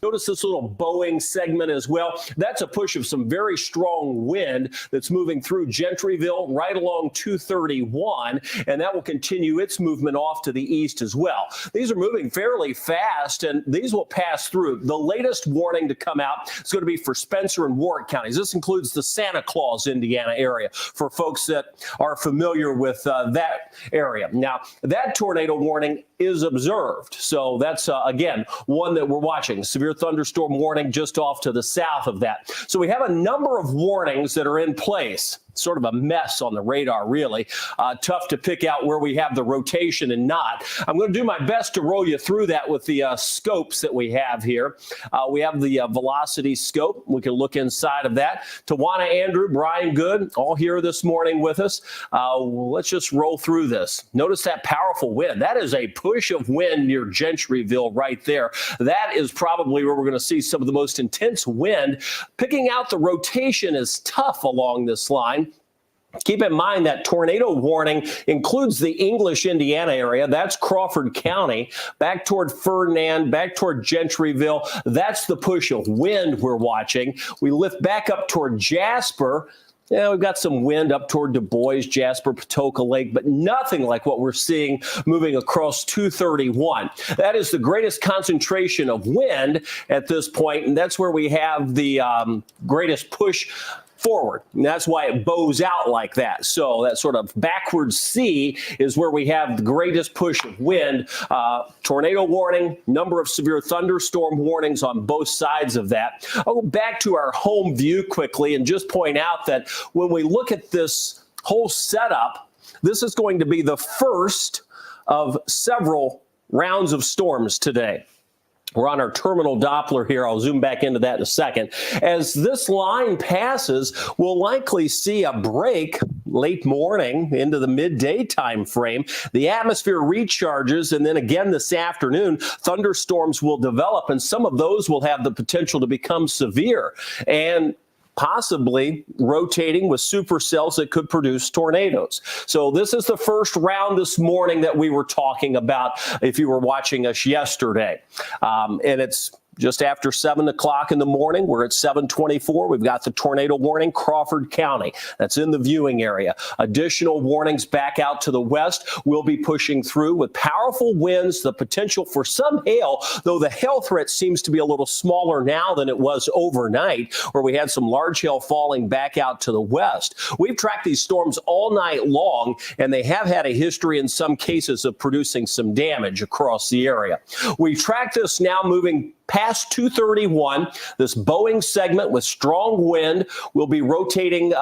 Notice this little bowing segment as well. That's a push of some very strong wind that's moving through Gentryville right along 231, and that will continue its movement off to the east as well. These are moving fairly fast, and these will pass through. The latest warning to come out is going to be for Spencer and Warwick counties. This includes the Santa Claus, Indiana area for folks that are familiar with that area. Now, that tornado warning is observed. So that's, again, one that we're watching. Severe thunderstorm warning just off to the south of that. So we have a number of warnings that are in place. Sort of a mess on the radar, really. Tough to pick out where we have the rotation and not. I'm going to do my best to roll you through that with the scopes that we have here. We have the velocity scope. We can look inside of that. Tawana Andrew, Brian Good, all here this morning with us. Let's just roll through this. Notice that powerful wind. That is a push of wind near Gentryville right there. That is probably where we're going to see some of the most intense wind. Picking out the rotation is tough along this line. Keep in mind that tornado warning includes the English, Indiana area. That's Crawford County, back toward Ferdinand, back toward Gentryville. That's the push of wind we're watching. We lift back up toward Jasper. Yeah, we've got some wind up toward Du Bois, Jasper, Patoka Lake, but nothing like what we're seeing moving across 231. That is the greatest concentration of wind at this point, and that's where we have the greatest push forward. And that's why it bows out like that. So that sort of backward C is where we have the greatest push of wind. Tornado warning, number of severe thunderstorm warnings on both sides of that. I'll go back to our home view quickly and just point out that when we look at this whole setup, this is going to be the first of several rounds of storms today. We're on our terminal Doppler here. I'll zoom back into that in a second. As this line passes, we'll likely see a break late morning into the midday time frame. The atmosphere recharges, and then again this afternoon, thunderstorms will develop, and some of those will have the potential to become severe and possibly rotating with supercells that could produce tornadoes. So this is the first round this morning that we were talking about if you were watching us yesterday. And it's just after 7 o'clock in the morning. We're at 7:24. We've got the tornado warning, Crawford County. That's in the viewing area. Additional warnings back out to the west will be pushing through with powerful winds, the potential for some hail, though the hail threat seems to be a little smaller now than it was overnight, where we had some large hail falling back out to the west. We've tracked these storms all night long, and they have had a history in some cases of producing some damage across the area. We track this now moving past 231, this bowing segment with strong wind will be rotating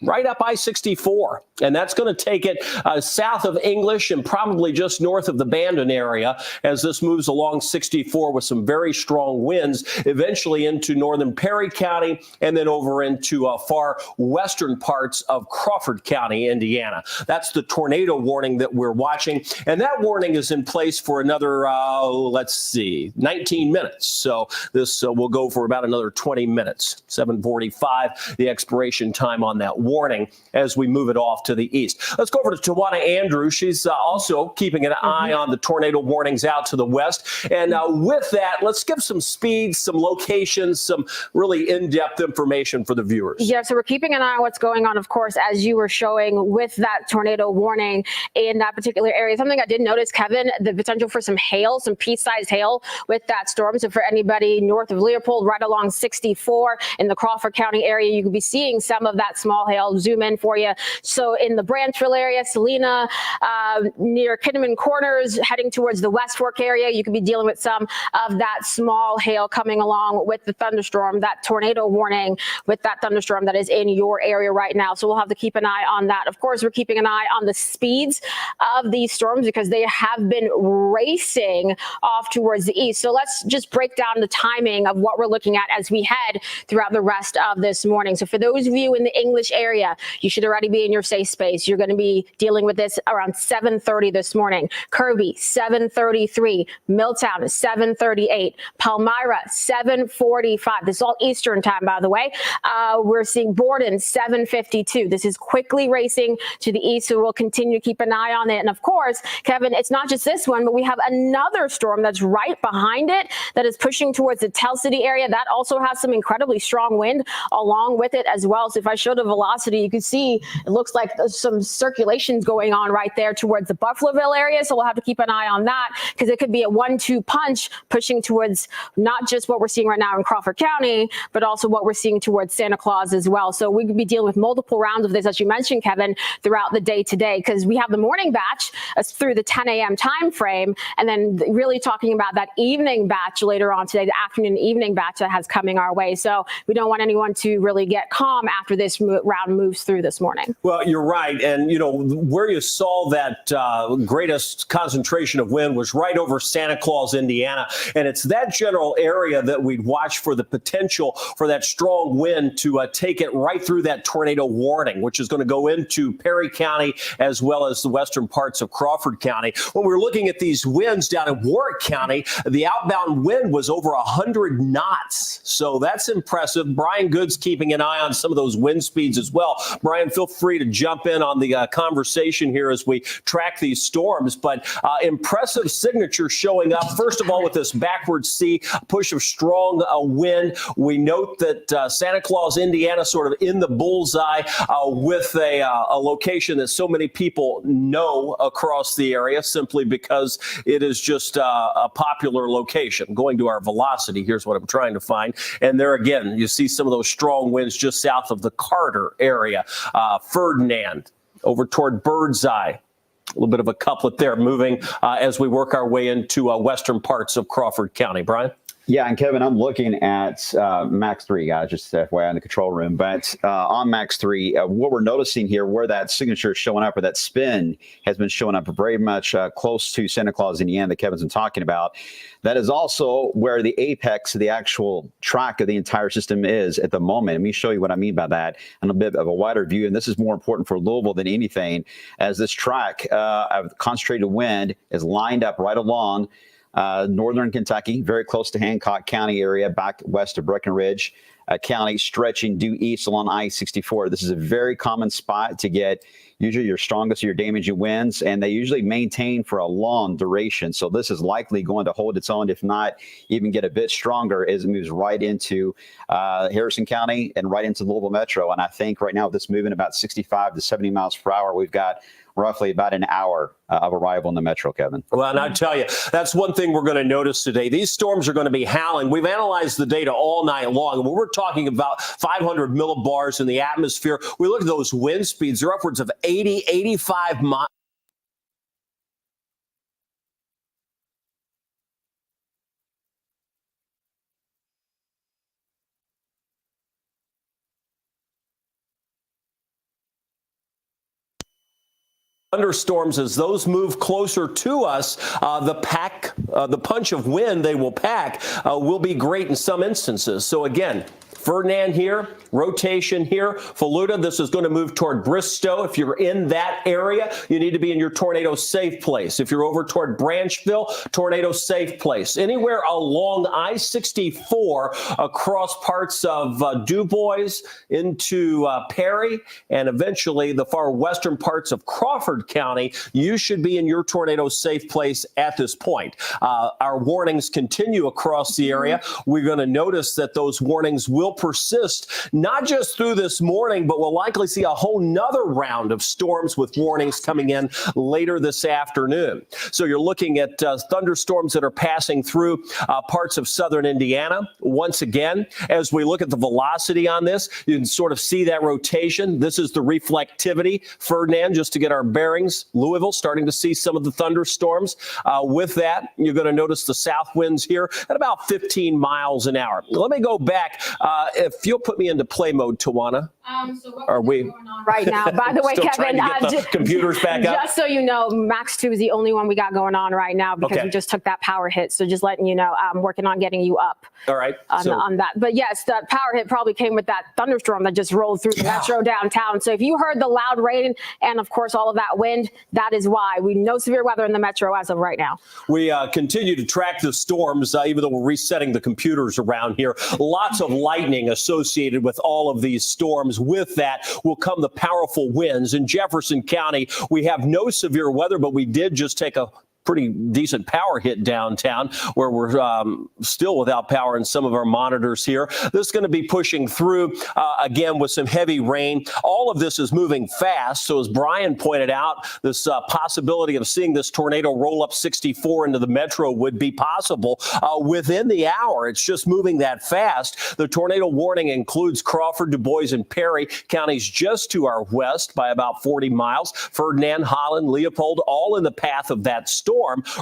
right up I-64, and that's going to take it south of English and probably just north of the Bandon area as this moves along 64 with some very strong winds, eventually into northern Perry County and then over into far western parts of Crawford County, Indiana. That's the tornado warning that we're watching, and that warning is in place for another, 19 minutes. So this will go for about another 20 minutes, 7:45, the expiration time on that warning as we move it off to the east. Let's go over to Tawana Andrew. She's also keeping an eye on the tornado warnings out to the west. And with that, let's give some speeds, some locations, some really in-depth information for the viewers. Yeah, so we're keeping an eye on what's going on, of course, as you were showing with that tornado warning in that particular area. Something I did notice, Kevin, the potential for some hail, some pea-sized hail with that storm. So for anybody north of Leopold, right along 64 in the Crawford County area, you could be seeing some of that small hail. Zoom in for you. So in the Branchville area, Salina, near Kinnaman Corners, heading towards the West Fork area, you could be dealing with some of that small hail coming along with the thunderstorm, that tornado warning with that thunderstorm that is in your area right now. So we'll have to keep an eye on that. Of course, we're keeping an eye on the speeds of these storms because they have been racing off towards the east. So let's just break down the timing of what we're looking at as we head throughout the rest of this morning. So for those of you in the English area, area, you should already be in your safe space. You're going to be dealing with this around 7:30 this morning. Kirby, 7:33. Milltown, 7:38. Palmyra, 7:45. This is all Eastern time, by the way. We're seeing Borden, 7:52. This is quickly racing to the east, so we'll continue to keep an eye on it. And of course, Kevin, it's not just this one, but we have another storm that's right behind it that is pushing towards the Tell City area. That also has some incredibly strong wind along with it as well. So if I show the velocity, you can see it looks like there's some circulations going on right there towards the Buffaloville area. So we'll have to keep an eye on that because it could be a 1-2 punch pushing towards not just what we're seeing right now in Crawford County, but also what we're seeing towards Santa Claus as well. So we could be dealing with multiple rounds of this, as you mentioned, Kevin, throughout the day today, because we have the morning batch through the 10 a.m. time frame, and then really talking about that evening batch later on today, the afternoon evening batch that has coming our way. So we don't want anyone to really get calm after this round moves through this morning. Well, you're right. And, you know, where you saw that greatest concentration of wind was right over Santa Claus, Indiana. And it's that general area that we'd watch for the potential for that strong wind to take it right through that tornado warning, which is going to go into Perry County as well as the western parts of Crawford County. When we're looking at these winds down in Warwick County, the outbound wind was over 100 knots. So that's impressive. Brian Good's keeping an eye on some of those wind speeds as well. Brian, feel free to jump in on the conversation here as we track these storms. But impressive signature showing up, first of all, with this backward sea, push of strong wind. We note that Santa Claus, Indiana, sort of in the bullseye with a location that so many people know across the area simply because it is just a popular location. Going to our velocity, here's what I'm trying to find. And there again, you see some of those strong winds just south of the Carter area. Ferdinand over toward Birdseye. A little bit of a couplet there moving as we work our way into western parts of Crawford County. Brian? Yeah, and Kevin, I'm looking at Max 3, guys, just FYI in the control room. But on Max 3, what we're noticing here, where that signature is showing up, or that spin has been showing up very much close to Santa Claus, Indiana, that Kevin's been talking about. That is also where the apex of the actual track of the entire system is at the moment. Let me show you what I mean by that in a bit of a wider view. And this is more important for Louisville than anything, as this track of concentrated wind is lined up right along northern Kentucky, very close to Hancock County area, back west of Breckenridge County, stretching due east along I-64. This is a very common spot to get usually your strongest or your damaging winds, and they usually maintain for a long duration. So this is likely going to hold its own, if not even get a bit stronger as it moves right into Harrison County and right into Louisville Metro. And I think right now with this moving about 65 to 70 miles per hour, we've got roughly about an hour of arrival in the metro, Kevin. Well, and I tell you, that's one thing we're going to notice today. These storms are going to be howling. We've analyzed the data all night long. And when we're talking about 500 millibars in the atmosphere, we look at those wind speeds. They're upwards of 80, 85 miles. Thunderstorms, as those move closer to us, the punch of wind they will pack will be great in some instances. So again, Ferdinand here, rotation here. Faluda, this is going to move toward Bristow. If you're in that area, you need to be in your tornado safe place. If you're over toward Branchville, tornado safe place. Anywhere along I-64 across parts of Du Bois into Perry and eventually the far western parts of Crawford County, you should be in your tornado safe place at this point. Our warnings continue across the area. We're going to notice that those warnings will persist not just through this morning, but we'll likely see a whole nother round of storms with warnings coming in later this afternoon. So you're looking at thunderstorms that are passing through parts of southern Indiana. Once again, as we look at the velocity on this, you can sort of see that rotation. This is the reflectivity. Ferdinand, just to get our bearings, Louisville starting to see some of the thunderstorms. With that, you're going to notice the south winds here at about 15 miles an hour. Let me go back If you'll put me into play mode, Tawana. So what are we going on right now? By the way, Still Kevin, trying to get the computers back up. Just so you know, Max 2 is the only one we got going on right now because we just took that power hit. So just letting you know, I'm working on getting you up. All right. On that. But yes, the power hit probably came with that thunderstorm that just rolled through the metro downtown. So if you heard the loud rain and, of course, all of that wind, that is why. We know severe weather in the metro as of right now. We continue to track the storms, even though we're resetting the computers around here. Lots of lightning associated with all of these storms. With that will come the powerful winds. In Jefferson County, we have no severe weather, but we did just take a pretty decent power hit downtown, where we're still without power in some of our monitors here. This is going to be pushing through again with some heavy rain. All of this is moving fast. So as Brian pointed out, this possibility of seeing this tornado roll up 64 into the metro would be possible within the hour. It's just moving that fast. The tornado warning includes Crawford, Du Bois, and Perry counties just to our west by about 40 miles. Ferdinand, Holland, Leopold, all in the path of that storm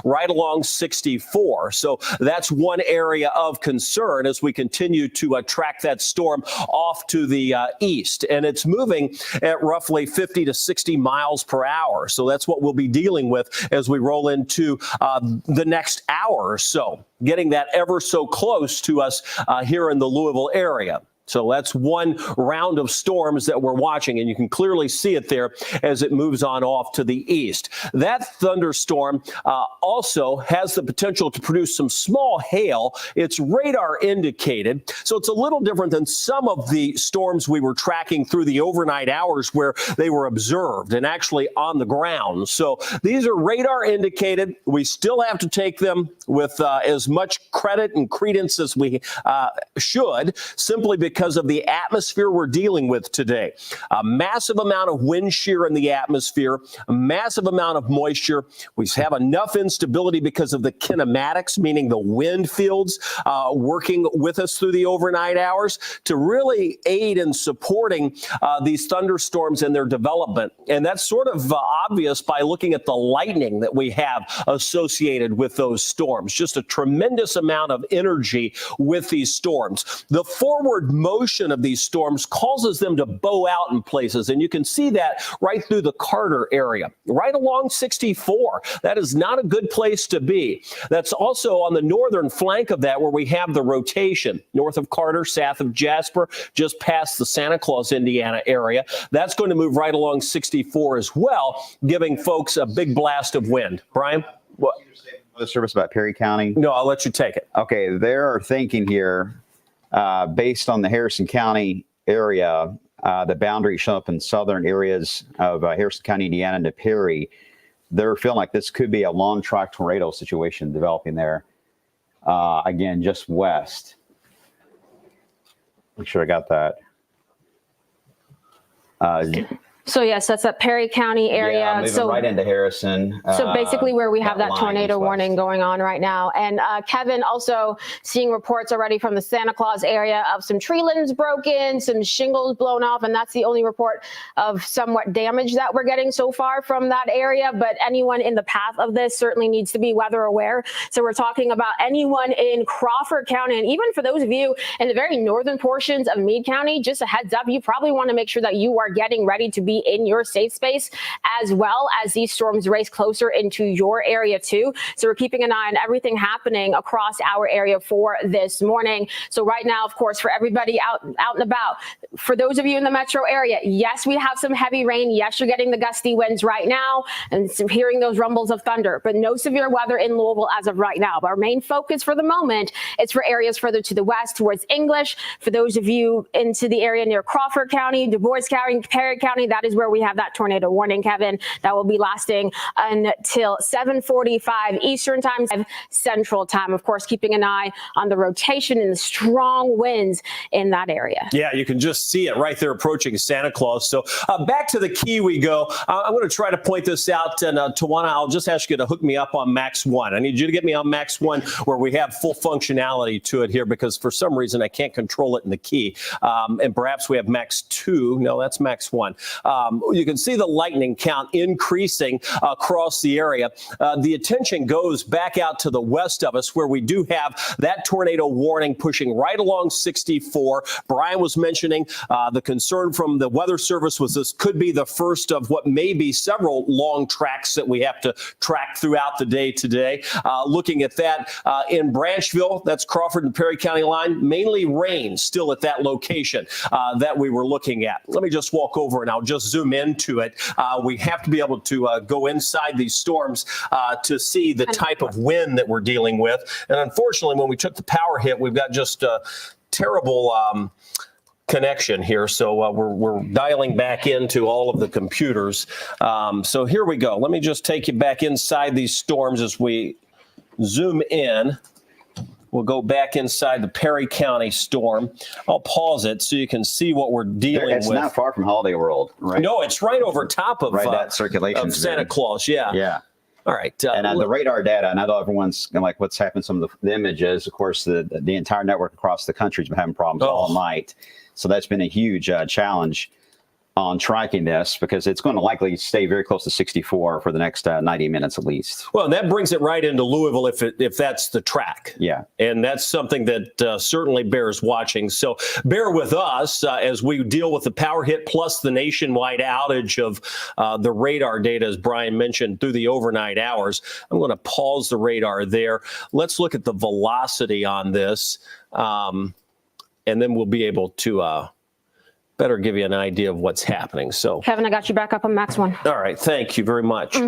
right along 64. So that's one area of concern as we continue to track that storm off to the east. And it's moving at roughly 50 to 60 miles per hour. So that's what we'll be dealing with as we roll into the next hour or so, getting that ever so close to us here in the Louisville area. So that's one round of storms that we're watching, and you can clearly see it there as it moves on off to the east. That thunderstorm also has the potential to produce some small hail. It's radar indicated, so it's a little different than some of the storms we were tracking through the overnight hours where they were observed and actually on the ground. So these are radar indicated. We still have to take them with as much credit and credence as we should, simply because of the atmosphere we're dealing with today. A massive amount of wind shear in the atmosphere, a massive amount of moisture. We have enough instability because of the kinematics, meaning the wind fields working with us through the overnight hours to really aid in supporting these thunderstorms and their development. And that's sort of obvious by looking at the lightning that we have associated with those storms. Just a tremendous amount of energy with these storms. The forward motion of these storms causes them to bow out in places, and you can see that right through the Carter area, right along 64. That is not a good place to be. That's also on the northern flank of that where we have the rotation, north of Carter, south of Jasper, just past the Santa Claus, Indiana area. That's going to move right along 64 as well, giving folks a big blast of wind. Brian? What? The service about Perry County? No, I'll let you take it. Okay, they're thinking here, based on the Harrison County area, the boundaries show up in southern areas of Harrison County, Indiana, and Perry. They're feeling like this could be a long track tornado situation developing there. Again, just west. Make sure I got that. So yes, that's that Perry County area. Yeah, moving right into Harrison. So basically where we have that tornado west. warning going on right now. And Kevin, also seeing reports already from the Santa Claus area of some tree limbs broken, some shingles blown off, and that's the only report of somewhat damage that we're getting so far from that area. But anyone in the path of this certainly needs to be weather aware. So we're talking about anyone in Crawford County, and even for those of you in the very northern portions of Meade County, just a heads up, you probably want to make sure that you are getting ready to be in your safe space as well as these storms race closer into your area too. So we're keeping an eye on everything happening across our area for this morning. So right now, of course, for everybody out and about, for those of you in the metro area, yes, we have some heavy rain. Yes, you're getting the gusty winds right now and hearing those rumbles of thunder, but no severe weather in Louisville as of right now. But our main focus for the moment is for areas further to the west towards English. For those of you into the area near Crawford County, Du Bois County, Perry County, that is where we have that tornado warning, Kevin, that will be lasting until 7:45 Eastern time, Central time. Of course, keeping an eye on the rotation and the strong winds in that area. Yeah, you can just see it right there approaching Santa Claus. So back to the key we go. I'm going to try to point this out. And Tawana, I'll just ask you to hook me up on Max 1. I need you to get me on Max 1 where we have full functionality to it here, because for some reason I can't control it in the key. And perhaps we have Max 2. No, that's Max 1. You can see the lightning count increasing across the area. The attention goes back out to the west of us, where we do have that tornado warning pushing right along 64. Brian was mentioning the concern from the Weather Service was this could be the first of what may be several long tracks that we have to track throughout the day today. Looking at that in Branchville, that's Crawford and Perry County line, mainly rain still at that location that we were looking at. Let me just walk over and I'll just zoom into it. We have to be able to go inside these storms to see the type of wind that we're dealing with. And unfortunately, when we took the power hit, we've got just a terrible connection here. So we're dialing back into all of the computers. So here we go. Let me just take you back inside these storms as we zoom in. We'll go back inside the Perry County storm. I'll pause it so you can see what we're dealing with. It's not far from Holiday World, right? No, it's right over top of, that circulation of Santa Claus. Yeah. Yeah. All right. And the radar data, and I know everyone's like, what's happened, some of the images, of course, the entire network across the country has been having problems all night. So that's been a huge challenge on tracking this, because it's going to likely stay very close to 64 for the next 90 minutes at least. Well, that brings it right into Louisville if that's the track. Yeah. And that's something that certainly bears watching. So bear with us as we deal with the power hit plus the nationwide outage of the radar data, as Brian mentioned, through the overnight hours. I'm going to pause the radar there. Let's look at the velocity on this, and then we'll be able to better give you an idea of what's happening. So, Kevin, I got you back up on Max 1. All right. Thank you very much.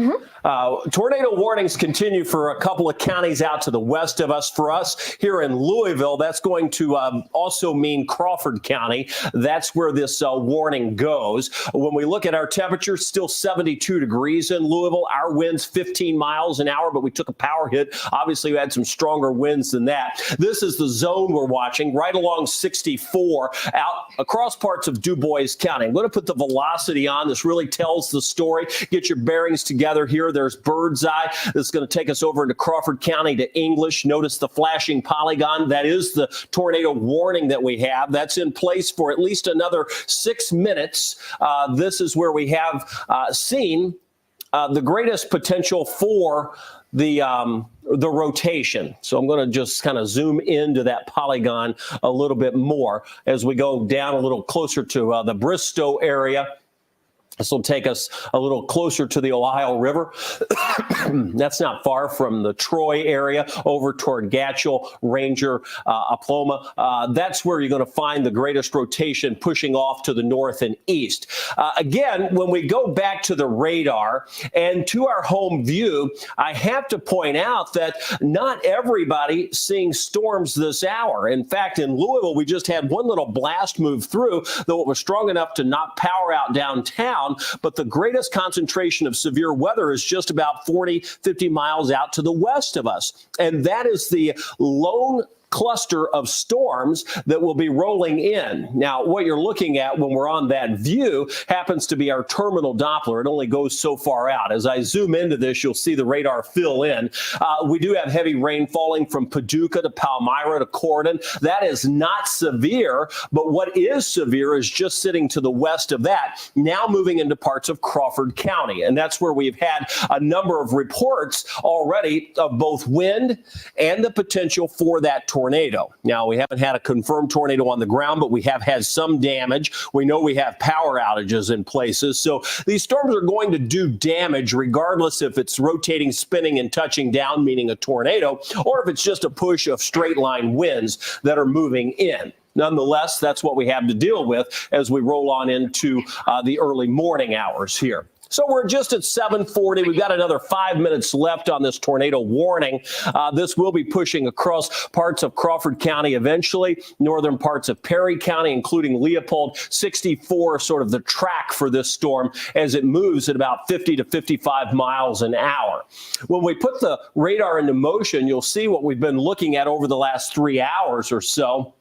Tornado warnings continue for a couple of counties out to the west of us. For us here in Louisville, that's going to also mean Crawford County. That's where this warning goes. When we look at our temperature, still 72 degrees in Louisville. Our winds 15 miles an hour, but we took a power hit. Obviously, we had some stronger winds than that. This is the zone we're watching right along 64 out across parts of Du Bois County. I'm going to put the velocity on. This really tells the story. Get your bearings together here. There's Birdseye. This is going to take us over into Crawford County to English. Notice the flashing polygon. That is the tornado warning that we have. That's in place for at least another 6 minutes. This is where we have seen the greatest potential for the rotation. So I'm going to just kind of zoom into that polygon a little bit more as we go down a little closer to the Bristow area. This will take us a little closer to the Ohio River. That's not far from the Troy area over toward Gatchel, Ranger, Oklahoma. That's where you're going to find the greatest rotation pushing off to the north and east. Again, when we go back to the radar and to our home view, I have to point out that not everybody seeing storms this hour. In fact, in Louisville, we just had one little blast move through, though it was strong enough to knock power out downtown. But the greatest concentration of severe weather is just about 40, 50 miles out to the west of us. And that is the lone cluster of storms that will be rolling in. Now, what you're looking at when we're on that view happens to be our terminal Doppler. It only goes so far out. As I zoom into this, you'll see the radar fill in. We do have heavy rain falling from Paducah to Palmyra to Corydon. That is not severe, but what is severe is just sitting to the west of that, now moving into parts of Crawford County. And that's where we've had a number of reports already of both wind and the potential for that tornado. Now, we haven't had a confirmed tornado on the ground, but we have had some damage. We know we have power outages in places. So these storms are going to do damage regardless if it's rotating, spinning, and touching down, meaning a tornado, or if it's just a push of straight line winds that are moving in. Nonetheless, that's what we have to deal with as we roll on into the early morning hours here. So we're just at 7:40. We've got another 5 minutes left on this tornado warning. This will be pushing across parts of Crawford County eventually, northern parts of Perry County, including Leopold. 64, sort of the track for this storm as it moves at about 50 to 55 miles an hour. When we put the radar into motion, you'll see what we've been looking at over the last 3 hours or so.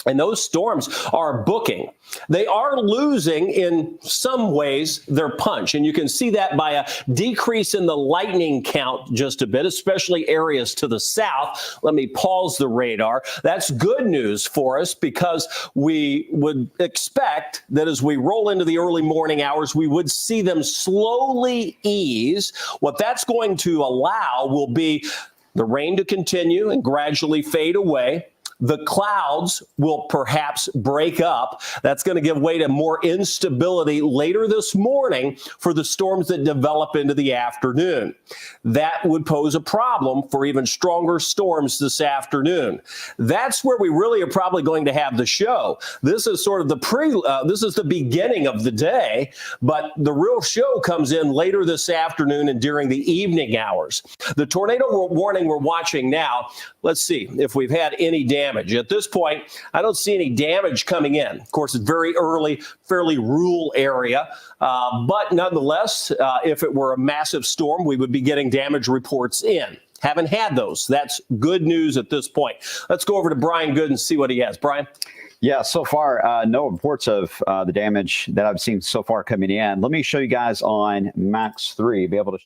And those storms are booking. They are losing in some ways their punch. And you can see that by a decrease in the lightning count just a bit, especially areas to the south. Let me pause the radar. That's good news for us because we would expect that as we roll into the early morning hours, we would see them slowly ease. What that's going to allow will be the rain to continue and gradually fade away. The clouds will perhaps break up. That's going to give way to more instability later this morning for the storms that develop into the afternoon. That would pose a problem for even stronger storms this afternoon. That's where we really are probably going to have the show. This is sort of this is the beginning of the day, but the real show comes in later this afternoon and during the evening hours. The tornado warning we're watching now, let's see if we've had any damage. At this point, I don't see any damage coming in. Of course, it's very early, fairly rural area. But nonetheless, if it were a massive storm, we would be getting damage reports in. Haven't had those. That's good news at this point. Let's go over to Brian Good and see what he has. Brian? Yeah, so far, no reports of the damage that I've seen so far coming in. Let me show you guys on Max 3, be able to show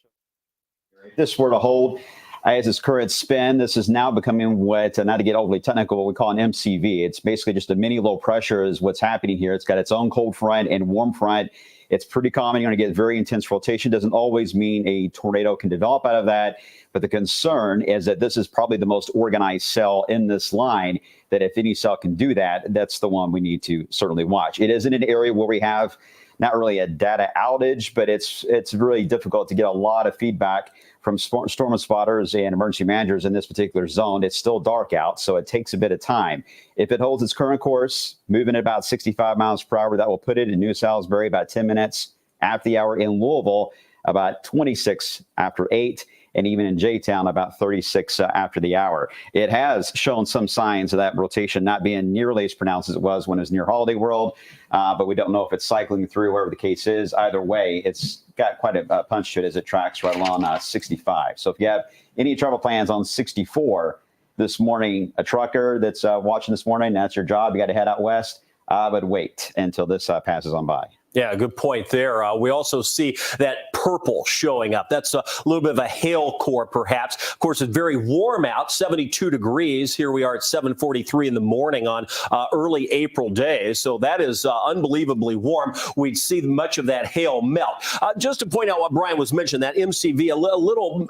if this were to hold as its current spin. This is now becoming what, not to get overly technical, what we call an MCV. It's basically just a mini low pressure is what's happening here. It's got its own cold front and warm front. It's pretty common. You're going to get very intense rotation. Doesn't always mean a tornado can develop out of that. But the concern is that this is probably the most organized cell in this line, that if any cell can do that, that's the one we need to certainly watch. It is in an area where we have not really a data outage, but it's really difficult to get a lot of feedback from storm spotters and emergency managers in this particular zone. It's still dark out, so it takes a bit of time. If it holds its current course, moving at about 65 miles per hour, that will put it in New Salisbury about 10 minutes after the hour, in Louisville about 26 after 8, and even in J-Town about 36 after the hour. It has shown some signs of that rotation not being nearly as pronounced as it was when it was near Holiday World, but we don't know if it's cycling through, wherever the case is. Either way, it's got quite a punch to it as it tracks right along 65. So if you have any travel plans on 64 this morning, a trucker that's watching this morning, that's your job. You got to head out west, but wait until this passes on by. Yeah, good point there. We also see that purple showing up. That's a little bit of a hail core, perhaps. Of course, it's very warm out, 72 degrees. Here we are at 7:43 in the morning on early April day. So that is unbelievably warm. We'd see much of that hail melt. Just to point out what Brian was mentioning, that MCV, a little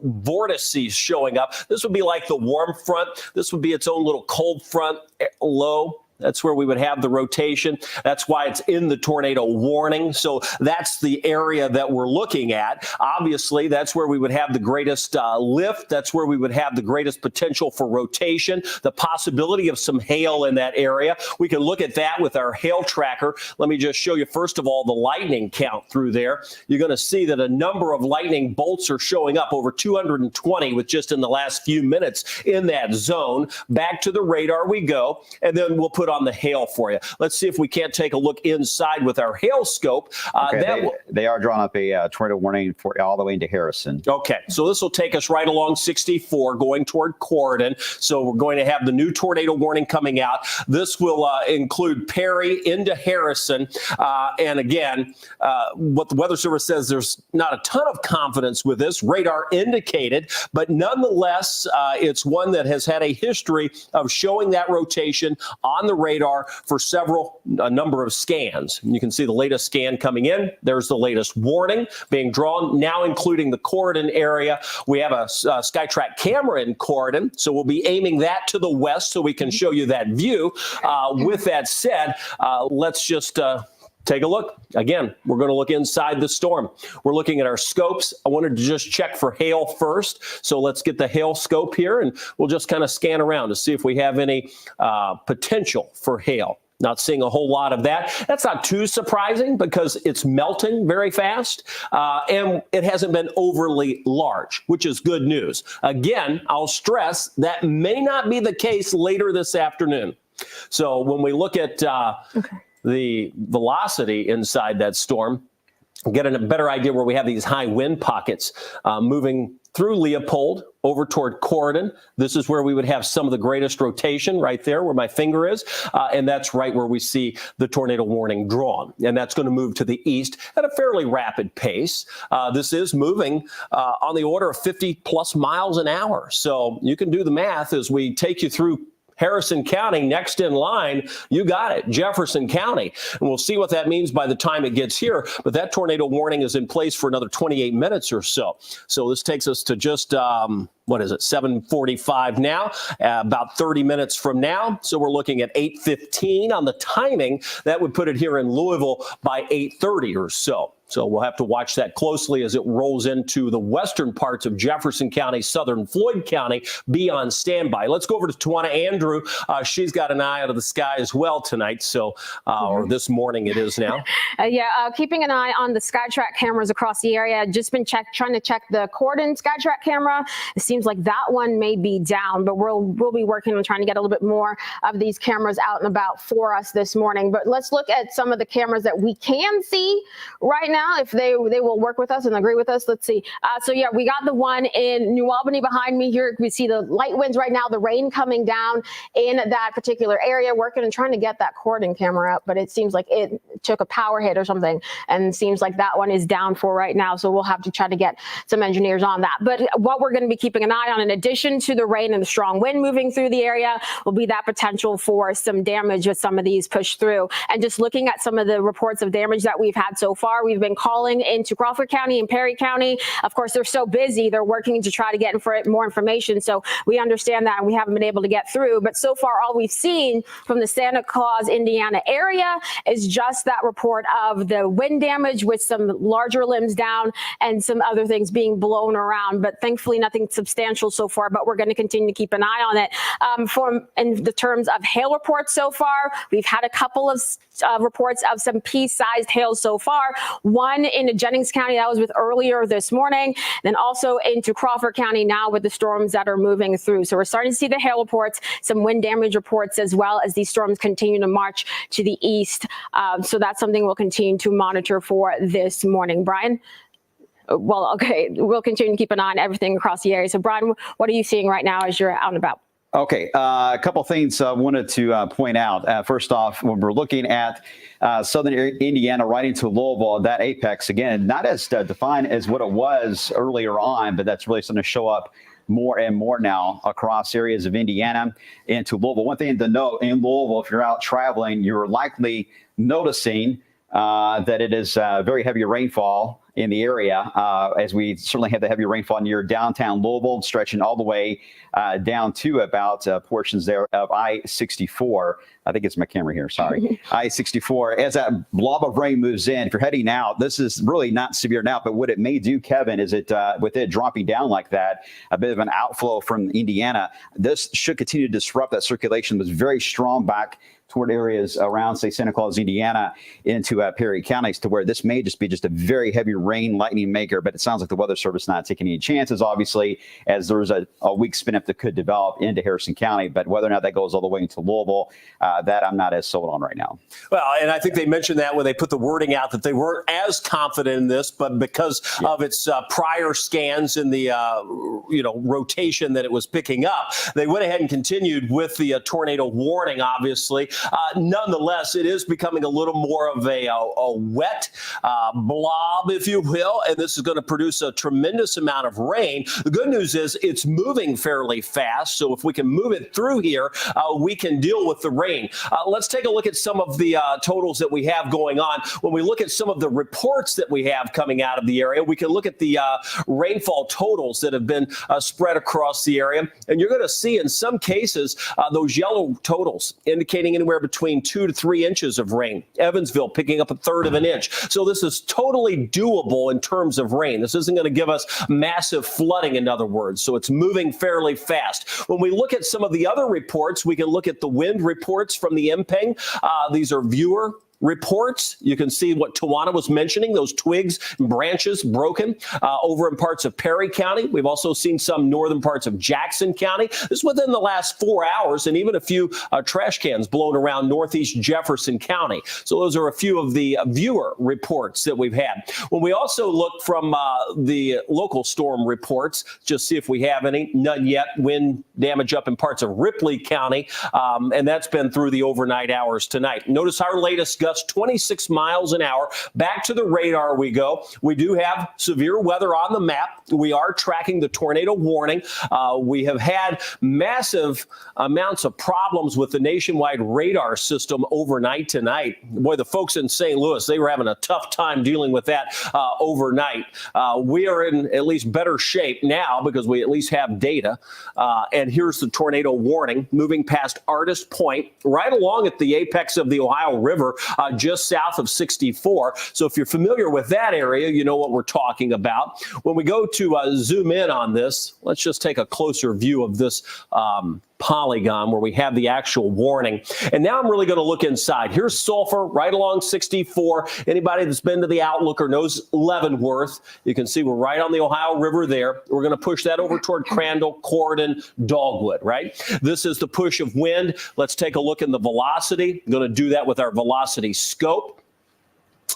vortices showing up. This would be like the warm front. This would be its own little cold front low. That's where we would have the rotation. That's why it's in the tornado warning. So that's the area that we're looking at. Obviously, that's where we would have the greatest lift. That's where we would have the greatest potential for rotation, the possibility of some hail in that area. We can look at that with our hail tracker. Let me just show you, first of all, the lightning count through there. You're going to see that a number of lightning bolts are showing up, over 220 with just in the last few minutes in that zone. Back to the radar we go, and then we'll put on the hail for you. Let's see if we can't take a look inside with our hail scope. They are drawing up a tornado warning for all the way into Harrison. Okay, so this will take us right along 64 going toward Corydon. So we're going to have the new tornado warning coming out. This will include Perry into Harrison. And again, what the Weather Service says, there's not a ton of confidence with this. Radar indicated, but nonetheless, it's one that has had a history of showing that rotation on the radar for a number of scans. You can see the latest scan coming in. There's the latest warning being drawn, now including the Corydon area. We have a SkyTrack camera in Corydon, so we'll be aiming that to the west so we can show you that view. With that said, let's just take a look. Again, we're going to look inside the storm. We're looking at our scopes. I wanted to just check for hail first. So let's get the hail scope here, and we'll just kind of scan around to see if we have any potential for hail. Not seeing a whole lot of that. That's not too surprising because it's melting very fast, and it hasn't been overly large, which is good news. Again, I'll stress that may not be the case later this afternoon. So when we look at the velocity inside that storm, get a better idea where we have these high wind pockets moving through Leopold, over toward Corydon. This is where we would have some of the greatest rotation right there where my finger is. And that's right where we see the tornado warning drawn. And that's going to move to the east at a fairly rapid pace. This is moving on the order of 50 plus miles an hour. So you can do the math as we take you through Harrison County. Next in line, you got it, Jefferson County. And we'll see what that means by the time it gets here. But that tornado warning is in place for another 28 minutes or so. So this takes us to just, 7:45 now, about 30 minutes from now. So we're looking at 8:15 on the timing. That would put it here in Louisville by 8:30 or so. So we'll have to watch that closely as it rolls into the western parts of Jefferson County, southern Floyd County. Be on standby. Let's go over to Tawana Andrew. She's got an eye out of the sky as well tonight. So, or this morning it is now. Keeping an eye on the SkyTrack cameras across the area. Just been trying to check the Corydon SkyTrack camera. It seems like that one may be down, but we'll be working on trying to get a little bit more of these cameras out and about for us this morning. But let's look at some of the cameras that we can see right now, if they will work with us and agree with us. Let's see. We got the one in New Albany behind me here. We see the light winds right now, the rain coming down in that particular area, working and trying to get that Corydon camera up, but it seems like it took a power hit or something, and seems like that one is down for right now. So we'll have to try to get some engineers on that. But what we're going to be keeping an eye on, in addition to the rain and the strong wind moving through the area, will be that potential for some damage with some of these push through. And just looking at some of the reports of damage that we've had so far, we've been calling into Crawford County and Perry County. Of course, they're so busy, they're working to try to get more information. So we understand that, and we haven't been able to get through. But so far, all we've seen from the Santa Claus, Indiana area is just that report of the wind damage with some larger limbs down and some other things being blown around. But thankfully, nothing substantial so far, but we're going to continue to keep an eye on it. In the terms of hail reports so far, we've had a couple of reports of some pea-sized hail so far. One into Jennings County, that was with earlier this morning, then also into Crawford County now with the storms that are moving through. So we're starting to see the hail reports, some wind damage reports as well as these storms continue to march to the east. So that's something we'll continue to monitor for this morning. Brian? Well, okay, we'll continue to keep an eye on everything across the area. So Brian, what are you seeing right now as you're out and about? Okay, a couple things I wanted to point out. First off, when we're looking at southern Indiana right into Louisville, that apex, again, not as defined as what it was earlier on, but that's really starting to show up more and more now across areas of Indiana into Louisville. One thing to note, in Louisville, if you're out traveling, you're likely noticing that it is very heavy rainfall in the area, as we certainly have the heavy rainfall near downtown Louisville, stretching all the way down to about portions there of I-64. I think it's my camera here, sorry. I-64. As that blob of rain moves in, if you're heading out, this is really not severe now, but what it may do, Kevin, is with it dropping down like that, a bit of an outflow from Indiana, this should continue to disrupt that circulation. It was very strong back toward areas around, say, Santa Claus, Indiana, into Perry counties, to where this may just be a very heavy rain, lightning maker. But it sounds like the Weather Service not taking any chances, obviously, as there's a weak spin up that could develop into Harrison County. But whether or not that goes all the way into Louisville, that I'm not as sold on right now. Well, and I think they mentioned that when they put the wording out, that they weren't as confident in this, but because of its prior scans and the rotation that it was picking up, they went ahead and continued with the tornado warning, obviously. Nonetheless, it is becoming a little more of a wet blob, if you will, and this is going to produce a tremendous amount of rain. The good news is it's moving fairly fast, so if we can move it through here, we can deal with the rain. Let's take a look at some of the totals that we have going on. When we look at some of the reports that we have coming out of the area, we can look at the rainfall totals that have been spread across the area, and you're going to see in some cases those yellow totals indicating anywhere between 2 to 3 inches of rain. Evansville picking up 1/3 of an inch. So this is totally doable in terms of rain. This isn't going to give us massive flooding, in other words. So it's moving fairly fast. When we look at some of the other reports, we can look at the wind reports from the MPENG. These are viewer reports. You can see what Tawana was mentioning, those twigs and branches broken over in parts of Perry County. We've also seen some northern parts of Jackson County. This is within the last 4 hours, and even a few trash cans blown around northeast Jefferson County. So those are a few of the viewer reports that we've had. When we also look from the local storm reports, just see if we have any. None yet. Wind damage up in parts of Ripley County, and that's been through the overnight hours tonight. Notice our latest gust, 26 miles an hour. Back to the radar we go. We do have severe weather on the map. We are tracking the tornado warning. We have had massive amounts of problems with the nationwide radar system overnight tonight. Boy, the folks in St. Louis, they were having a tough time dealing with that overnight. We are in at least better shape now because we at least have data. And here's the tornado warning moving past Artist Point, right along at the apex of the Ohio River, just south of 64. So if you're familiar with that area, you know what we're talking about. When we go to zoom in on this, let's just take a closer view of this polygon where we have the actual warning. And now I'm really going to look inside. Here's Sulphur right along 64. Anybody that's been to the Outlook or knows Leavenworth, you can see we're right on the Ohio River there. We're going to push that over toward Crandall, Corydon, Dogwood, right? This is the push of wind. Let's take a look in the velocity. I'm going to do that with our velocity scope.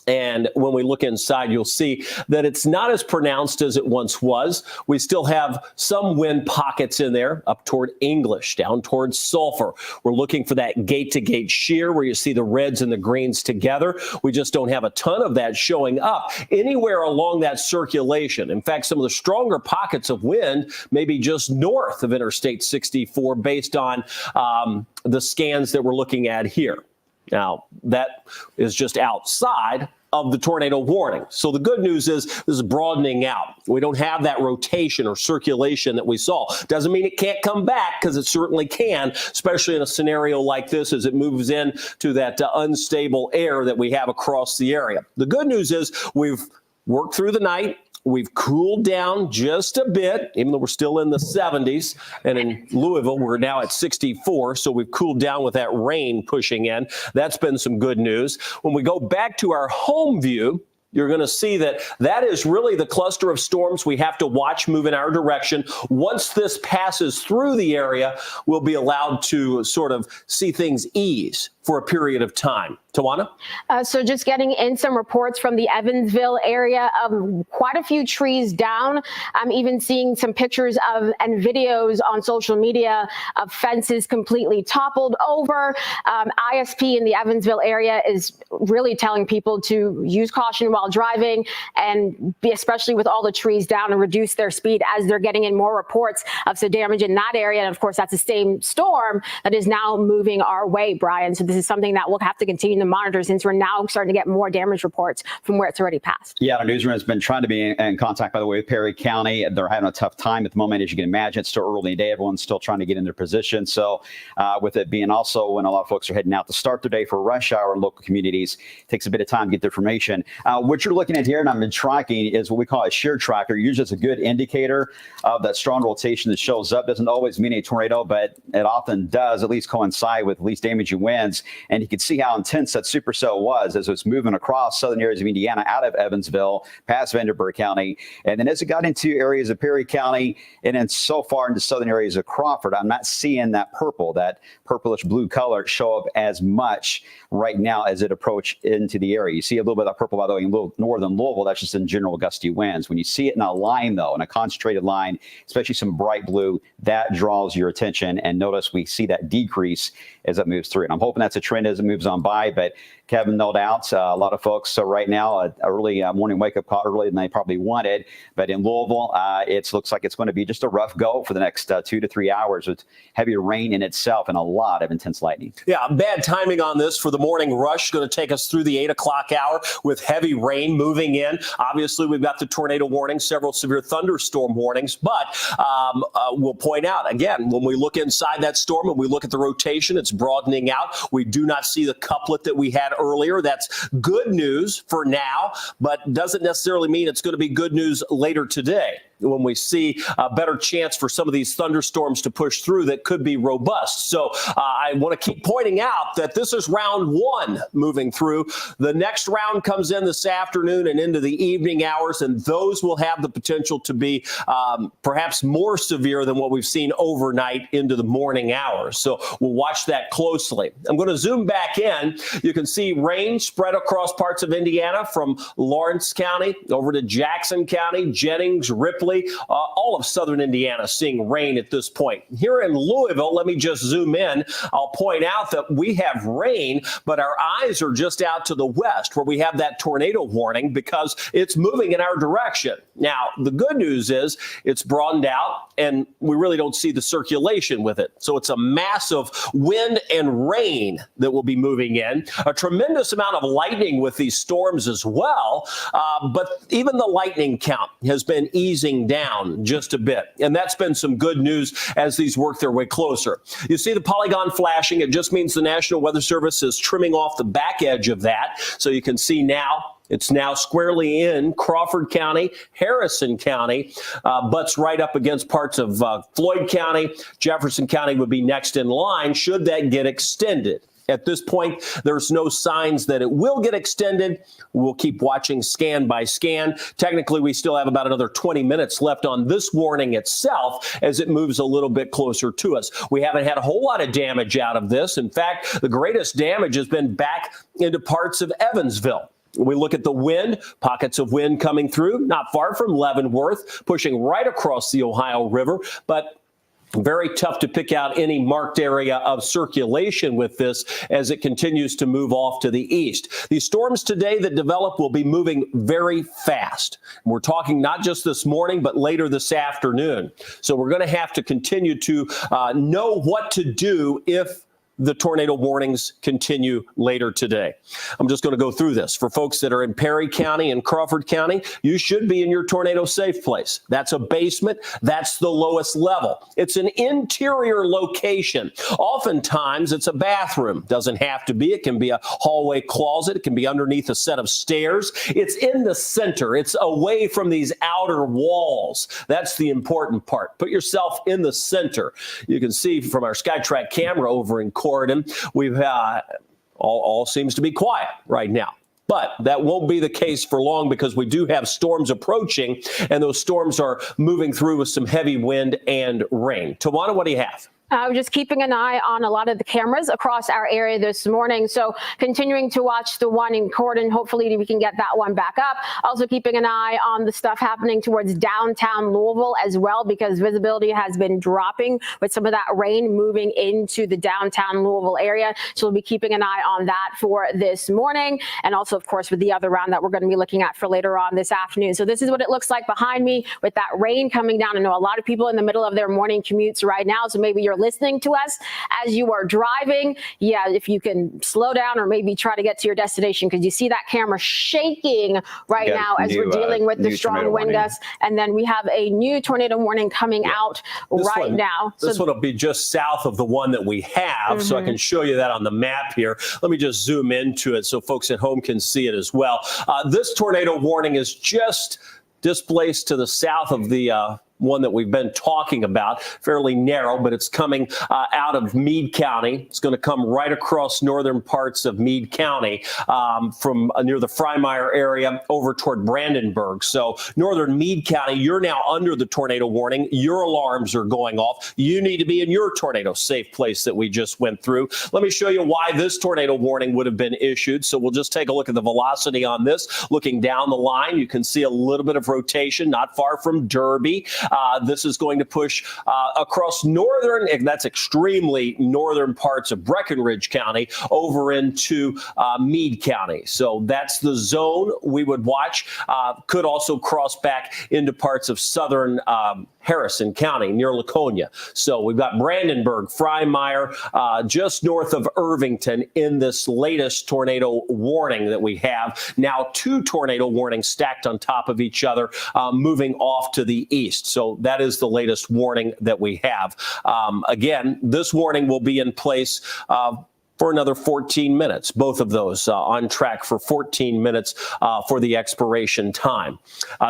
And when we look inside, you'll see that it's not as pronounced as it once was. We still have some wind pockets in there up toward English, down towards Sulphur. We're looking for that gate-to-gate shear where you see the reds and the greens together. We just don't have a ton of that showing up anywhere along that circulation. In fact, some of the stronger pockets of wind may be just north of Interstate 64 based on the scans that we're looking at here. Now, that is just outside of the tornado warning. So the good news is this is broadening out. We don't have that rotation or circulation that we saw. Doesn't mean it can't come back, because it certainly can, especially in a scenario like this as it moves in to that unstable air that we have across the area. The good news is we've worked through the night. We've cooled down just a bit, even though we're still in the 70s. And in Louisville, we're now at 64. So we've cooled down with that rain pushing in. That's been some good news. When we go back to our home view, you're going to see that that is really the cluster of storms we have to watch move in our direction. Once this passes through the area, we'll be allowed to sort of see things ease for a period of time. Tawana? So just getting in some reports from the Evansville area of quite a few trees down. I'm even seeing some pictures of and videos on social media of fences completely toppled over. ISP in the Evansville area is really telling people to use caution while driving and be, especially with all the trees down, and reduce their speed as they're getting in more reports of some damage in that area. And of course, that's the same storm that is now moving our way, Brian. So this is something that we'll have to continue to monitor, since we're now starting to get more damage reports from where it's already passed. Yeah, our newsroom has been trying to be in contact, by the way, with Perry County. They're having a tough time at the moment, as you can imagine. It's still early in the day. Everyone's still trying to get in their position. So with it being also when a lot of folks are heading out to start their day for rush hour in local communities, it takes a bit of time to get the information. What you're looking at here, and I've been tracking, is what we call a shear tracker. Usually it's a good indicator of that strong rotation that shows up. Doesn't always mean a tornado, but it often does at least coincide with at least damaging winds. And you can see how intense that supercell was as it was moving across southern areas of Indiana out of Evansville, past Vanderburgh County. And then as it got into areas of Perry County and then so far into southern areas of Crawford, I'm not seeing that purple, that purplish blue color show up as much right now as it approached into the area. You see a little bit of purple, by the way, in northern Louisville. That's just in general gusty winds. When you see it in a line, though, in a concentrated line, especially some bright blue, that draws your attention. And notice we see that decrease as it moves through. And I'm hoping that's a trend as it moves on by. But Kevin, no doubt, a lot of folks right now, a early morning wake-up call, earlier than they probably wanted. But in Louisville, it looks like it's going to be just a rough go for the next 2 to 3 hours with heavy rain in itself and a lot of intense lightning. Yeah, bad timing on this for the morning rush. Going to take us through the 8 o'clock hour with heavy rain moving in. Obviously, we've got the tornado warning, several severe thunderstorm warnings. But we'll point out, again, when we look inside that storm and we look at the rotation, it's broadening out. We do not see the couplet that we had earlier. That's good news for now, but doesn't necessarily mean it's going to be good news later today. when we see a better chance for some of these thunderstorms to push through that could be robust. So I want to keep pointing out that this is round one moving through. The next round comes in this afternoon and into the evening hours, and those will have the potential to be perhaps more severe than what we've seen overnight into the morning hours. So we'll watch that closely. I'm going to zoom back in. You can see rain spread across parts of Indiana from Lawrence County over to Jackson County, Jennings, Ripley, all of southern Indiana seeing rain at this point. Here in Louisville, let me just zoom in. I'll point out that we have rain, but our eyes are just out to the west where we have that tornado warning because it's moving in our direction. Now, the good news is it's broadened out and we really don't see the circulation with it. So it's a massive wind and rain that will be moving in. A tremendous amount of lightning with these storms as well. But even the lightning count has been easing down just a bit. And that's been some good news as these work their way closer. You see the polygon flashing. It just means the National Weather Service is trimming off the back edge of that. So you can see now it's now squarely in Crawford County, Harrison County, butts right up against parts of Floyd County. Jefferson County would be next in line should that get extended. At this point, there's no signs that it will get extended. We'll keep watching scan by scan. Technically, we still have about another 20 minutes left on this warning itself as it moves a little bit closer to us. We haven't had a whole lot of damage out of this. In fact, the greatest damage has been back into parts of Evansville. We look at the wind, pockets of wind coming through, not far from Leavenworth, pushing right across the Ohio River, but very tough to pick out any marked area of circulation with this as it continues to move off to the east. These storms today that develop will be moving very fast. We're talking not just this morning, but later this afternoon. So we're going to have to continue to know what to do if the tornado warnings continue later today. I'm just going to go through this. For folks that are in Perry County and Crawford County, you should be in your tornado safe place. That's a basement. That's the lowest level. It's an interior location. Oftentimes, it's a bathroom. Doesn't have to be. It can be a hallway closet. It can be underneath a set of stairs. It's in the center. It's away from these outer walls. That's the important part. Put yourself in the center. You can see from our SkyTrack camera over in Corridon, we've all seems to be quiet right now. But that won't be the case for long because we do have storms approaching, and those storms are moving through with some heavy wind and rain. Tawana, what do you have? We're just keeping an eye on a lot of the cameras across our area this morning. So continuing to watch the one in Corridon. Hopefully we can get that one back up. Also keeping an eye on the stuff happening towards downtown Louisville as well, because visibility has been dropping with some of that rain moving into the downtown Louisville area. So we'll be keeping an eye on that for this morning. And also, of course, with the other round that we're going to be looking at for later on this afternoon. So this is what it looks like behind me with that rain coming down. I know a lot of people in the middle of their morning commutes right now. So maybe you're listening to us as you are driving. Yeah, if you can slow down or maybe try to get to your destination, because you see that camera shaking right now as we're dealing with the strong wind gusts. And then we have a new tornado warning coming out right now. This one will be just south of the one that we have, so I can show you that on the map here. Let me just zoom into it so folks at home can see it as well. This tornado warning is just displaced to the south of the one that we've been talking about, fairly narrow, but it's coming out of Meade County. It's going to come right across northern parts of Meade County from near the Freimeyer area over toward Brandenburg. So northern Meade County, you're now under the tornado warning. Your alarms are going off. You need to be in your tornado safe place that we just went through. Let me show you why this tornado warning would have been issued. So we'll just take a look at the velocity on this. Looking down the line, you can see a little bit of rotation not far from Derby. This is going to push across northern, and that's extremely northern parts of Breckinridge County over into Meade County. So that's the zone we would watch. Could also cross back into parts of southern Harrison County near Laconia. So we've got Brandenburg, Freimeyer, just north of Irvington in this latest tornado warning that we have. Now 2 tornado warnings stacked on top of each other, moving off to the east. So that is the latest warning that we have. Again, this warning will be in place for another 14 minutes. Both of those on track for 14 minutes for the expiration time.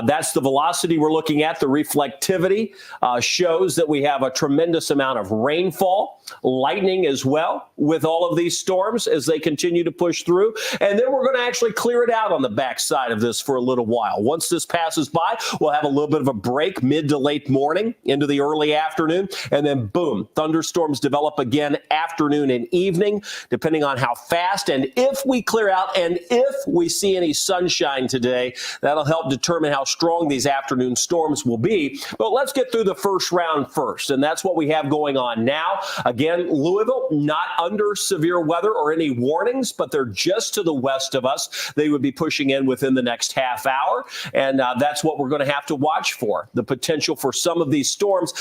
That's the velocity we're looking at. The reflectivity shows that we have a tremendous amount of rainfall, lightning as well with all of these storms as they continue to push through. And then we're going to actually clear it out on the backside of this for a little while. Once this passes by, we'll have a little bit of a break mid to late morning into the early afternoon. And then boom, thunderstorms develop again afternoon and evening, depending on how fast and if we clear out and if we see any sunshine today. That'll help determine how strong these afternoon storms will be. But let's get through the first round first, and that's what we have going on now. Again, Louisville not under severe weather or any warnings, but they're just to the west of us. They would be pushing in within the next half hour, and that's what we're going to have to watch for, the potential for some of these storms.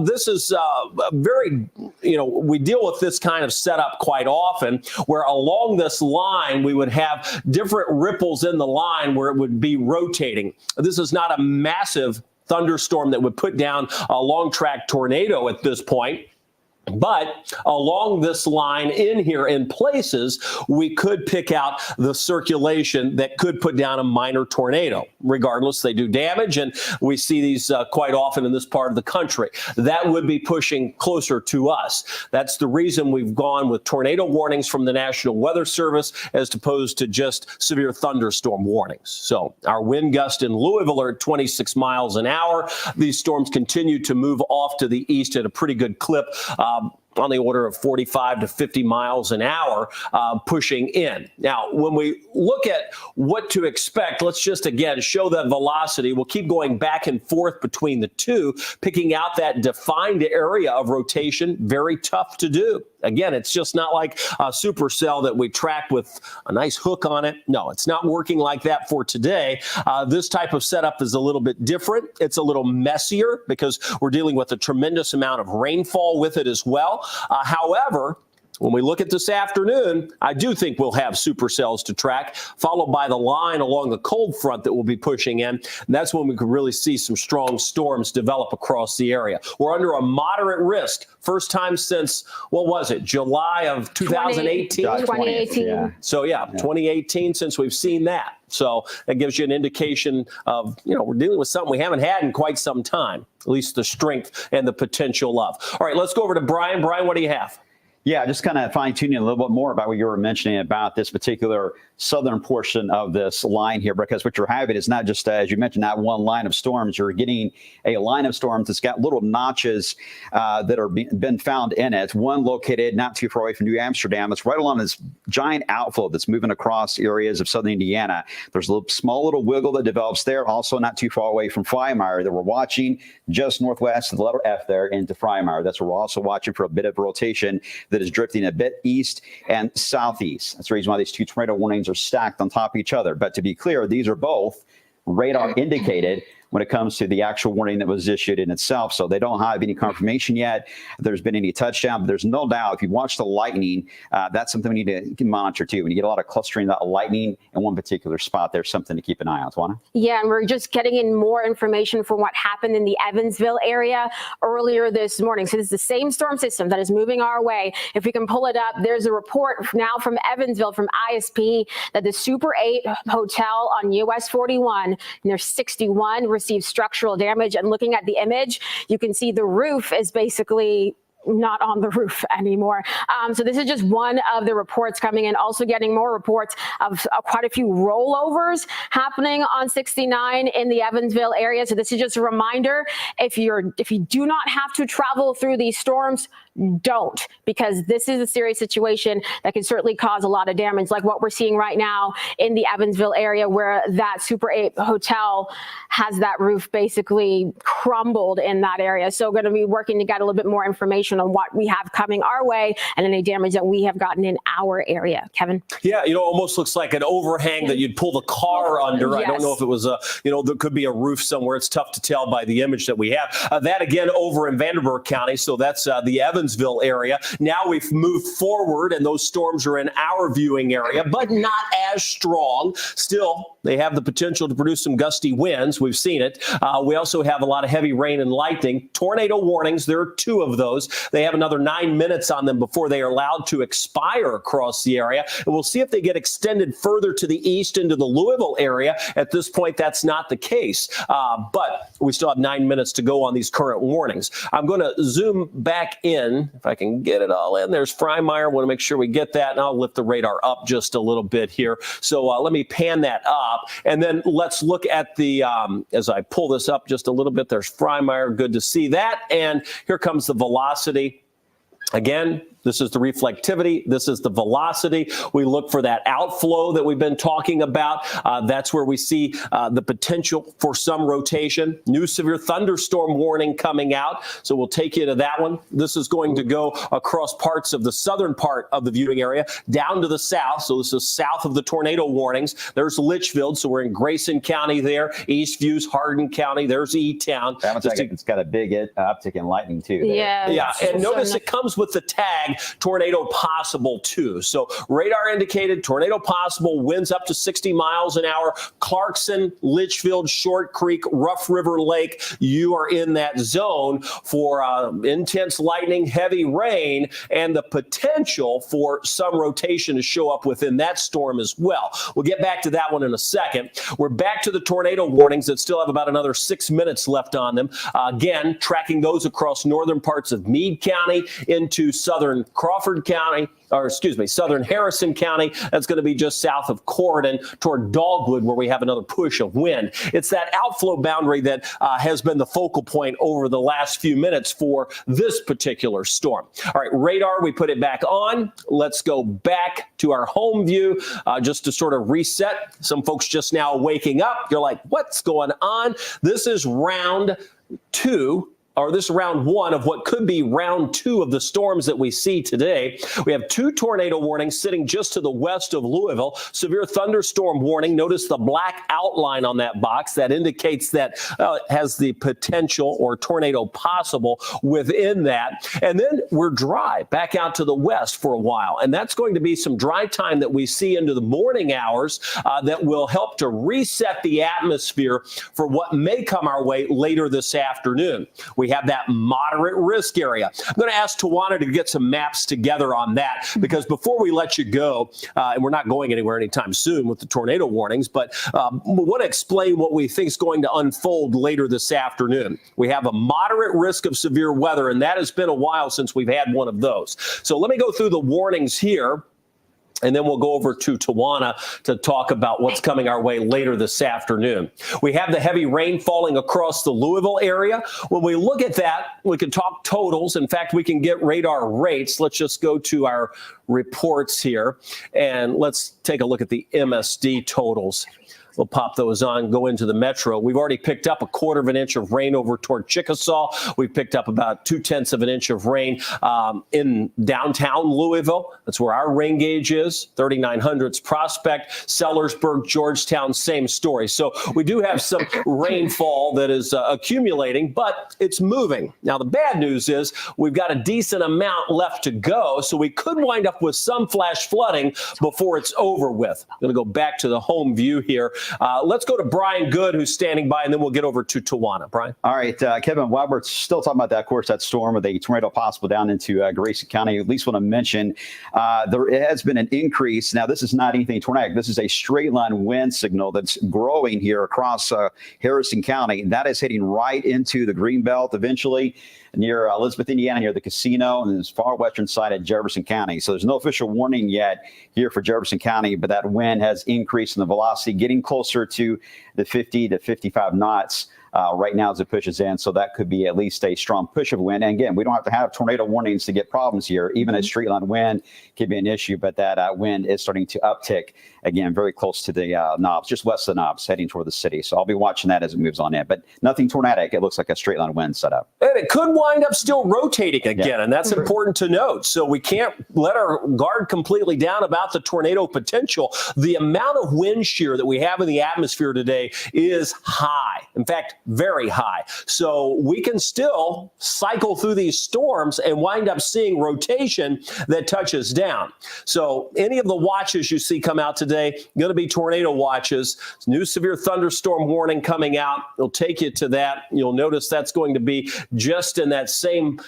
This is very, we deal with this kind of setup quite often, where along this line we would have different ripples in the line where it would be rotating. This is not a massive thunderstorm that would put down a long track tornado at this point. But along this line in here in places, we could pick out the circulation that could put down a minor tornado. Regardless, they do damage, and we see these quite often in this part of the country. That would be pushing closer to us. That's the reason we've gone with tornado warnings from the National Weather Service as opposed to just severe thunderstorm warnings. So our wind gusts in Louisville are at 26 miles an hour. These storms continue to move off to the east at a pretty good clip. On the order of 45 to 50 miles an hour, pushing in. Now, when we look at what to expect, let's just, again, show that velocity. We'll keep going back and forth between the two, picking out that defined area of rotation. Very tough to do. Again, it's just not like a supercell that we track with a nice hook on it. No, it's not working like that for today. This type of setup is a little bit different. It's a little messier because we're dealing with a tremendous amount of rainfall with it as well. However, when we look at this afternoon, I do think we'll have supercells to track, followed by the line along the cold front that will be pushing in. And that's when we could really see some strong storms develop across the area. We're under a moderate risk. First time since, what was it, July of 2018? 2018. Yeah. So, 2018 since we've seen that. So that gives you an indication of, we're dealing with something we haven't had in quite some time, at least the strength and the potential of. All right, let's go over to Brian. Brian, what do you have? Yeah, just kind of fine-tuning a little bit more about what you were mentioning about this particular southern portion of this line here, because what you're having is not just, as you mentioned, not one line of storms. You're getting a line of storms that's got little notches that are been found in it. One located not too far away from New Amsterdam. It's right along this giant outflow that's moving across areas of southern Indiana. There's a small little wiggle that develops there, also not too far away from Freymire that we're watching just northwest of the letter F there into Freymire. That's where we're also watching for a bit of rotation that is drifting a bit east and southeast. That's the reason why these two tornado warnings are stacked on top of each other. But to be clear, these are both radar indicated when it comes to the actual warning that was issued in itself. So they don't have any confirmation yet. There's been any touchdown, but there's no doubt if you watch the lightning, that's something we need to monitor too. When you get a lot of clustering of lightning in one particular spot, there's something to keep an eye on. Tawana? Yeah, and we're just getting in more information from what happened in the Evansville area earlier this morning. So this is the same storm system that is moving our way. If we can pull it up, there's a report now from Evansville, from ISP, that the Super 8 hotel on US 41, and there's 61 received structural damage. And looking at the image, you can see the roof is basically not on the roof anymore. So this is just one of the reports coming in. Also getting more reports of quite a few rollovers happening on 69 in the Evansville area. So this is just a reminder, if you do not have to travel through these storms, don't, because this is a serious situation that can certainly cause a lot of damage, like what we're seeing right now in the Evansville area, where that Super 8 hotel has that roof basically crumbled in that area. So going to be working to get a little bit more information on what we have coming our way and any damage that we have gotten in our area. Kevin? Yeah, almost looks like an overhang that you'd pull the car under. Yes. I don't know if it was there could be a roof somewhere. It's tough to tell by the image that we have. That again over in Vanderburgh County. So that's the Evansville area. Now we've moved forward and those storms are in our viewing area, but not as strong. Still, They have the potential to produce some gusty winds. We've seen it. We also have a lot of heavy rain and lightning. Tornado warnings, there are 2 of those. They have another 9 minutes on them before they are allowed to expire across the area. And we'll see if they get extended further to the east into the Louisville area. At this point, that's not the case. But we still have 9 minutes to go on these current warnings. I'm going to zoom back in, if I can get it all in. There's Freimeyer. I want to make sure we get that, and I'll lift the radar up just a little bit here. So let me pan that up, and then let's look at the, as I pull this up just a little bit, there's Freimeyer. Good to see that. And here comes the velocity. Again, this is the reflectivity. This is the velocity. We look for that outflow that we've been talking about. That's where we see the potential for some rotation. New severe thunderstorm warning coming out. So we'll take you to that one. This is going to go across parts of the southern part of the viewing area down to the south. So this is south of the tornado warnings. There's Litchfield. So we're in Grayson County there. Eastview's Hardin County. There's E-Town. It's got a big uptick in lightning, too. There. Yeah. And notice it comes with the tag tornado possible too. So radar indicated tornado possible, winds up to 60 miles an hour. Clarkson, Litchfield, Short Creek, Rough River Lake, you are in that zone for intense lightning, heavy rain, and the potential for some rotation to show up within that storm as well. We'll get back to that one in a second. We're back to the tornado warnings that still have about another 6 minutes left on them. Again, tracking those across northern parts of Meade County into southern Crawford County, southern Harrison County. That's going to be just south of Corydon toward Dogwood, where we have another push of wind. It's that outflow boundary that has been the focal point over the last few minutes for this particular storm. All right, radar, we put it back on. Let's go back to our home view just to sort of reset. Some folks just now waking up. You're like, what's going on? This is round 2. Or this round 1 of what could be round 2 of the storms that we see today. We have 2 tornado warnings sitting just to the west of Louisville. Severe thunderstorm warning. Notice the black outline on that box. That indicates that it has the potential or tornado possible within that. And then we're dry back out to the west for a while. And that's going to be some dry time that we see into the morning hours that will help to reset the atmosphere for what may come our way later this afternoon. We have that moderate risk area. I'm going to ask Tawana to get some maps together on that, because before we let you go, and we're not going anywhere anytime soon with the tornado warnings, but we want to explain what we think is going to unfold later this afternoon. We have a moderate risk of severe weather, and that has been a while since we've had one of those. So let me go through the warnings here, and then we'll go over to Tawana to talk about what's coming our way later this afternoon. We have the heavy rain falling across the Louisville area. When we look at that, we can talk totals. In fact, we can get radar rates. Let's just go to our reports here, and let's take a look at the MSD totals. We'll pop those on, go into the metro. We've already picked up 1/4 inch of rain over toward Chickasaw. We've picked up about 2/10 inch of rain in downtown Louisville. That's where our rain gauge is. 3900s Prospect, Sellersburg, Georgetown, same story. So we do have some rainfall that is accumulating, but it's moving. Now, the bad news is we've got a decent amount left to go, so we could wind up with some flash flooding before it's over with. I'm going to go back to the home view here. Let's go to Brian Good, who's standing by, and then we'll get over to Tawana. Brian. All right, Kevin, while we're still talking about that, of course, that storm with a tornado possible down into Grayson County, at least want to mention there has been an increase. Now, this is not anything tornadic. This is a straight line wind signal that's growing here across Harrison County. That is hitting right into the Greenbelt eventually, near Elizabeth, Indiana, near the casino, and this far western side of Jefferson County. So there's no official warning yet here for Jefferson County, but that wind has increased in the velocity, getting closer to the 50 to 55 knots right now as it pushes in. So that could be at least a strong push of wind. And again, we don't have to have tornado warnings to get problems here. Even a straight line wind could be an issue, but that wind is starting to uptick again, very close to the knobs, just west of the knobs, heading toward the city. So I'll be watching that as it moves on in, but nothing tornadic. It looks like a straight line wind setup. And it could wind up still rotating again, and that's important to note. So we can't let our guard completely down about the tornado potential. The amount of wind shear that we have in the atmosphere today is high. In fact, very high. So we can still cycle through these storms and wind up seeing rotation that touches down. So any of the watches you see come out today, going to be tornado watches. New severe thunderstorm warning coming out. It'll take you to that. You'll notice that's going to be just in that same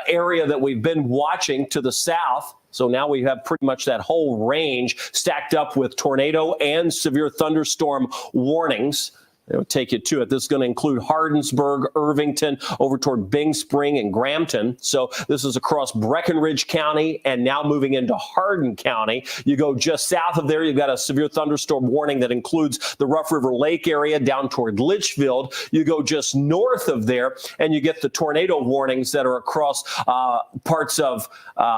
area that we've been watching to the south. So now we have pretty much that whole range stacked up with tornado and severe thunderstorm warnings. It'll take you to it. This is going to include Hardensburg, Irvington, over toward Bing Spring and Grampton. So this is across Breckinridge County and now moving into Hardin County. You go just south of there, you've got a severe thunderstorm warning that includes the Rough River Lake area down toward Litchfield. You go just north of there and you get the tornado warnings that are across parts of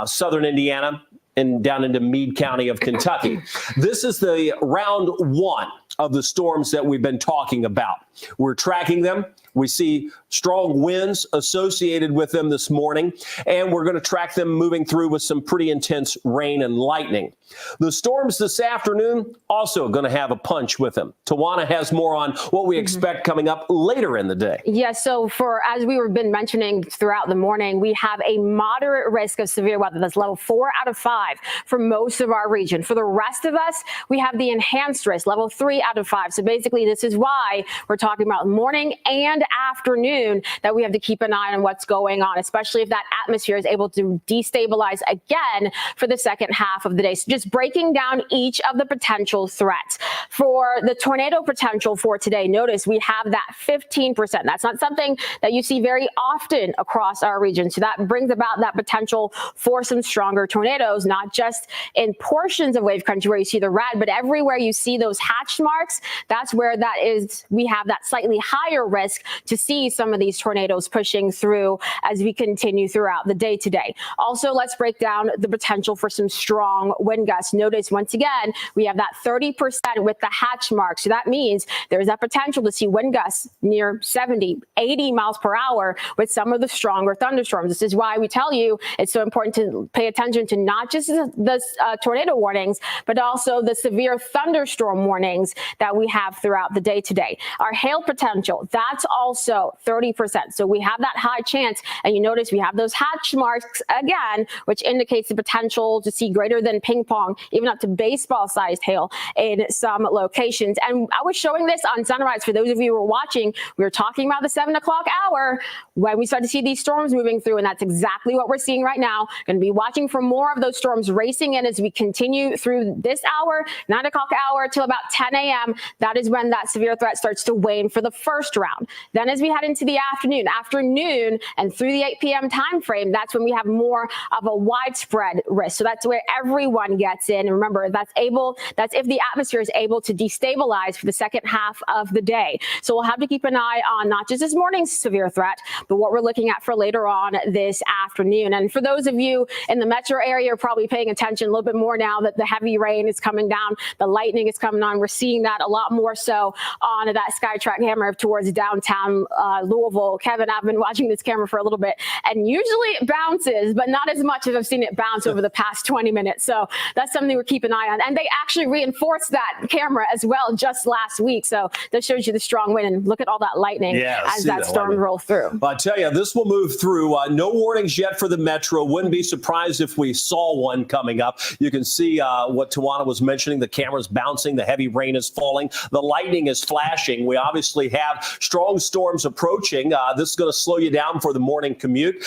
southern Indiana and down into Meade County of Kentucky. This is the round one of the storms that we've been talking about. We're tracking them. We see strong winds associated with them this morning, and we're going to track them moving through with some pretty intense rain and lightning. The storms this afternoon also going to have a punch with them. Tawana has more on what we expect coming up later in the day. Yes, so as we were been mentioning throughout the morning, we have a moderate risk of severe weather. That's level 4 out of 5 for most of our region. For the rest of us, we have the enhanced risk, level 3 out of 5. So basically, this is why we're talking about morning and afternoon that we have to keep an eye on what's going on, especially if that atmosphere is able to destabilize again for the second half of the day. So just breaking down each of the potential threats. For the tornado potential for today, notice we have that 15%. That's not something that you see very often across our region. So that brings about that potential for some stronger tornadoes, not just in portions of wave country where you see the red, but everywhere you see those hatch marks, that's where that is. We have that slightly higher risk to see some of these tornadoes pushing through as we continue throughout the day today. Also, let's break down the potential for some strong wind gusts. Notice once again, we have that 30% with the hatch mark. So that means there's that potential to see wind gusts near 70, 80 miles per hour with some of the stronger thunderstorms. This is why we tell you it's so important to pay attention to not just the tornado warnings, but also the severe thunderstorm warnings that we have throughout the day today. Our hail potential, that's also 30%. So we have that high chance. And you notice we have those hatch marks again, which indicates the potential to see greater than ping pong, even up to baseball sized hail in some locations. And I was showing this on Sunrise. For those of you who were watching, we were talking about the 7 o'clock hour when we start to see these storms moving through. And that's exactly what we're seeing right now. Going to be watching for more of those storms racing in as we continue through this hour, 9 o'clock hour till about 10 a.m. That is when that severe threat starts to wane for the first round. Then as we head into the afternoon and through the 8 p.m. time frame, that's when we have more of a widespread risk. So that's where everyone gets in. And remember, that's if the atmosphere is able to destabilize for the second half of the day. So we'll have to keep an eye on not just this morning's severe threat, but what we're looking at for later on this afternoon. And for those of you in the metro area, are probably paying attention a little bit more now that the heavy rain is coming down, the lightning is coming on. We're seeing that a lot more so on that SkyTrack camera towards downtown Louisville. Kevin, I've been watching this camera for a little bit, and usually it bounces, but not as much as I've seen it bounce over the past 20 minutes. So that's something we're keeping an eye on. And they actually reinforced that camera as well just last week. So that shows you the strong wind, and look at all that lightning as that storm rolls through. I tell you, this will move through. No warnings yet for the metro. Wouldn't be surprised if we saw one coming up. You can see what Tawana was mentioning. The camera's bouncing. The heavy rain is falling. The lightning is flashing. We obviously have strong storms approaching. This is going to slow you down for the morning commute.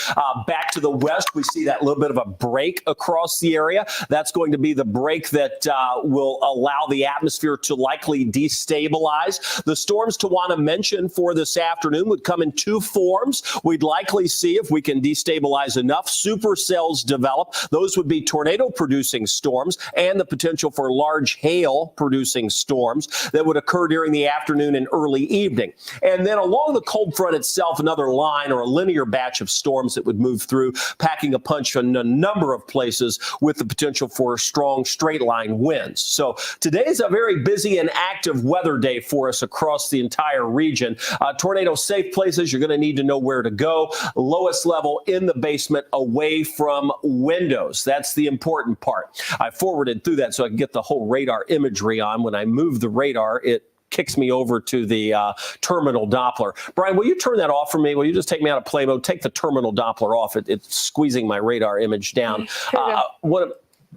Back to the west, we see that little bit of a break across the area. That's going to be the break that will allow the atmosphere to likely destabilize. The storms Tawana mentioned for this afternoon would come in two forms. We'd likely see if we can destabilize enough supercells develop. Those would be tornado-producing storms and the potential for large hail-producing storms that would occur during the afternoon and early evening. And then along the cold front itself, another line or a linear batch of storms that would move through, packing a punch in a number of places with the potential for strong straight line winds. So today is a very busy and active weather day for us across the entire region. Tornado safe places, you're going to need to know where to go. Lowest level in the basement, away from windows. That's the important part. I forwarded through that so I can get the whole radar imagery on. When I move the radar, it kicks me over to the terminal Doppler. Brian, will you turn that off for me? Will you just take me out of play mode? Take the terminal Doppler off. It's squeezing my radar image down.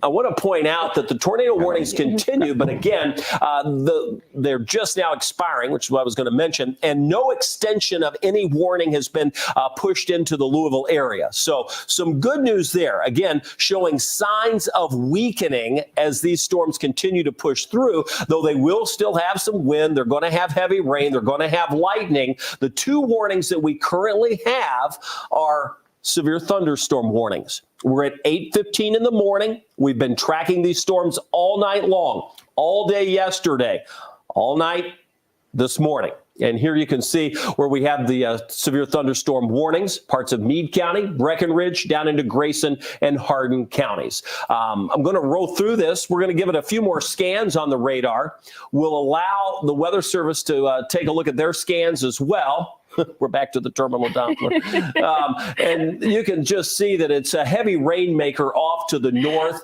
I want to point out that the tornado warnings continue, but again, they're just now expiring, which is what I was going to mention, and no extension of any warning has been pushed into the Louisville area. So some good news there, again, showing signs of weakening as these storms continue to push through, though they will still have some wind. They're going to have heavy rain. They're going to have lightning. The two warnings that we currently have are severe thunderstorm warnings. We're at 8:15 in the morning. We've been tracking these storms all night long, all day yesterday, all night this morning. And here you can see where we have the severe thunderstorm warnings, parts of Meade County, Breckenridge, down into Grayson and Hardin counties. I'm going to roll through this. We're going to give it a few more scans on the radar. We'll allow the Weather Service to take a look at their scans as well. We're back to the terminal Doppler. And you can just see that it's a heavy rainmaker off to the north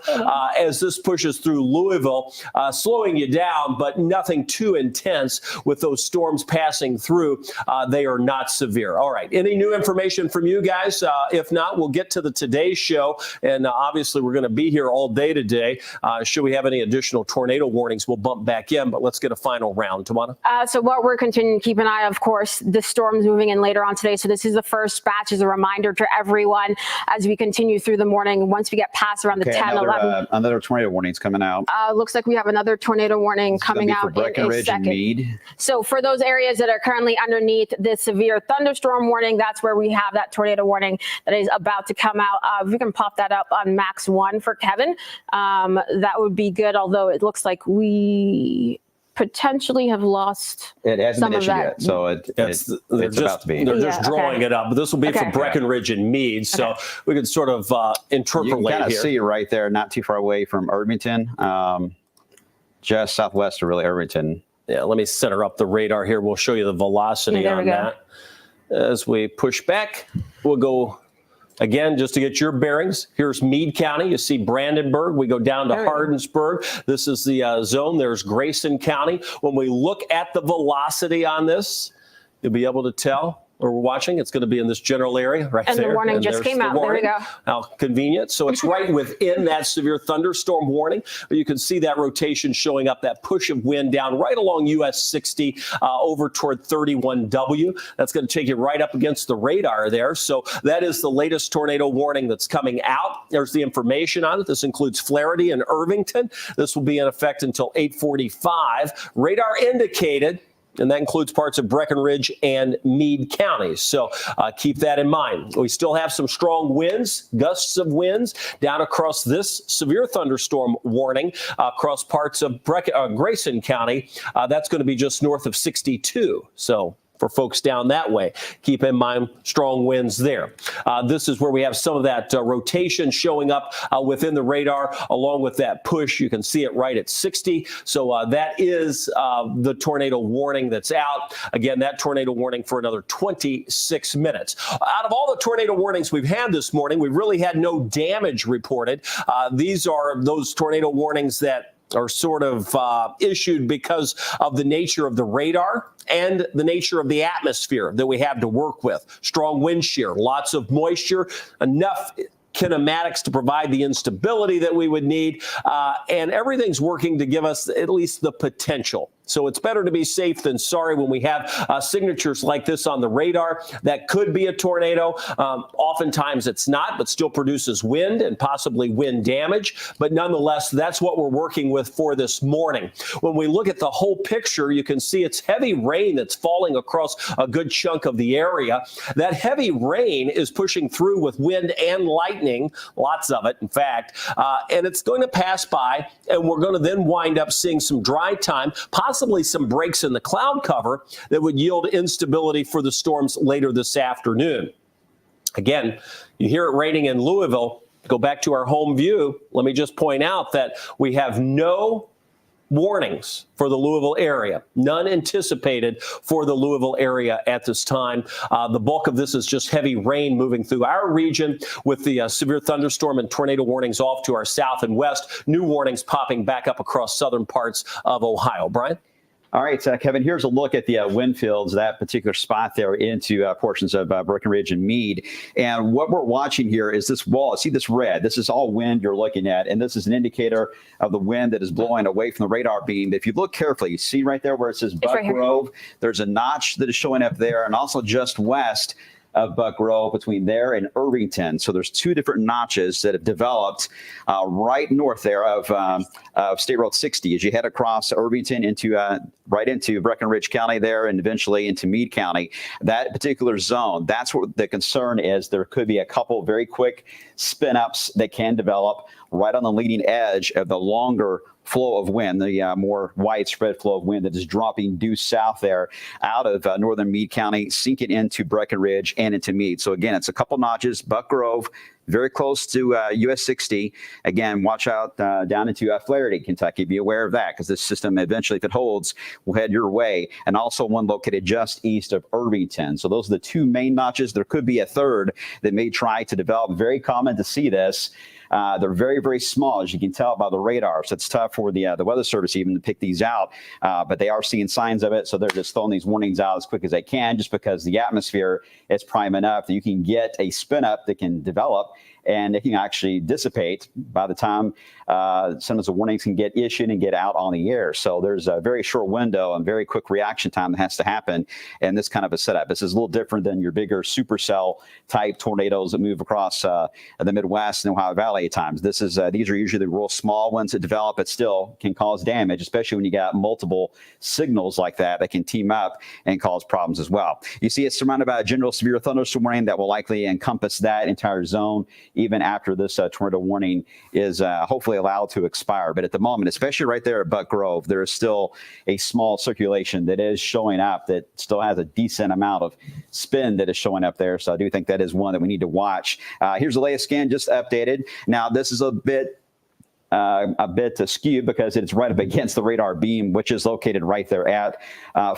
as this pushes through Louisville, slowing you down, but nothing too intense with those storms passing through. They are not severe. All right. Any new information from you guys? If not, we'll get to the Today Show. And obviously, we're going to be here all day today. Should we have any additional tornado warnings, we'll bump back in. But let's get a final round. Tawana? So what we're continuing to keep an eye, of course, the storms moving in later on today. So this is the first batch as a reminder to everyone as we continue through the morning. Once we get past around the 10, 11. Another tornado warning's coming out. Looks like we have another tornado warning coming out for Breckenridge and Meade. So for those areas that are currently underneath the severe thunderstorm warning, that's where we have that tornado warning that is about to come out. If we can pop that up on Max 1 for Kevin, that would be good. Although it looks like we potentially have lost. It hasn't some been of issued that. yet, so it's about to be. They're just drawing it up. But this will be for Breckenridge and Meade, so we can sort of interpolate here. You can kind of here. see it right there, not too far away from Irvington, just southwest of really Irvington. Yeah, let me center up the radar here. We'll show you the velocity on that. As we push back, we'll go again, just to get your bearings. Here's Meade County. You see Brandenburg. We go down to Hardinsburg. This is the zone. There's Grayson County. When we look at the velocity on this, you'll be able to tell. Or we're watching, it's going to be in this general area right there. And the warning just came out. There we go. How convenient. So it's right within that severe thunderstorm warning. But you can see that rotation showing up, that push of wind down right along US 60 over toward 31W. That's going to take you right up against the radar there. So that is the latest tornado warning that's coming out. There's the information on it. This includes Flaherty and Irvington. This will be in effect until 8:45. Radar indicated. And that includes parts of Breckenridge and Meade counties. So keep that in mind. We still have some strong winds, gusts of winds down across this severe thunderstorm warning across parts of Grayson County. That's going to be just north of 62. So for folks down that way, keep in mind strong winds there. This is where we have some of that rotation showing up within the radar, along with that push. You can see it right at 60. So that is the tornado warning that's out. Again, that tornado warning for another 26 minutes. Out of all the tornado warnings we've had this morning, we've really had no damage reported. These are those tornado warnings that are sort of issued because of the nature of the radar and the nature of the atmosphere that we have to work with. Strong wind shear, lots of moisture, enough kinematics to provide the instability that we would need, and everything's working to give us at least the potential. So it's better to be safe than sorry when we have signatures like this on the radar. That could be a tornado. Oftentimes it's not, but still produces wind and possibly wind damage. But nonetheless, that's what we're working with for this morning. When we look at the whole picture, you can see it's heavy rain that's falling across a good chunk of the area. That heavy rain is pushing through with wind and lightning, lots of it, in fact, and it's going to pass by, and we're going to then wind up seeing some dry time, possibly some breaks in the cloud cover that would yield instability for the storms later this afternoon. Again, you hear it raining in Louisville. Go back to our home view. Let me just point out that we have no warnings for the Louisville area, none anticipated for the Louisville area at this time. The bulk of this is just heavy rain moving through our region with the severe thunderstorm and tornado warnings off to our south and west. New warnings popping back up across southern parts of Ohio. Brian? All right, Kevin, here's a look at the wind fields, that particular spot there into portions of Breckenridge and Meade. And what we're watching here is this wall. See this red? This is all wind you're looking at. And this is an indicator of the wind that is blowing away from the radar beam. If you look carefully, you see right there where it says Buck Grove, there's a notch that is showing up there, and also just west of Buck Grove between there and Irvington. So there's two different notches that have developed right north there of State Road 60 as you head across Irvington into right into Breckenridge County there and eventually into Meade County. That particular zone, that's what the concern is. There could be a couple very quick spin ups that can develop right on the leading edge of the longer flow of wind, the more widespread flow of wind that is dropping due south there out of northern Meade County, sinking into Breckenridge and into Meade. So again, it's a couple notches. Buck Grove, very close to US 60. Again, watch out down into Flaherty, Kentucky. Be aware of that because this system eventually, if it holds, will head your way. And also one located just east of Irvington. So those are the two main notches. There could be a third that may try to develop. Very common to see this. They're very, very small, as you can tell by the radar. So it's tough for the Weather Service even to pick these out. But they are seeing signs of it. So they're just throwing these warnings out as quick as they can, just because the atmosphere is prime enough that you can get a spin up that can develop and it can actually dissipate by the time some of the warnings can get issued and get out on the air. So there's a very short window and very quick reaction time that has to happen in this kind of a setup. This is a little different than your bigger supercell type tornadoes that move across the Midwest and Ohio Valley at times. These are usually the real small ones that develop, but still can cause damage, especially when you got multiple signals like that can team up and cause problems as well. You see it's surrounded by a general severe thunderstorm warning that will likely encompass that entire zone even after this tornado warning is hopefully allowed to expire. But at the moment, especially right there at Buck Grove, there is still a small circulation that is showing up that still has a decent amount of spin that is showing up there. So I do think that is one that we need to watch. Here's the latest scan just updated. Now, this is a bit skewed because it's right up against the radar beam, which is located right there at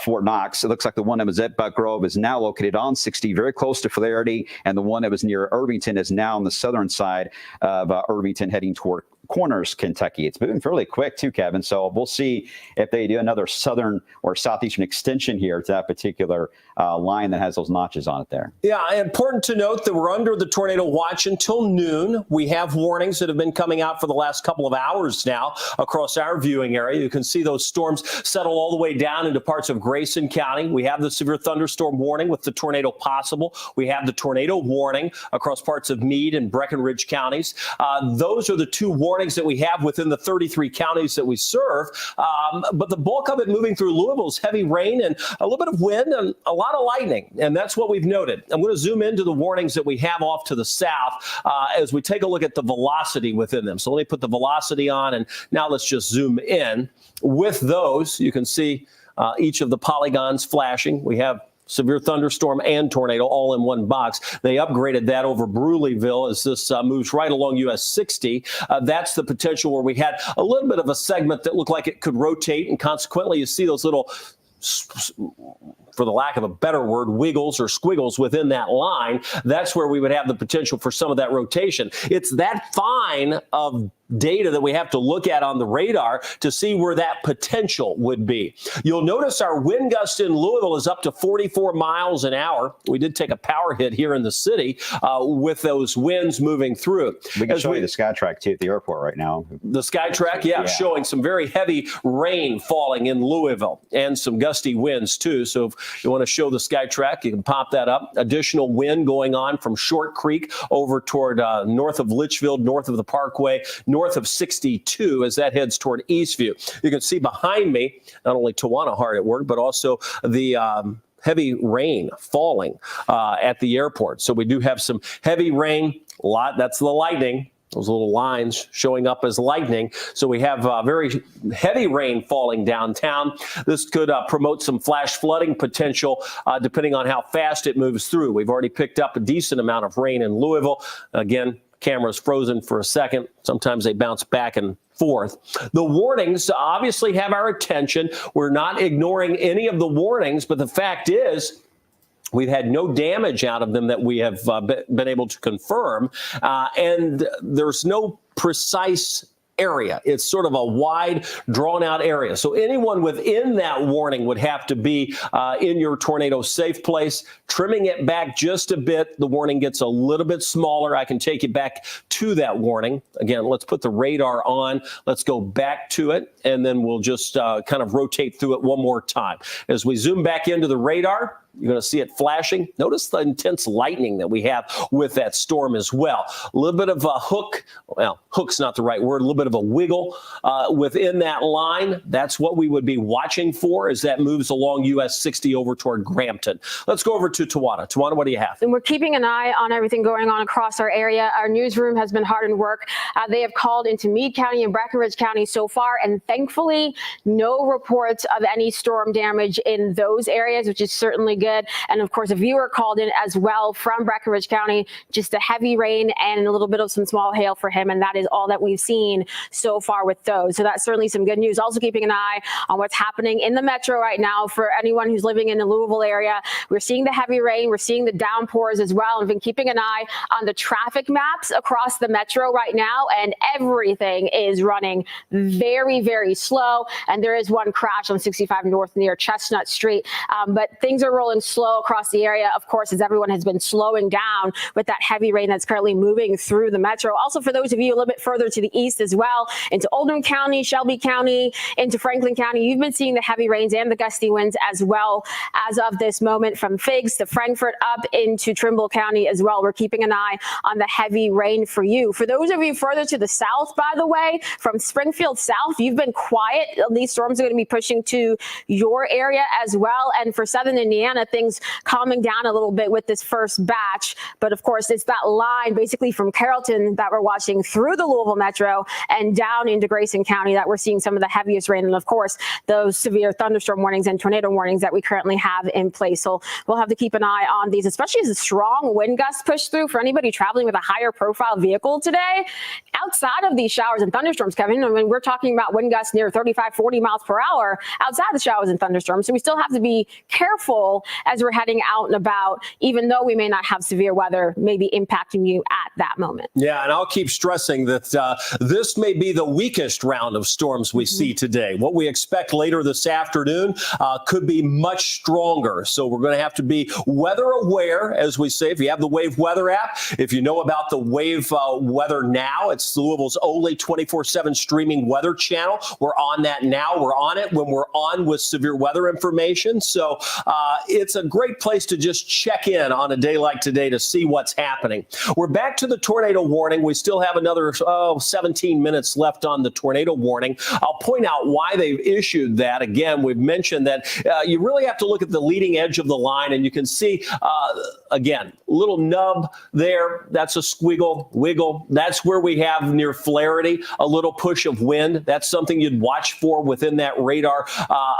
Fort Knox. It looks like the one that was at Buck Grove is now located on 60, very close to Flaherty, and the one that was near Irvington is now on the southern side of Irvington, heading toward Corners, Kentucky. It's moving fairly quick too, Kevin. So we'll see if they do another southern or southeastern extension here to that particular line that has those notches on it there. Yeah, important to note that we're under the tornado watch until noon. We have warnings that have been coming out for the last couple of hours now across our viewing area. You can see those storms settle all the way down into parts of Grayson County. We have the severe thunderstorm warning with the tornado possible. We have the tornado warning across parts of Meade and Breckenridge counties. Those are the two warnings that we have within the 33 counties that we serve. But the bulk of it moving through Louisville is heavy rain and a little bit of wind and a lot of lightning. And that's what we've noted. I'm going to zoom into the warnings that we have off to the south as we take a look at the velocity within them. So let me put the velocity on, and now let's just zoom in. With those, you can see each of the polygons flashing. We have severe thunderstorm and tornado all in one box. They upgraded that over Louisville as this moves right along US 60. That's the potential where we had a little bit of a segment that looked like it could rotate, and consequently you see those little, for the lack of a better word, wiggles or squiggles within that line. That's where we would have the potential for some of that rotation. It's that fine of data that we have to look at on the radar to see where that potential would be. You'll notice our wind gust in Louisville is up to 44 miles an hour. We did take a power hit here in the city with those winds moving through. We can show you the SkyTrack too at the airport right now. The SkyTrack, yeah, showing some very heavy rain falling in Louisville and some gusty winds too. So if you want to show the SkyTrack, you can pop that up. Additional wind going on from Short Creek over toward north of Litchfield, north of the Parkway, north of 62 as that heads toward Eastview. You can see behind me not only Tawana hard at work, but also the heavy rain falling at the airport. So we do have some heavy rain. A lot. That's the lightning. Those little lines showing up as lightning. So we have very heavy rain falling downtown. This could promote some flash flooding potential depending on how fast it moves through. We've already picked up a decent amount of rain in Louisville. Again, camera's frozen for a second. Sometimes they bounce back and forth. The warnings obviously have our attention. We're not ignoring any of the warnings, but the fact is, we've had no damage out of them that we have been able to confirm. And there's no precise area. It's sort of a wide, drawn-out area. So anyone within that warning would have to be in your tornado safe place. Trimming it back just a bit, the warning gets a little bit smaller. I can take you back to that warning. Again, let's put the radar on. Let's go back to it, and then we'll just kind of rotate through it one more time. As we zoom back into the radar, you're going to see it flashing. Notice the intense lightning that we have with that storm as well. A little bit of a hook. Well, hook's not the right word. A little bit of a wiggle within that line. That's what we would be watching for as that moves along US 60 over toward Grampton. Let's go over to Tawana. Tawana, what do you have? And we're keeping an eye on everything going on across our area. Our newsroom has been hard at work. They have called into Meade County and Breckenridge County so far, and thankfully, no reports of any storm damage in those areas, which is certainly good. And of course, a viewer called in as well from Breckenridge County, just a heavy rain and a little bit of some small hail for him. And that is all that we've seen so far with those. So that's certainly some good news. Also keeping an eye on what's happening in the metro right now for anyone who's living in the Louisville area. We're seeing the heavy rain. We're seeing the downpours as well. And been keeping an eye on the traffic maps across the metro right now. And everything is running very, very slow. And there is one crash on 65 North near Chestnut Street. But things are rolling slow across the area, of course, as everyone has been slowing down with that heavy rain that's currently moving through the metro. Also, for those of you a little bit further to the east as well, into Oldham County, Shelby County, into Franklin County, you've been seeing the heavy rains and the gusty winds as well as of this moment, from Figs to Frankfort up into Trimble County as well. We're keeping an eye on the heavy rain for you. For those of you further to the south, by the way, from Springfield south, you've been quiet. These storms are going to be pushing to your area as well. And for southern Indiana, things calming down a little bit with this first batch. But of course, it's that line basically from Carrollton that we're watching through the Louisville metro and down into Grayson County that we're seeing some of the heaviest rain. And of course, those severe thunderstorm warnings and tornado warnings that we currently have in place. So we'll have to keep an eye on these, especially as a strong wind gust push through for anybody traveling with a higher profile vehicle today. Outside of these showers and thunderstorms, Kevin, I mean, we're talking about wind gusts near 35, 40 miles per hour outside the showers and thunderstorms. So we still have to be careful as we're heading out and about, even though we may not have severe weather maybe impacting you at that moment. Yeah, and I'll keep stressing that this may be the weakest round of storms we see today. What we expect later this afternoon could be much stronger. So we're going to have to be weather aware, as we say. If you have the Wave Weather app, if you know about the Wave Weather Now, it's Louisville's only 24/7 streaming weather channel. We're on that now. We're on it when we're on with severe weather information. So it's a great place to just check in on a day like today to see what's happening. We're back to the tornado warning. We still have another 17 minutes left on the tornado warning. I'll point out why they've issued that. Again, we've mentioned that you really have to look at the leading edge of the line, and you can see, again, little nub there. That's a squiggle, wiggle. That's where we have near Flaherty, a little push of wind. That's something you'd watch for within that radar.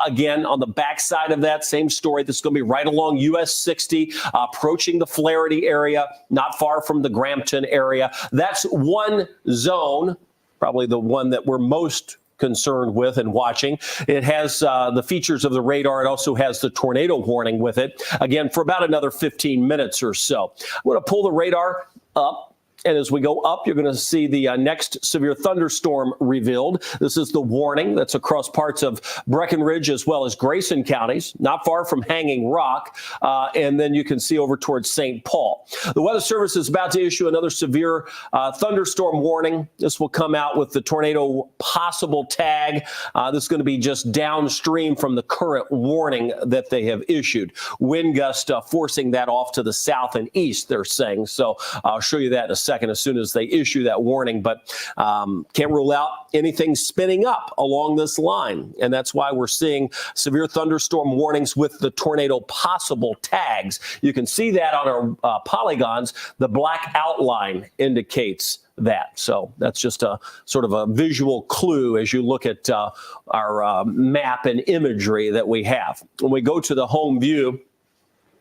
Again, on the backside of that, same story. This is going to be right along US 60, approaching the Flaherty area, not far from the Grampton area. That's one zone, probably the one that we're most concerned with and watching. It has the features of the radar. It also has the tornado warning with it, again, for about another 15 minutes or so. I'm going to pull the radar up. And as we go up, you're going to see the next severe thunderstorm revealed. This is the warning that's across parts of Breckenridge as well as Grayson counties, not far from Hanging Rock. And then you can see over towards St. Paul. The Weather Service is about to issue another severe thunderstorm warning. This will come out with the tornado possible tag. This is going to be just downstream from the current warning that they have issued. Wind gust forcing that off to the south and east, they're saying. So I'll show you that in a second as soon as they issue that warning, but can't rule out anything spinning up along this line. And that's why we're seeing severe thunderstorm warnings with the tornado possible tags. You can see that on our polygons. The black outline indicates that. So that's just a sort of a visual clue as you look at our map and imagery that we have. When we go to the home view,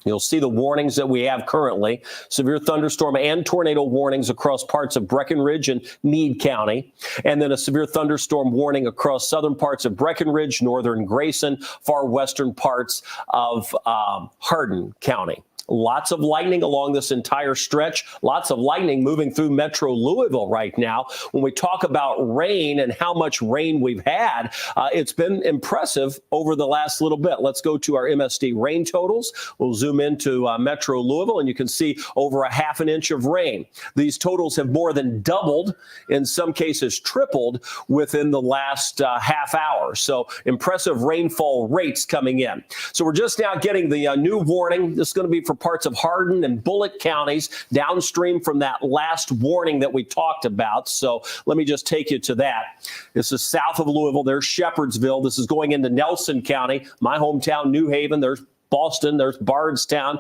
you'll see the warnings that we have currently, severe thunderstorm and tornado warnings across parts of Breckenridge and Meade County, and then a severe thunderstorm warning across southern parts of Breckenridge, northern Grayson, far western parts of Hardin County. Lots of lightning along this entire stretch. Lots of lightning moving through metro Louisville right now. When we talk about rain and how much rain we've had, it's been impressive over the last little bit. Let's go to our MSD rain totals. We'll zoom into metro Louisville, and you can see over a half an inch of rain. These totals have more than doubled, in some cases tripled, within the last half hour. So impressive rainfall rates coming in. So we're just now getting the new warning. This is going to be for parts of Hardin and Bullitt counties downstream from that last warning that we talked about. So let me just take you to that. This is south of Louisville. There's Shepherdsville. This is going into Nelson County, my hometown, New Haven. There's Boston. There's Bardstown.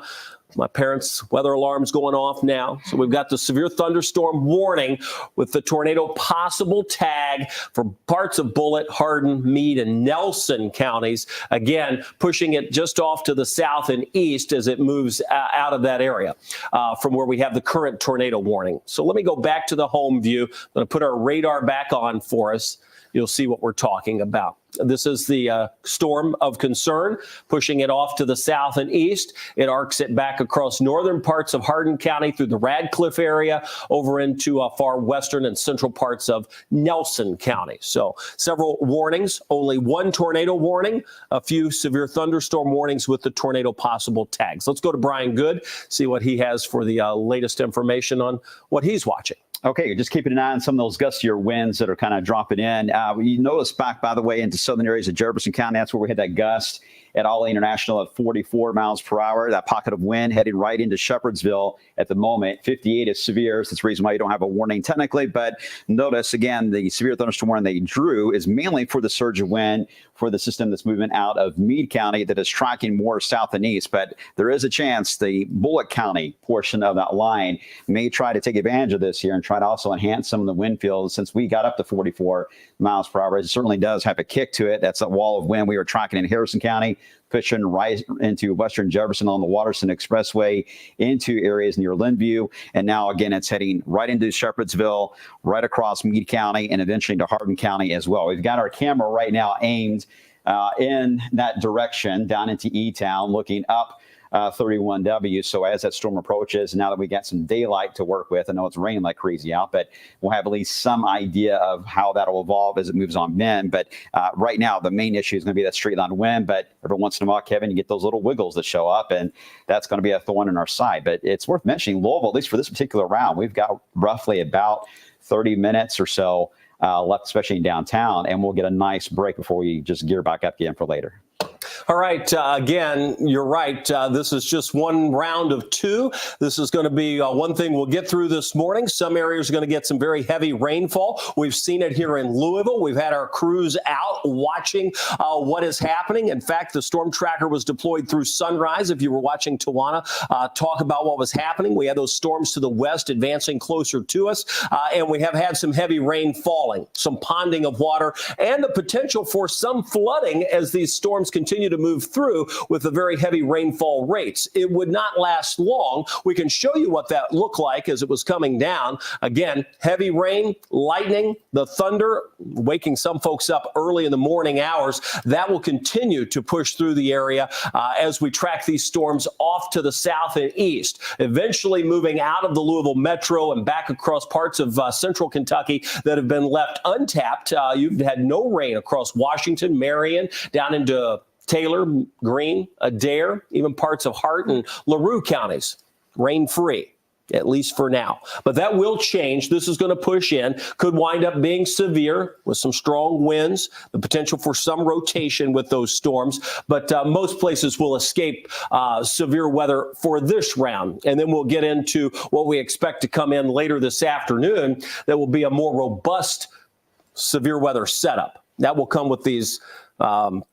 My parents' weather alarm's going off now. So we've got the severe thunderstorm warning with the tornado possible tag for parts of Bullitt, Hardin, Meade, and Nelson counties. Again, pushing it just off to the south and east as it moves out of that area from where we have the current tornado warning. So let me go back to the home view. I'm going to put our radar back on for us. You'll see what we're talking about. This is the storm of concern, pushing it off to the south and east. It arcs it back across northern parts of Hardin County through the Radcliffe area over into far western and central parts of Nelson County. So several warnings, only one tornado warning, a few severe thunderstorm warnings with the tornado possible tags. Let's go to Brian Good, see what he has for the latest information on what he's watching. Okay, you're just keeping an eye on some of those gustier winds that are kind of dropping in. You notice back, by the way, into southern areas of Jefferson County, that's where we had that gust at All International at 44 miles per hour. That pocket of wind heading right into Shepherdsville at the moment. 58 is severe. So that's the reason why you don't have a warning technically. But notice, again, the severe thunderstorm warning they drew is mainly for the surge of wind for the system that's moving out of Meade County that is tracking more south and east. But there is a chance the Bullitt County portion of that line may try to take advantage of this here and try to also enhance some of the wind fields. Since we got up to 44 miles per hour, it certainly does have a kick to it. That's that wall of wind we were tracking in Harrison County, pushing right into western Jefferson on the Waterston Expressway into areas near Linview. And now, again, it's heading right into Shepherdsville, right across Meade County, and eventually to Hardin County as well. We've got our camera right now aimed in that direction down into E-Town, looking up 31W. So as that storm approaches, now that we got some daylight to work with, I know it's raining like crazy out, but we'll have at least some idea of how that'll evolve as it moves on in. But right now, the main issue is going to be that straight line wind. But every once in a while, Kevin, you get those little wiggles that show up, and that's going to be a thorn in our side. But it's worth mentioning Louisville, at least for this particular round, we've got roughly about 30 minutes or so left, especially in downtown, and we'll get a nice break before we just gear back up again for later. All right. Again, you're right. This is just one round of two. This is going to be one thing we'll get through this morning. Some areas are going to get some very heavy rainfall. We've seen it here in Louisville. We've had our crews out watching what is happening. In fact, the storm tracker was deployed through sunrise. If you were watching Tawana talk about what was happening, we had those storms to the west advancing closer to us. And we have had some heavy rain falling, some ponding of water, and the potential for some flooding as these storms continue to move through with the very heavy rainfall rates. It would not last long. We can show you what that looked like as it was coming down. Again, heavy rain, lightning, the thunder, waking some folks up early in the morning hours. That will continue to push through the area as we track these storms off to the south and east, eventually moving out of the Louisville metro and back across parts of central Kentucky that have been left untapped. You've had no rain across Washington, Marion, down into Taylor, Greene, Adair, even parts of Hart and LaRue counties, rain-free, at least for now. But that will change. This is going to push in, could wind up being severe with some strong winds, the potential for some rotation with those storms. But most places will escape severe weather for this round. And then we'll get into what we expect to come in later this afternoon that will be a more robust severe weather setup. That will come with these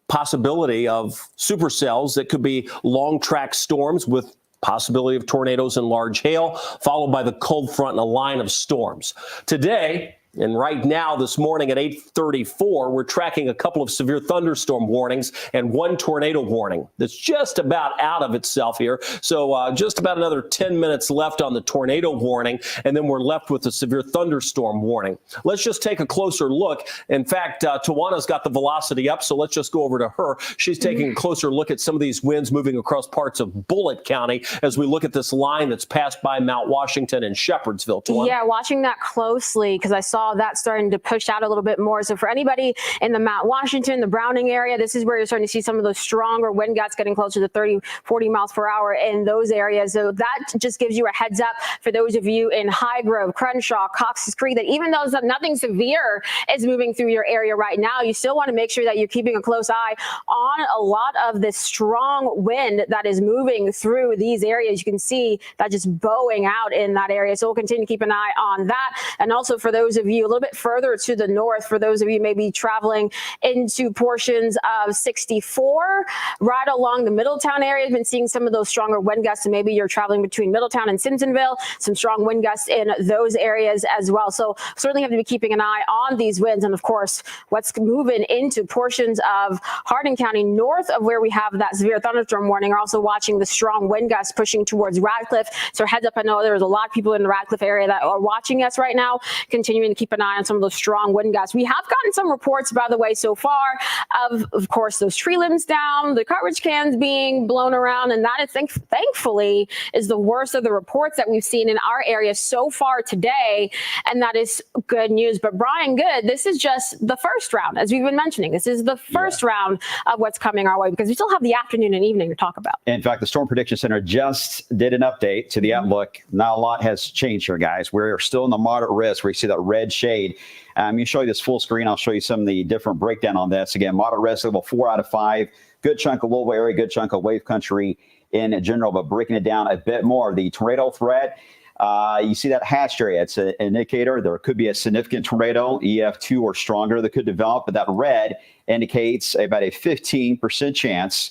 possibility of supercells that could be long track storms with possibility of tornadoes and large hail, followed by the cold front and a line of storms. Today, And right now, this morning at 8:34, we're tracking a couple of severe thunderstorm warnings and one tornado warning that's just about out of itself here. So just about another 10 minutes left on the tornado warning, and then we're left with the severe thunderstorm warning. Let's just take a closer look. In fact, Tawana's got the velocity up, so let's just go over to her. She's taking a closer look at some of these winds moving across parts of Bullitt County as we look at this line that's passed by Mount Washington and Shepherdsville. Tawana? Yeah, watching that closely because I saw that starting to push out a little bit more. So for anybody in the Mount Washington, the Browning area, this is where you're starting to see some of those stronger wind gusts getting closer to 30, 40 miles per hour in those areas. So that just gives you a heads up for those of you in Highgrove, Crenshaw, Cox's Creek, that even though nothing severe is moving through your area right now, you still want to make sure that you're keeping a close eye on a lot of this strong wind that is moving through these areas. You can see that just bowing out in that area. So we'll continue to keep an eye on that. And also for those of you a little bit further to the north, for those of you maybe traveling into portions of 64, right along the Middletown area, I've been seeing some of those stronger wind gusts, and maybe you're traveling between Middletown and Simpsonville, some strong wind gusts in those areas as well. So certainly have to be keeping an eye on these winds. And of course, what's moving into portions of Hardin County north of where we have that severe thunderstorm warning are also watching the strong wind gusts pushing towards Radcliffe. So heads up, I know there's a lot of people in the Radcliffe area that are watching us right now, continuing to keep an eye on some of those strong wind gusts. We have gotten some reports, by the way, so far of course, those tree limbs down, the garbage cans being blown around, and that is thankfully is the worst of the reports that we've seen in our area so far today, and that is good news. But Brian, good, this is just the first round, as we've been mentioning. This is the first round of what's coming our way, because we still have the afternoon and evening to talk about. In fact, the Storm Prediction Center just did an update to the outlook. Now a lot has changed here, guys. We're still in the moderate risk where you see that red shade. I'm going to show you this full screen. I'll show you some of the different breakdown on this. Again, moderate risk level 4 out of 5. Good chunk of Louisville area, good chunk of wave country in general, but breaking it down a bit more. The tornado threat, you see that hatched area. It's an indicator there could be a significant tornado, EF2 or stronger, that could develop, but that red indicates about a 15% chance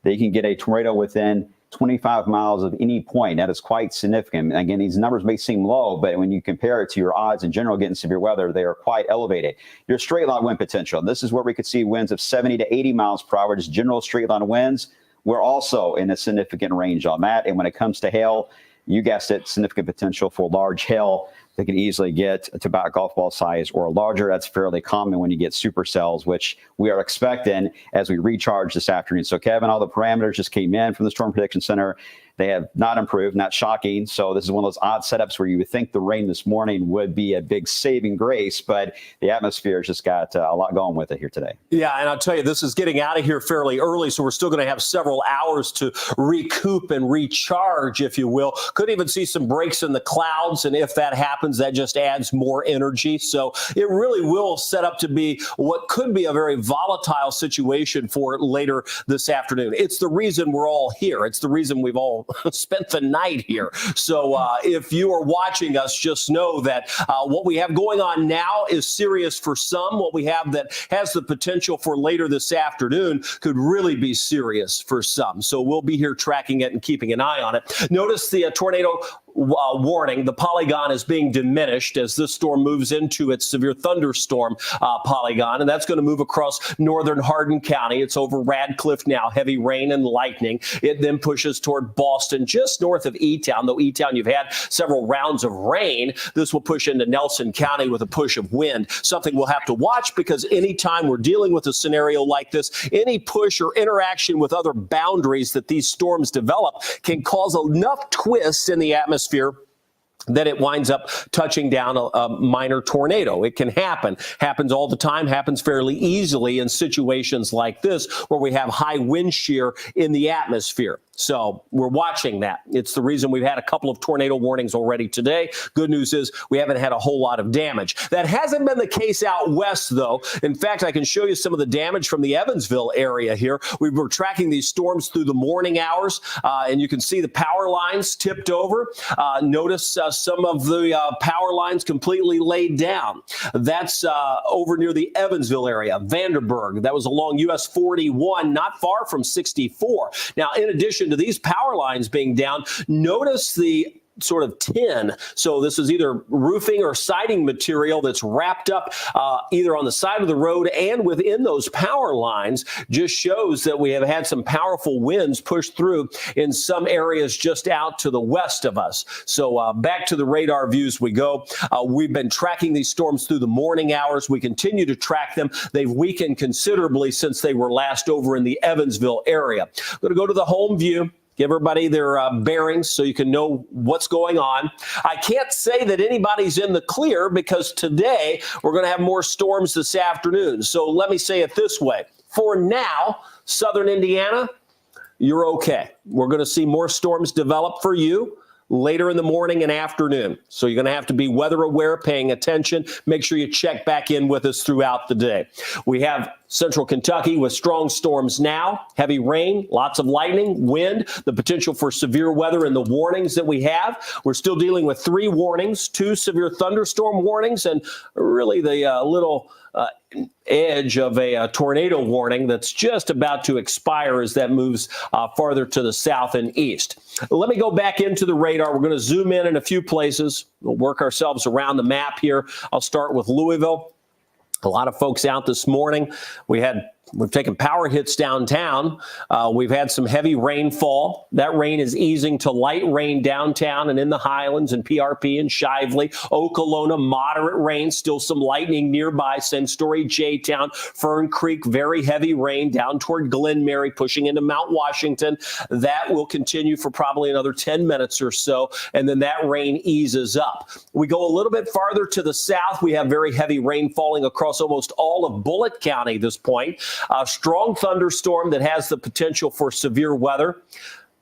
that you can get a tornado within 25 miles of any point. That is quite significant. Again, these numbers may seem low, but when you compare it to your odds in general getting severe weather, they are quite elevated. Your straight line wind potential. This is where we could see winds of 70 to 80 miles per hour, just general straight line winds. We're also in a significant range on that. And when it comes to hail, you guessed it, significant potential for large hail that can easily get to about golf ball size or larger. That's fairly common when you get supercells, which we are expecting as we recharge this afternoon. So, Kevin, all the parameters just came in from the Storm Prediction Center. They have not improved, not shocking. So this is one of those odd setups where you would think the rain this morning would be a big saving grace, but the atmosphere has just got a lot going with it here today. Yeah, and I'll tell you, this is getting out of here fairly early, so we're still going to have several hours to recoup and recharge, if you will. Could even see some breaks in the clouds, and if that happens, that just adds more energy. So it really will set up to be what could be a very volatile situation for later this afternoon. It's the reason we're all here. It's the reason we've all spent the night here. So if you are watching us, just know that what we have going on now is serious for some. What we have that has the potential for later this afternoon could really be serious for some. So we'll be here tracking it and keeping an eye on it. Notice the tornado warning. The polygon is being diminished as this storm moves into its severe thunderstorm polygon, and that's going to move across northern Hardin County. It's over Radcliffe now, heavy rain and lightning. It then pushes toward Boston, just north of E-Town. Though E-Town, you've had several rounds of rain. This will push into Nelson County with a push of wind, something we'll have to watch, because anytime we're dealing with a scenario like this, any push or interaction with other boundaries that these storms develop can cause enough twists in the atmosphere that it winds up touching down a minor tornado. It can happen. Happens all the time, happens fairly easily in situations like this where we have high wind shear in the atmosphere. So we're watching that. It's the reason we've had a couple of tornado warnings already today. Good news is we haven't had a whole lot of damage. That hasn't been the case out west, though. In fact, I can show you some of the damage from the Evansville area here. We were tracking these storms through the morning hours, and you can see the power lines tipped over. Notice some of the power lines completely laid down. That's over near the Evansville area, Vanderburg. That was along US 41, not far from 64. Now, in addition to these power lines being down, notice the sort of tin. So this is either roofing or siding material that's wrapped up either on the side of the road and within those power lines. Just shows that we have had some powerful winds push through in some areas just out to the west of us. So back to the radar views we go. We've been tracking these storms through the morning hours. We continue to track them. They've weakened considerably since they were last over in the Evansville area. I'm going to go to the home view. Give everybody their bearings so you can know what's going on. I can't say that anybody's in the clear because today we're going to have more storms this afternoon. So let me say it this way. For now, southern Indiana, you're okay. We're going to see more storms develop for you later in the morning and afternoon. So you're going to have to be weather aware, paying attention. Make sure you check back in with us throughout the day. We have central Kentucky with strong storms now, heavy rain, lots of lightning, wind, the potential for severe weather in the warnings that we have. We're still dealing with 3 warnings, 2 severe thunderstorm warnings, and really the little edge of a tornado warning that's just about to expire as that moves farther to the south and east. Let me go back into the radar. We're going to zoom in a few places. We'll work ourselves around the map here. I'll start with Louisville. A lot of folks out this morning. We've taken power hits downtown. We've had some heavy rainfall. That rain is easing to light rain downtown and in the Highlands and PRP and Shively. Okolona, moderate rain, still some lightning nearby. Same story, J-Town, Fern Creek, very heavy rain down toward Glen Mary, pushing into Mount Washington. That will continue for probably another 10 minutes or so, and then that rain eases up. We go a little bit farther to the south. We have very heavy rain falling across almost all of Bullitt County at this point. A strong thunderstorm that has the potential for severe weather.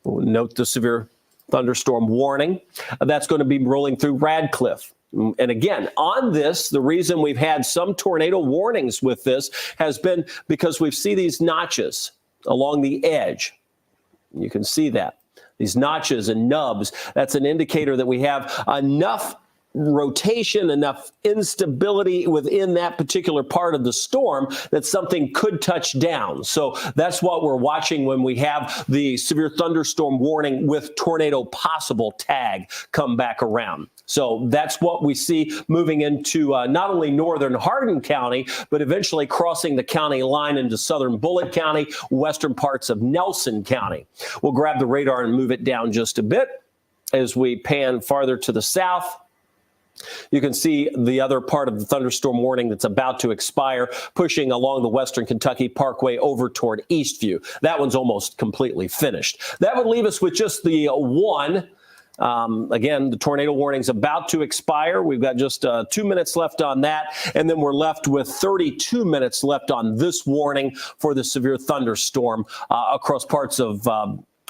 Note the severe thunderstorm warning. That's going to be rolling through Radcliffe. And again, on this, the reason we've had some tornado warnings with this has been because we see these notches along the edge. You can see that. These notches and nubs, that's an indicator that we have enough rotation, enough instability within that particular part of the storm that something could touch down. So that's what we're watching when we have the severe thunderstorm warning with tornado possible tag come back around. So that's what we see moving into not only northern Hardin County, but eventually crossing the county line into southern Bullitt County, western parts of Nelson County. We'll grab the radar and move it down just a bit as we pan farther to the south. You can see the other part of the thunderstorm warning that's about to expire, pushing along the Western Kentucky Parkway over toward Eastview. That one's almost completely finished. That would leave us with just the one. Again, the tornado warning's about to expire. We've got just 2 minutes left on that, and then we're left with 32 minutes left on this warning for the severe thunderstorm across parts of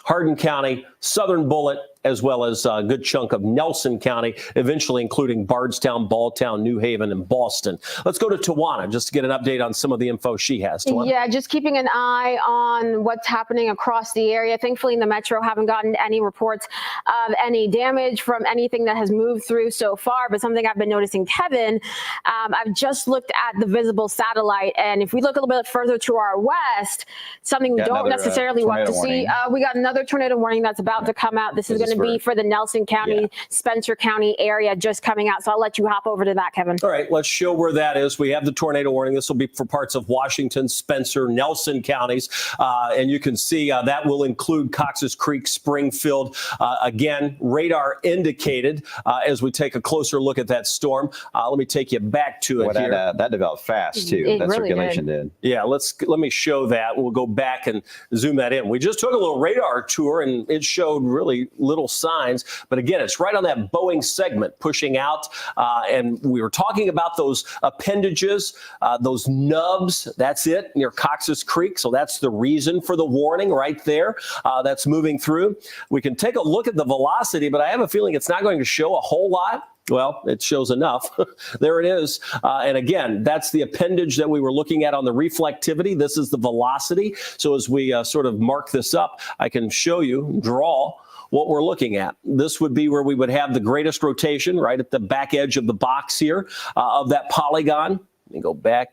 Hardin County, southern Bullitt, as well as a good chunk of Nelson County, eventually including Bardstown, Balltown, New Haven, and Boston. Let's go to Tawana just to get an update on some of the info she has. Tawana? Yeah, just keeping an eye on what's happening across the area. Thankfully, in the metro, haven't gotten any reports of any damage from anything that has moved through so far. But something I've been noticing, Kevin, I've just looked at the visible satellite, and if we look a little bit further to our west, something we don't necessarily want to see. We got another tornado warning that's about to come out. This is going to be for the Nelson County, Spencer County area just coming out. So I'll let you hop over to that, Kevin. All right, let's show where that is. We have the tornado warning. This will be for parts of Washington, Spencer, Nelson counties. And you can see that will include Cox's Creek, Springfield. Again, radar indicated as we take a closer look at that storm. Let me take you back to it here. That developed fast, too. It that really circulation did. Yeah, let me show that. We'll go back and zoom that in. We just took a little radar tour, and it showed really little signs. But again, it's right on that Boeing segment pushing out. And we were talking about those appendages, those nubs. That's it near Cox's Creek. So that's the reason for the warning right there. That's moving through. We can take a look at the velocity, but I have a feeling it's not going to show a whole lot. Well, it shows enough. There it is. And again, that's the appendage that we were looking at on the reflectivity. This is the velocity. So as we sort of mark this up, I can show you, draw what we're looking at. This would be where we would have the greatest rotation right at the back edge of the box here of that polygon. Let me go back.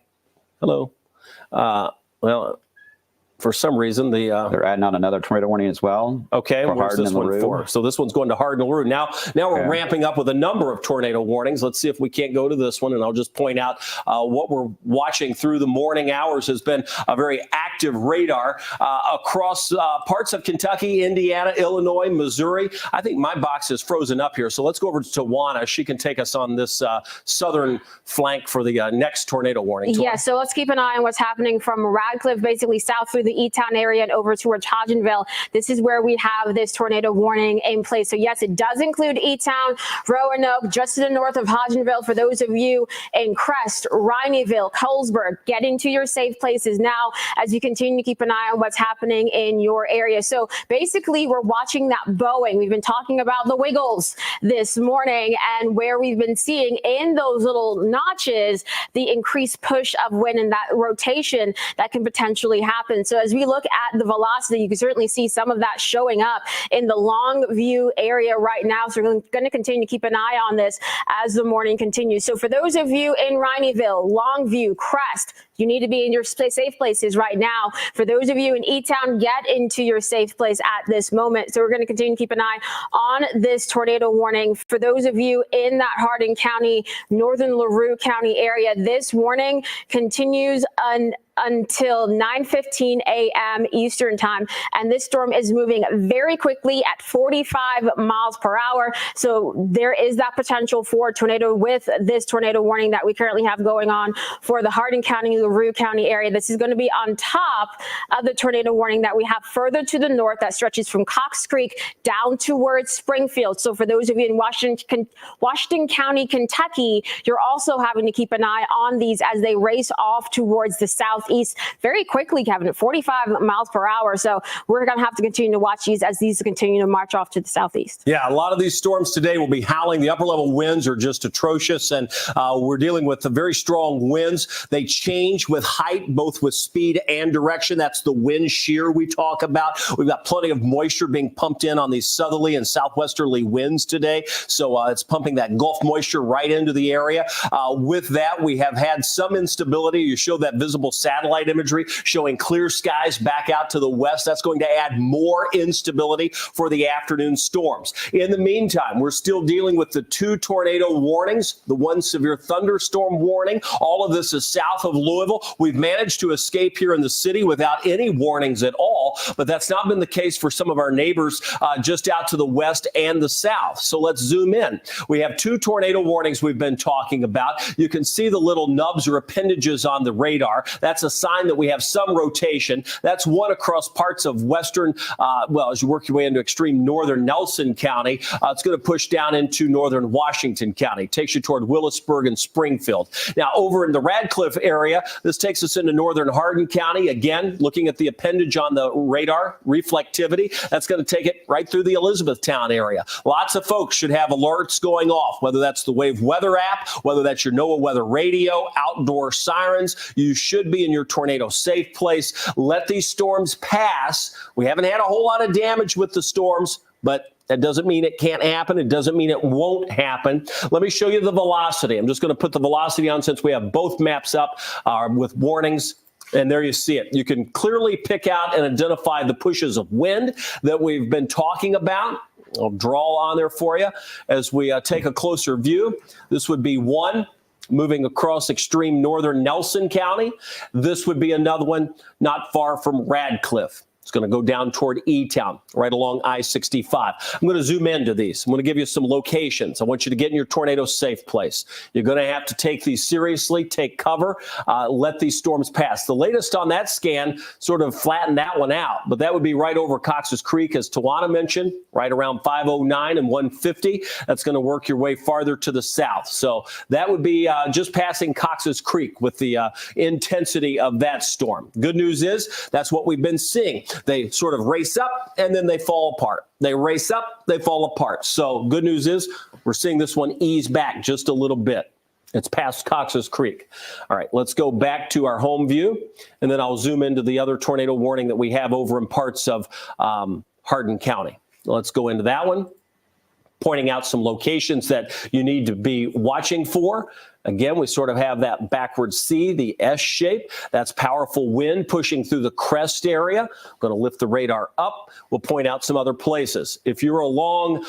Hello. Well, For some reason, they're adding on another tornado warning as well. Okay, where's Hardin this and one LaRue. for? So this one's going to Hardin and LaRue. Now we're ramping up with a number of tornado warnings. Let's see if we can't go to this one, and I'll just point out what we're watching through the morning hours has been a very active radar across parts of Kentucky, Indiana, Illinois, Missouri. I think my box is frozen up here, so let's go over to Tawana. She can take us on this southern flank for the next tornado warning. Yeah, so let's keep an eye on what's happening from Radcliffe, basically south through the E-Town area and over towards Hodgenville. This is where we have this tornado warning in place. So yes, it does include E-Town, Roanoke, just to the north of Hodgenville. For those of you in Crest, Rineyville, Colesburg, getting to your safe places now as you continue to keep an eye on what's happening in your area. So basically, we're watching that bowing. We've been talking about the wiggles this morning, and where we've been seeing in those little notches the increased push of wind and that rotation that can potentially happen. So as we look at the velocity, you can certainly see some of that showing up in the Longview area right now. So we're going to continue to keep an eye on this as the morning continues. So for those of you in Rineyville, Longview, Crest, you need to be in your safe places right now. For those of you in E-Town, get into your safe place at this moment. So we're going to continue to keep an eye on this tornado warning. For those of you in that Hardin County, northern LaRue County area, this warning continues until 9:15 a.m. Eastern time. And this storm is moving very quickly at 45 miles per hour. So there is that potential for a tornado with this tornado warning that we currently have going on for the Hardin County, LaRue County area. This is going to be on top of the tornado warning that we have further to the north that stretches from Cox Creek down towards Springfield. So for those of you in Washington County, Kentucky, you're also having to keep an eye on these as they race off towards the southeast very quickly, Kevin, at 45 miles per hour. So we're going to have to continue to watch these as these continue to march off to the southeast. Yeah, a lot of these storms today will be howling. The upper level winds are just atrocious, and we're dealing with the very strong winds. They change with height, both with speed and direction. That's the wind shear we talk about. We've got plenty of moisture being pumped in on these southerly and southwesterly winds today. So it's pumping that Gulf moisture right into the area. With that, we have had some instability. You show that visible satellite imagery showing clear skies back out to the west. That's going to add more instability for the afternoon storms. In the meantime, we're still dealing with the 2 tornado warnings, the 1 severe thunderstorm warning. All of this is south of Louisville. We've managed to escape here in the city without any warnings at all, but that's not been the case for some of our neighbors just out to the west and the south. So let's zoom in. We have 2 tornado warnings we've been talking about. You can see the little nubs or appendages on the radar. That's a sign that we have some rotation. That's one across parts of western, as you work your way into extreme northern Nelson County, it's going to push down into northern Washington County. Takes you toward Willisburg and Springfield. Now, over in the Radcliffe area, this takes us into northern Hardin County. Again, looking at the appendage on the radar, reflectivity, that's going to take it right through the Elizabethtown area. Lots of folks should have alerts going off, whether that's the Wave Weather app, whether that's your NOAA weather radio, outdoor sirens. You should be in your tornado safe place. Let these storms pass. We haven't had a whole lot of damage with the storms, but that doesn't mean it can't happen. It doesn't mean it won't happen. Let me show you the velocity. I'm just going to put the velocity on since we have both maps up with warnings. And there you see it. You can clearly pick out and identify the pushes of wind that we've been talking about. I'll draw on there for you as we take a closer view. This would be 1 moving across extreme northern Nelson County. This would be another one not far from Radcliffe. It's going to go down toward E-Town, right along I-65. I'm going to zoom into these. I'm going to give you some locations. I want you to get in your tornado safe place. You're going to have to take these seriously, take cover, let these storms pass. The latest on that scan sort of flattened that one out, but that would be right over Cox's Creek, as Tawana mentioned, right around 509 and 150. That's going to work your way farther to the south. So that would be just passing Cox's Creek with the intensity of that storm. Good news is that's what we've been seeing. They sort of race up and then they fall apart. They race up, they fall apart. So good news is we're seeing this one ease back just a little bit. It's past Cox's Creek. All right, let's go back to our home view, and then I'll zoom into the other tornado warning that we have over in parts of Hardin County. Let's go into that one, pointing out some locations that you need to be watching for. Again, we sort of have that backward C, the S shape. That's powerful wind pushing through the crest area. I'm going to lift the radar up. We'll point out some other places. If you're along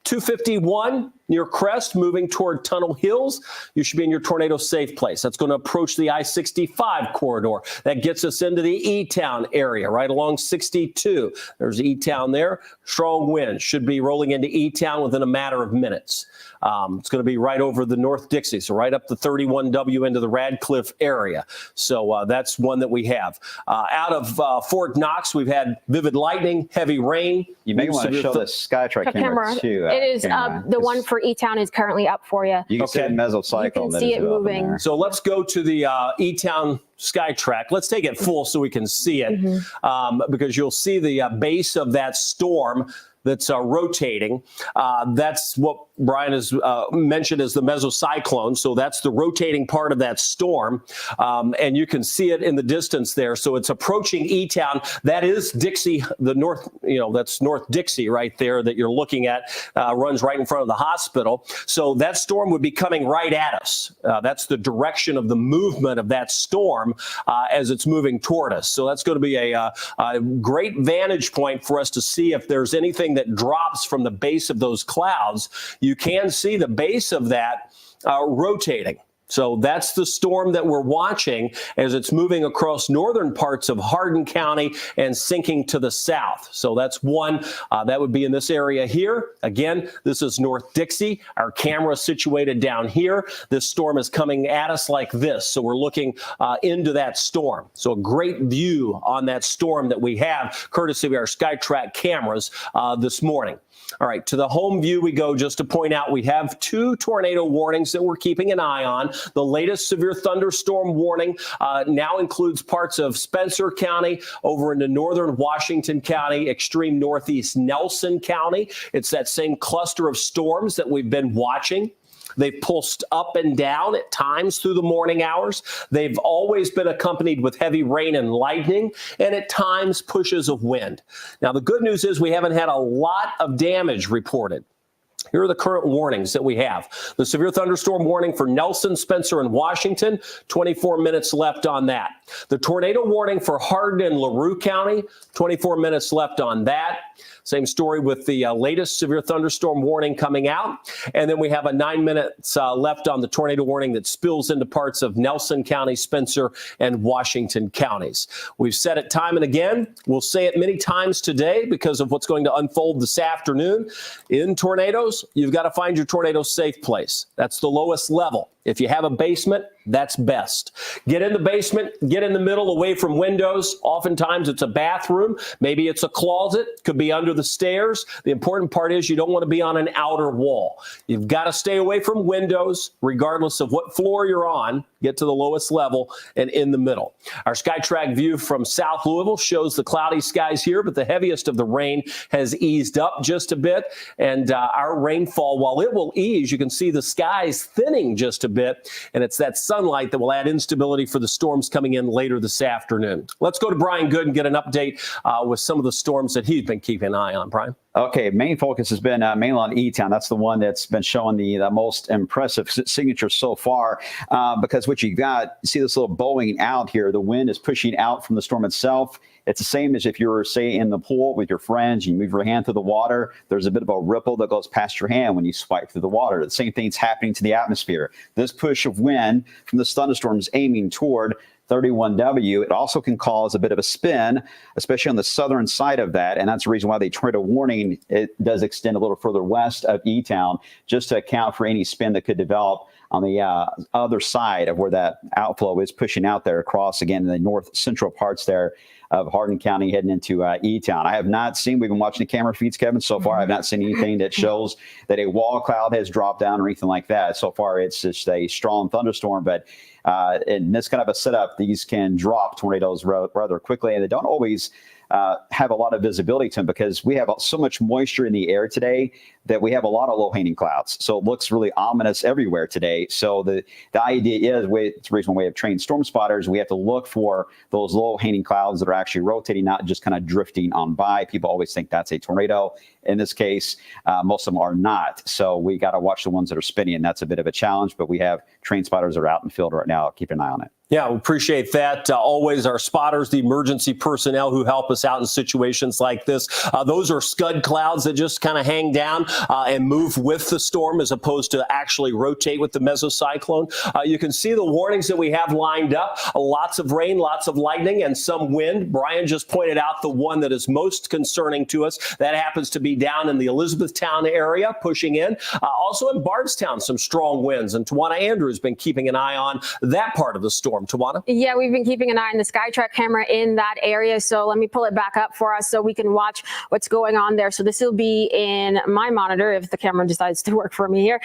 251 near Crest, moving toward Tunnel Hills, you should be in your tornado safe place. That's going to approach the I-65 corridor. That gets us into the E-Town area, right along 62. There's E-Town there. Strong wind should be rolling into E-Town within a matter of minutes. It's going to be right over the North Dixie, so right up the 31W into the Radcliffe area. So that's one that we have. Out of Fort Knox, we've had vivid lightning, heavy rain. You may want to show the Skytrack camera too. It is the one for E-Town is currently up for you. You can see the mesocycle. You can see it moving. So let's go to the E-Town Skytrack. Let's take it full so we can see it, because you'll see the base of that storm that's rotating. That's what Brian has mentioned as the mesocyclone. So that's the rotating part of that storm. And you can see it in the distance there. So it's approaching E-Town. That is Dixie, the north, that's North Dixie right there that you're looking at, runs right in front of the hospital. So that storm would be coming right at us. That's the direction of the movement of that storm as it's moving toward us. So that's going to be a great vantage point for us to see if there's anything that drops from the base of those clouds. You can see the base of that rotating. So that's the storm that we're watching as it's moving across northern parts of Hardin County and sinking to the south. So that's one that would be in this area here. Again, this is North Dixie. Our camera is situated down here. This storm is coming at us like this. So we're looking into that storm. So a great view on that storm that we have, courtesy of our Skytrack cameras this morning. All right, to the home view we go. Just to point out, we have 2 tornado warnings that we're keeping an eye on. The latest severe thunderstorm warning now includes parts of Spencer County over into northern Washington County, extreme northeast Nelson County. It's that same cluster of storms that we've been watching. They've pulsed up and down at times through the morning hours. They've always been accompanied with heavy rain and lightning, and at times pushes of wind. Now, the good news is we haven't had a lot of damage reported. Here are the current warnings that we have. The severe thunderstorm warning for Nelson, Spencer, and Washington, 24 minutes left on that. The tornado warning for Hardin and LaRue County, 24 minutes left on that. Same story with the latest severe thunderstorm warning coming out. And then we have a 9 minutes left on the tornado warning that spills into parts of Nelson County, Spencer, and Washington counties. We've said it time and again. We'll say it many times today because of what's going to unfold this afternoon. In tornadoes, you've got to find your tornado safe place. That's the lowest level. If you have a basement, that's best. Get in the basement, get in the middle, away from windows. Oftentimes it's a bathroom. Maybe it's a closet, could be under the stairs. The important part is you don't want to be on an outer wall. You've got to stay away from windows, regardless of what floor you're on. Get to the lowest level and in the middle. Our Skytrack view from South Louisville shows the cloudy skies here, but the heaviest of the rain has eased up just a bit. And our rainfall, while it will ease, you can see the skies thinning just a bit. And it's that sunlight that will add instability for the storms coming in later this afternoon. Let's go to Brian Good and get an update with some of the storms that he's been keeping an eye on. Brian? Okay, main focus has been mainly on E-Town. That's the one that's been showing the most impressive signature so far, because what you got, you see this little bowing out here. The wind is pushing out from the storm itself. It's the same as if you were, say, in the pool with your friends. You move your hand through the water. There's a bit of a ripple that goes past your hand when you swipe through the water. The same thing's happening to the atmosphere. This push of wind from this thunderstorm is aiming toward 31W. It also can cause a bit of a spin, especially on the southern side of that. And that's the reason why the tornado warning, it does extend a little further west of E-Town, just to account for any spin that could develop on the other side of where that outflow is pushing out there across, again, the north central parts there of Hardin County heading into E-Town. I have not seen, we've been watching the camera feeds, Kevin, so far. I have not seen anything that shows that a wall cloud has dropped down or anything like that. So far, it's just a strong thunderstorm, but In this kind of a setup, these can drop tornadoes rather quickly, and they don't always have a lot of visibility to them because we have so much moisture in the air today that we have a lot of low-hanging clouds. So it looks really ominous everywhere today. So the idea is, it's the reason why we have trained storm spotters. We have to look for those low-hanging clouds that are actually rotating, not just kind of drifting on by. People always think that's a tornado. In this case, most of them are not. So we got to watch the ones that are spinning, and that's a bit of a challenge. But we have trained spotters that are out in the field right now. Keep an eye on it. Yeah, we appreciate that. Always our spotters, the emergency personnel who help us out in situations like this. Those are scud clouds that just kind of hang down and move with the storm as opposed to actually rotate with the mesocyclone. You can see the warnings that we have lined up. Lots of rain, lots of lightning, and some wind. Brian just pointed out the one that is most concerning to us. That happens to be down in the Elizabethtown area, pushing in. Also in Bardstown, some strong winds. And Tawana Andrew has been keeping an eye on that part of the storm. Tawana? Yeah, we've been keeping an eye on the SkyTrack camera in that area. So let me pull it back up for us so we can watch what's going on there. So this will be in my monitor if the camera decides to work for me here.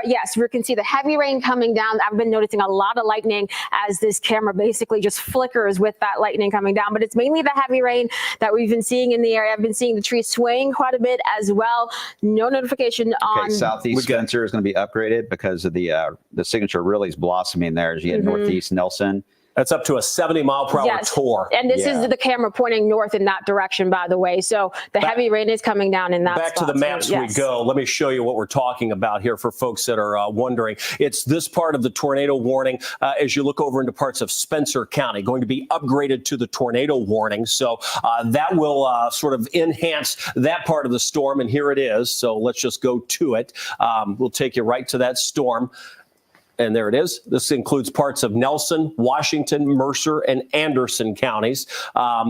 Yes, we can see the heavy rain coming down. I've been noticing a lot of lightning as this camera basically just flickers with that lightning coming down. But it's mainly the heavy rain that we've been seeing in the area. I've been seeing the trees swaying quite a bit as well. No notification on Southeast Spencer is going to be upgraded because of the signature really is blossoming there as you get northeast Nelson. That's up to a 70-mile-per-hour tour. And this is the camera pointing north in that direction, by the way. So the heavy rain is coming down in that Back spot. to the maps we go. Let me show you what we're talking about here for folks that are wondering. It's this part of the tornado warning as you look over into parts of Spencer County, going to be upgraded to the tornado warning. So that will sort of enhance that part of the storm. And here it is. So let's just go to it. We'll take you right to that storm. And there it is. This includes parts of Nelson, Washington, Mercer, and Anderson counties.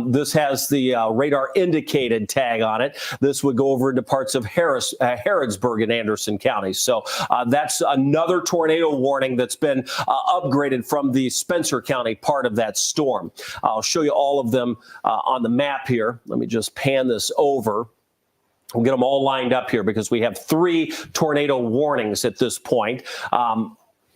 This has the radar indicated tag on it. This would go over into parts of Harrodsburg and Anderson counties. So that's another tornado warning that's been upgraded from the Spencer County part of that storm. I'll show you all of them on the map here. Let me just pan this over. We'll get them all lined up here because we have 3 tornado warnings at this point.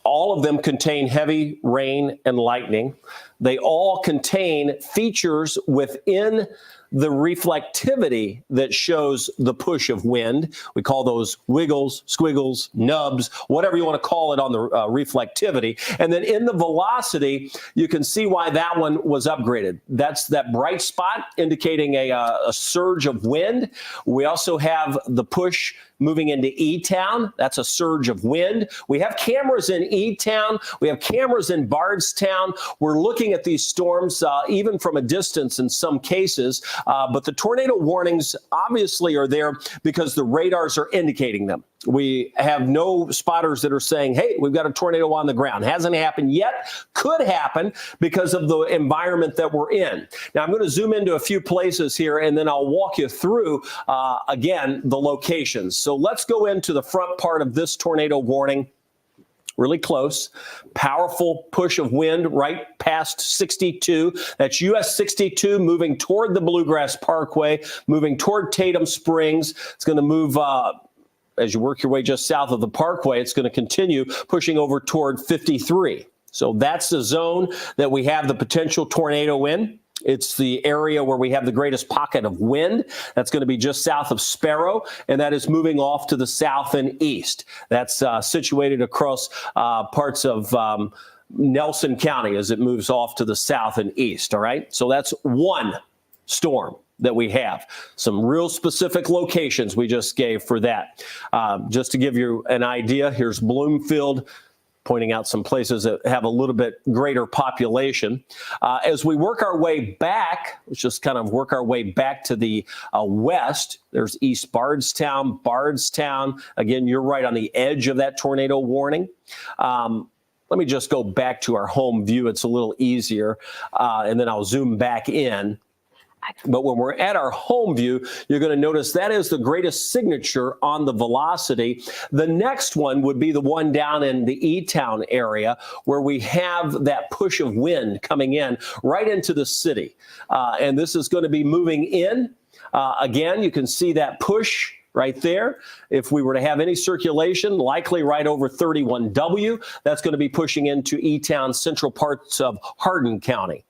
All of them contain heavy rain and lightning. They all contain features within the reflectivity that shows the push of wind. We call those wiggles, squiggles, nubs, whatever you want to call it on the reflectivity. And then in the velocity, you can see why that one was upgraded. That's that bright spot indicating a surge of wind. We also have the push moving into E-Town. That's a surge of wind. We have cameras in E-Town. We have cameras in Bardstown. We're looking at these storms even from a distance in some cases. But the tornado warnings obviously are there because the radars are indicating them. We have no spotters that are saying, hey, we've got a tornado on the ground. Hasn't happened yet. Could happen because of the environment that we're in. Now, I'm going to zoom into a few places here, and then I'll walk you through, again, the locations. So let's go into the front part of this tornado warning. Really close, powerful push of wind right past 62. That's US 62 moving toward the Bluegrass Parkway, moving toward Tatum Springs. It's going to move as you work your way just south of the Parkway. It's going to continue pushing over toward 53. So that's the zone that we have the potential tornado in. It's the area where we have the greatest pocket of wind. That's going to be just south of Sparrow, and that is moving off to the south and east. That's situated across parts of Nelson County as it moves off to the south and east. All right. So that's one storm that we have. Some real specific locations we just gave for that. Just to give you an idea, here's Bloomfield, pointing out some places that have a little bit greater population. As we work our way back, let's just kind of work our way back to the west. There's East Bardstown, Bardstown. Again, you're right on the edge of that tornado warning. Let me just go back to our home view. It's a little easier, and then I'll zoom back in. But when we're at our home view, you're going to notice that is the greatest signature on the velocity. The next one would be the one down in the E-Town area where we have that push of wind coming in right into the city. And this is going to be moving in. Again, you can see that push right there. If we were to have any circulation, likely right over 31W, that's going to be pushing into E-Town, central parts of Hardin County.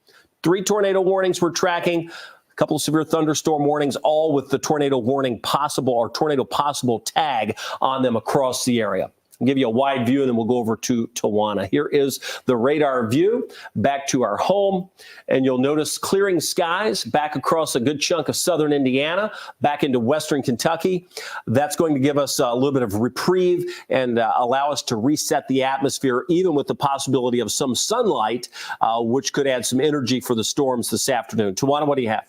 3 tornado warnings we're tracking. A couple of severe thunderstorm warnings, all with the tornado warning possible or tornado possible tag on them across the area. I'll give you a wide view, and then we'll go over to Tawana. Here is the radar view back to our home, and you'll notice clearing skies back across a good chunk of southern Indiana, back into western Kentucky. That's going to give us a little bit of reprieve and allow us to reset the atmosphere, even with the possibility of some sunlight, which could add some energy for the storms this afternoon. Tawana, what do you have?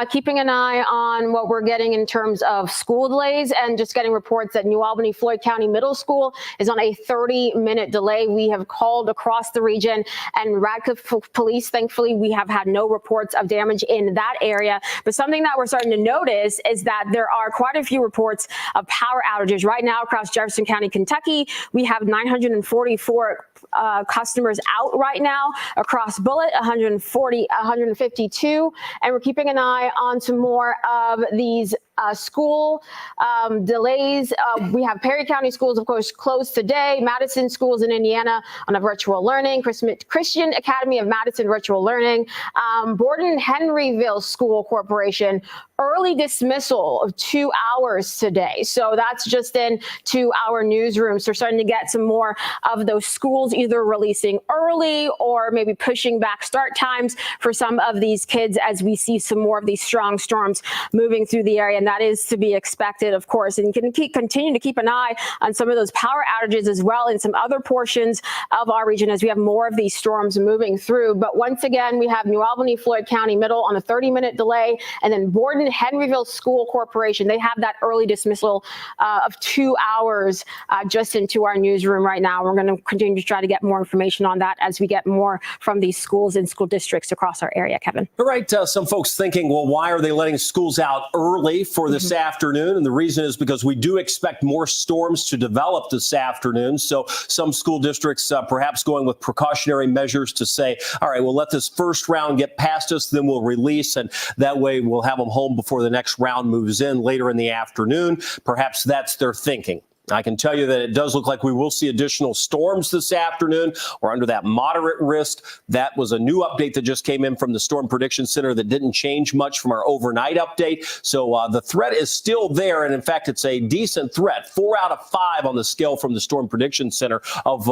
Keeping an eye on what we're getting in terms of school delays, and just getting reports that New Albany Floyd County Middle School is on a 30-minute delay. We have called across the region, and Radcliffe Police, thankfully, we have had no reports of damage in that area. But something that we're starting to notice is that there are quite a few reports of power outages right now across Jefferson County, Kentucky. We have 944 customers out right now across Bullitt, 152, and we're keeping an eye on some more of these school delays. We have Perry County schools, of course, closed today. Madison schools in Indiana on a virtual learning. Christian Academy of Madison virtual learning. Borden Henryville School Corporation, early dismissal of 2 hours today. So that's just in to our newsrooms. We're starting to get some more of those schools either releasing early or maybe pushing back start times for some of these kids as we see some more of these strong storms moving through the area. And that is to be expected, of course, and you can continue to keep an eye on some of those power outages as well in some other portions of our region as we have more of these storms moving through. But once again, we have New Albany, Floyd County Middle on a 30-minute delay, and then Borden Henryville School Corporation, they have that early dismissal of 2 hours just into our newsroom right now. We're going to continue to try to get more information on that as we get more from these schools and school districts across our area, Kevin. All right. Some folks thinking, well, why are they letting schools out early for this afternoon? And the reason is because we do expect more storms to develop this afternoon. So some school districts perhaps going with precautionary measures to say, all right, we'll let this first round get past us, then we'll release, and that way we'll have them home before the next round moves in later in the afternoon. Perhaps that's their thinking. I can tell you that it does look like we will see additional storms this afternoon. We're under that moderate risk. That was a new update that just came in from the Storm Prediction Center that didn't change much from our overnight update. So the threat is still there. And in fact, it's a decent threat. 4 out of 5 on the scale from the Storm Prediction Center of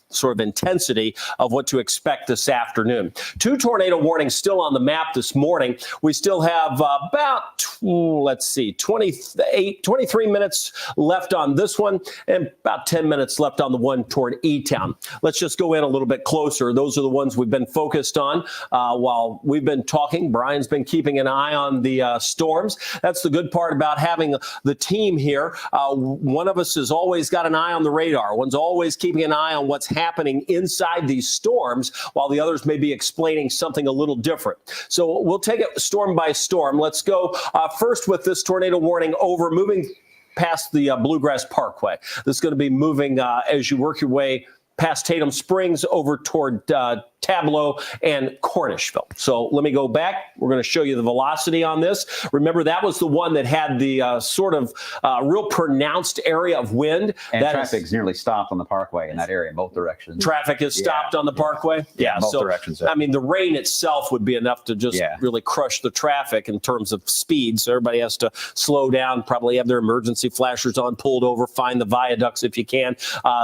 sort of intensity of what to expect this afternoon. 2 tornado warnings still on the map this morning. We still have about, 23 minutes left on this one, and about 10 minutes left on the one toward E-Town. Let's just go in a little bit closer. Those are the ones we've been focused on while we've been talking. Brian's been keeping an eye on the storms. That's the good part about having the team here. One of us has always got an eye on the radar. One's always keeping an eye on what's happening inside these storms, while the others may be explaining something a little different. So we'll take it storm by storm. Let's go first with this tornado warning moving past the Bluegrass Parkway. This is going to be moving as you work your way past Tatum Springs over toward Tableau and Cornishville. So let me go back. We're going to show you the velocity on this. Remember, that was the one that had the sort of real pronounced area of wind. And traffic's nearly stopped on the parkway in that area in both directions. Traffic is stopped on the parkway? Yeah, both directions. I mean, the rain itself would be enough to just really crush the traffic in terms of speed. So everybody has to slow down, probably have their emergency flashers on, pulled over, find the viaducts if you can,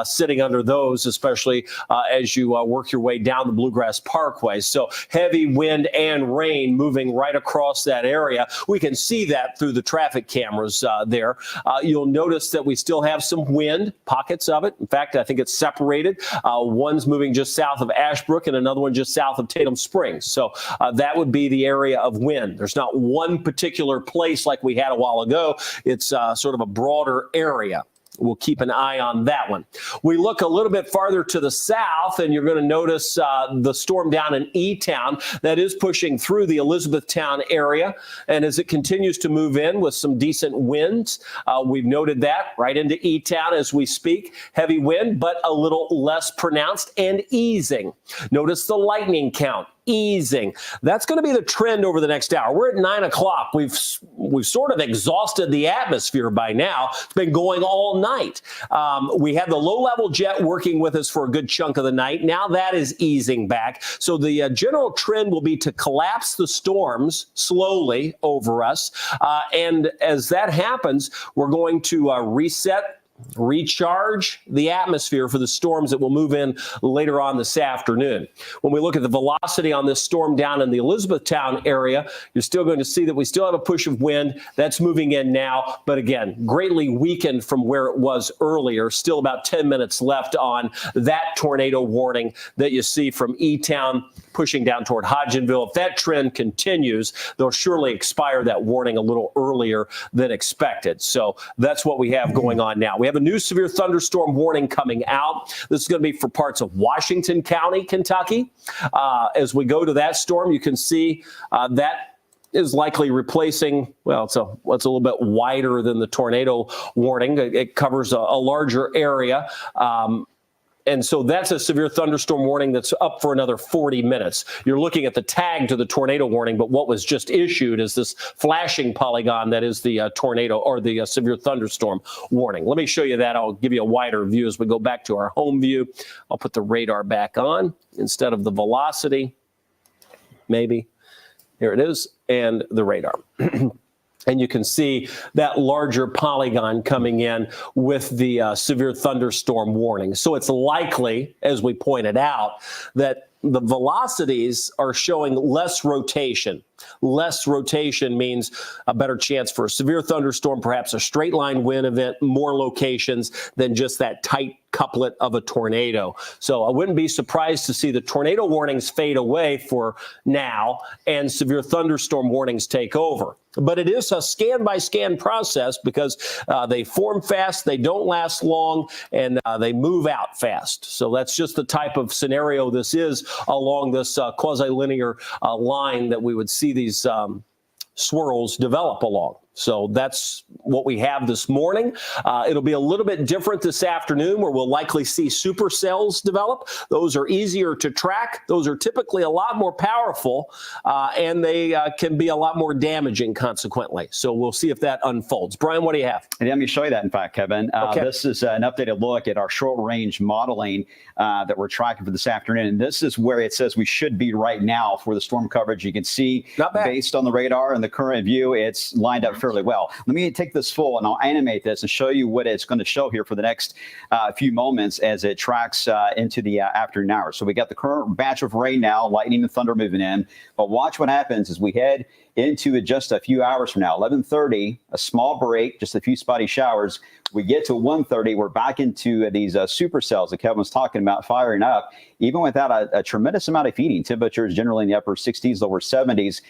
sitting under those, especially as you work your way down the Bluegrass Parkway. So heavy wind and rain moving right across that area. We can see that through the traffic cameras there. You'll notice that we still have some wind, pockets of it. In fact, I think it's separated. One's moving just south of Ashbrook and another one just south of Tatum Springs. So that would be the area of wind. There's not one particular place like we had a while ago. It's sort of a broader area. We'll keep an eye on that one. We look a little bit farther to the south, and you're going to notice the storm down in E-Town that is pushing through the Elizabethtown area. And as it continues to move in with some decent winds, we've noted that right into E-Town as we speak. Heavy wind, but a little less pronounced and easing. Notice the lightning count. easing. That's going to be the trend over the next hour. We're at 9 o'clock. We've sort of exhausted the atmosphere by now. It's been going all night. We had the low-level jet working with us for a good chunk of the night. Now that is easing back. So the general trend will be to collapse the storms slowly over us. And as that happens, we're going to recharge the atmosphere for the storms that will move in later on this afternoon. When we look at the velocity on this storm down in the Elizabethtown area, you're still going to see that we still have a push of wind that's moving in now, but again, greatly weakened from where it was earlier. Still about 10 minutes left on that tornado warning that you see from E-Town pushing down toward Hodgenville. If that trend continues, they'll surely expire that warning a little earlier than expected. So that's what we have going on now. We have a new severe thunderstorm warning coming out. This is going to be for parts of Washington County, Kentucky. As we go to that storm, you can see that is likely replacing, well, it's a little bit wider than the tornado warning. It covers a larger area. And so that's a severe thunderstorm warning that's up for another 40 minutes. You're looking at the tag to the tornado warning, but what was just issued is this flashing polygon that is the tornado or the severe thunderstorm warning. Let me show you that. I'll give you a wider view as we go back to our home view. I'll put the radar back on instead of the velocity. Maybe. Here it is, and the radar. And you can see that larger polygon coming in with the severe thunderstorm warning. So it's likely, as we pointed out, that the velocities are showing less rotation. Less rotation means a better chance for a severe thunderstorm, perhaps a straight line wind event, more locations than just that tight couplet of a tornado. So I wouldn't be surprised to see the tornado warnings fade away for now and severe thunderstorm warnings take over. But it is a scan-by-scan process because they form fast, they don't last long, and they move out fast. So that's just the type of scenario this is along this quasi-linear line that we would see these swirls develop along. So that's what we have this morning. It'll be a little bit different this afternoon where we'll likely see supercells develop. Those are easier to track. Those are typically a lot more powerful, and they can be a lot more damaging consequently. So we'll see if that unfolds. Brian, what do you have? And let me show you that, in fact, Kevin. Okay. This is an updated look at our short-range modeling that we're tracking for this afternoon. And this is where it says we should be right now for the storm coverage. You can see, based on the radar and the current view, it's lined up fairly well. Let me take this full and I'll animate this and show you what it's going to show here for the next few moments as it tracks into the afternoon hours. So we got the current batch of rain now, lightning and thunder moving in. But watch what happens as we head into it just a few hours from now. 11:30, a small break, just a few spotty showers. We get to 1:30, we're back into these supercells that Kevin was talking about firing up, even without a tremendous amount of heating. Temperatures generally in the upper 60s, lower 70s.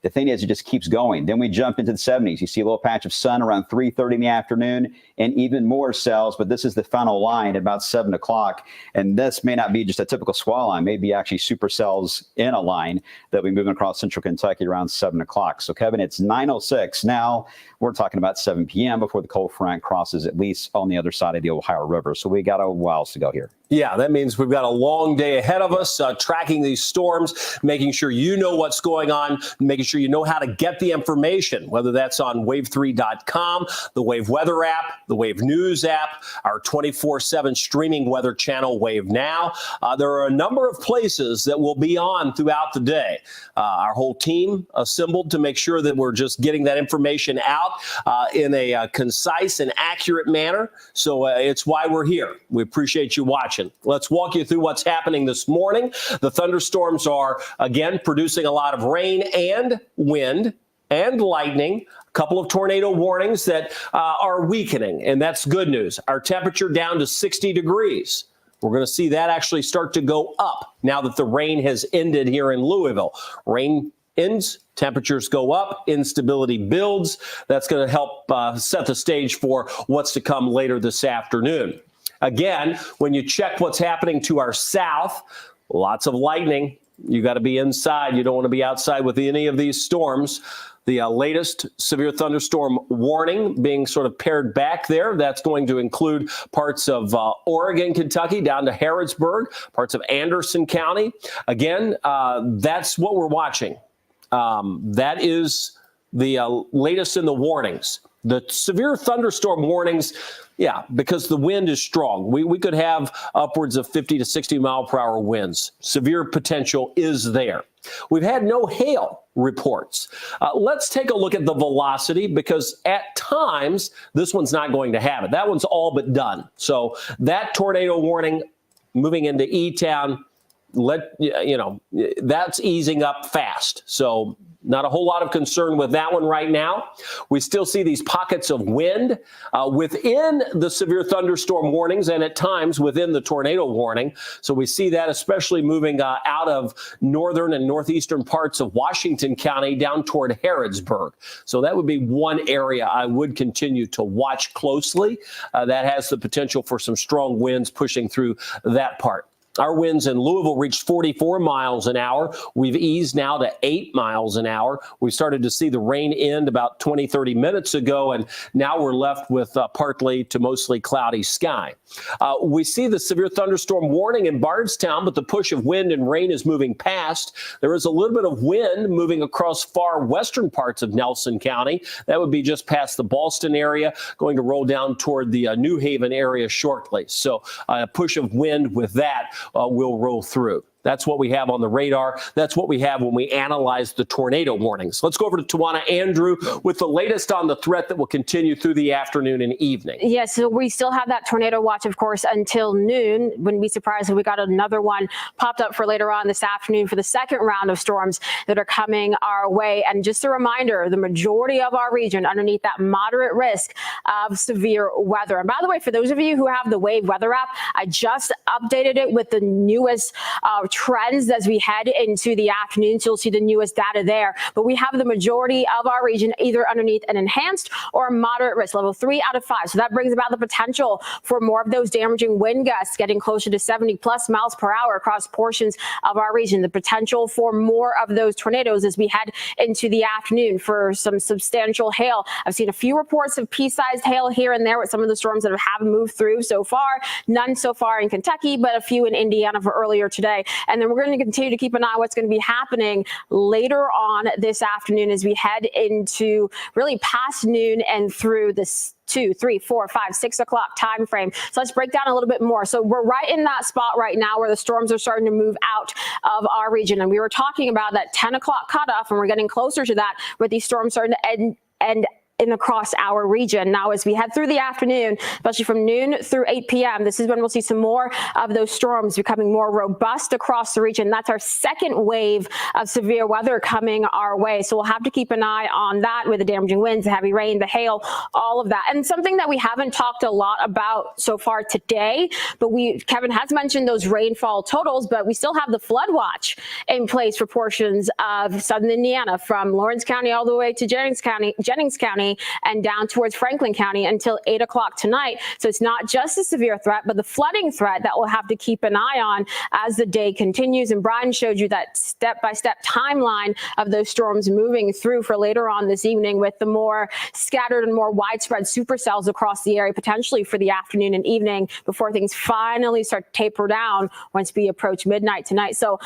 The thing is, it just keeps going. Then we jump into the 70s. You see a little patch of sun around 3:30 in the afternoon and even more cells. But this is the final line at about 7 o'clock. And this may not be just a typical squall line, maybe actually supercells in a line that will be moving across central Kentucky around 7 o'clock. So, Kevin, it's 9:06 now. We're talking about 7 p.m. before the cold front crosses at least on the other side of the Ohio River. So we got a while to go here. Yeah, that means we've got a long day ahead of us, tracking these storms, making sure you know what's going on, making sure you know how to get the information, whether that's on wave3.com, the Wave Weather app, the Wave News app, our 24/7 streaming weather channel, Wave Now. There are a number of places that we'll be on throughout the day. Our whole team assembled to make sure that we're just getting that information out in a concise and accurate manner. So it's why we're here. We appreciate you watching. Let's walk you through what's happening this morning. The thunderstorms are, again, producing a lot of rain and wind and lightning. A couple of tornado warnings that are weakening, and that's good news. Our temperature down to 60 degrees. We're going to see that actually start to go up now that the rain has ended here in Louisville. Rain ends, temperatures go up, instability builds. That's going to help set the stage for what's to come later this afternoon. Again, when you check what's happening to our south, lots of lightning, You got to be inside. You don't want to be outside with any of these storms. The latest severe thunderstorm warning being sort of pared back there. That's going to include parts of Oregon, Kentucky, down to Harrodsburg, parts of Anderson County. Again, that's what we're watching. That is the latest in the warnings. The severe thunderstorm warnings, yeah, because the wind is strong. We could have upwards of 50 to 60 mile per hour winds. Severe potential is there. We've had no hail reports. Let's take a look at the velocity, because at times this one's not going to have it. That one's all but done. So that tornado warning moving into E-Town, that's easing up fast. So not a whole lot of concern with that one right now. We still see these pockets of wind within the severe thunderstorm warnings and at times within the tornado warning. So we see that especially moving out of northern and northeastern parts of Washington County down toward Harrodsburg. So that would be one area I would continue to watch closely. That has the potential for some strong winds pushing through that part. Our winds in Louisville reached 44 miles an hour. We've eased now to 8 miles an hour. We started to see the rain end about 20, 30 minutes ago, and now we're left with partly to mostly cloudy sky. We see the severe thunderstorm warning in Bardstown, but the push of wind and rain is moving past. There is a little bit of wind moving across far western parts of Nelson County. That would be just past the Ballston area, going to roll down toward the New Haven area shortly. So a push of wind with that will roll through. That's what we have on the radar. That's what we have when we analyze the tornado warnings. Let's go over to Tawana Andrew with the latest on the threat that will continue through the afternoon and evening. Yes, so we still have that tornado watch, of course, until noon. Wouldn't be surprised if we got another one popped up for later on this afternoon for the second round of storms that are coming our way. And just a reminder, the majority of our region underneath that moderate risk of severe weather. And by the way, for those of you who have the Wave Weather app, I just updated it with the newest trends as we head into the afternoon. So you'll see the newest data there. But we have the majority of our region either underneath an enhanced or moderate risk, level 3 out of 5. So that brings about the potential for more of those damaging wind gusts getting closer to 70 plus miles per hour across portions of our region. The potential for more of those tornadoes as we head into the afternoon for some substantial hail. I've seen a few reports of pea-sized hail here and there with some of the storms that have moved through so far. None so far in Kentucky, but a few in Indiana for earlier today. And then we're going to continue to keep an eye on what's going to be happening later on this afternoon as we head into really past noon and through this 2, 3, 4, 5, 6 o'clock time frame. So let's break down a little bit more. So we're right in that spot right now where the storms are starting to move out of our region. And we were talking about that 10 o'clock cutoff, and we're getting closer to that with these storms starting to end in across our region. Now, as we head through the afternoon, especially from noon through 8 p.m., this is when we'll see some more of those storms becoming more robust across the region. That's our second wave of severe weather coming our way. So we'll have to keep an eye on that with the damaging winds, the heavy rain, the hail, all of that. And something that we haven't talked a lot about so far today, but Kevin has mentioned those rainfall totals, but we still have the flood watch in place for portions of southern Indiana from Lawrence County all the way to Jennings County and down towards Franklin County until 8 o'clock tonight. So it's not just a severe threat, but the flooding threat that we'll have to keep an eye on as the day continues. And Brian showed you that step-by-step timeline of those storms moving through for later on this evening with the more scattered and more widespread supercells across the area, potentially for the afternoon and evening before things finally start to taper down once we approach midnight tonight. So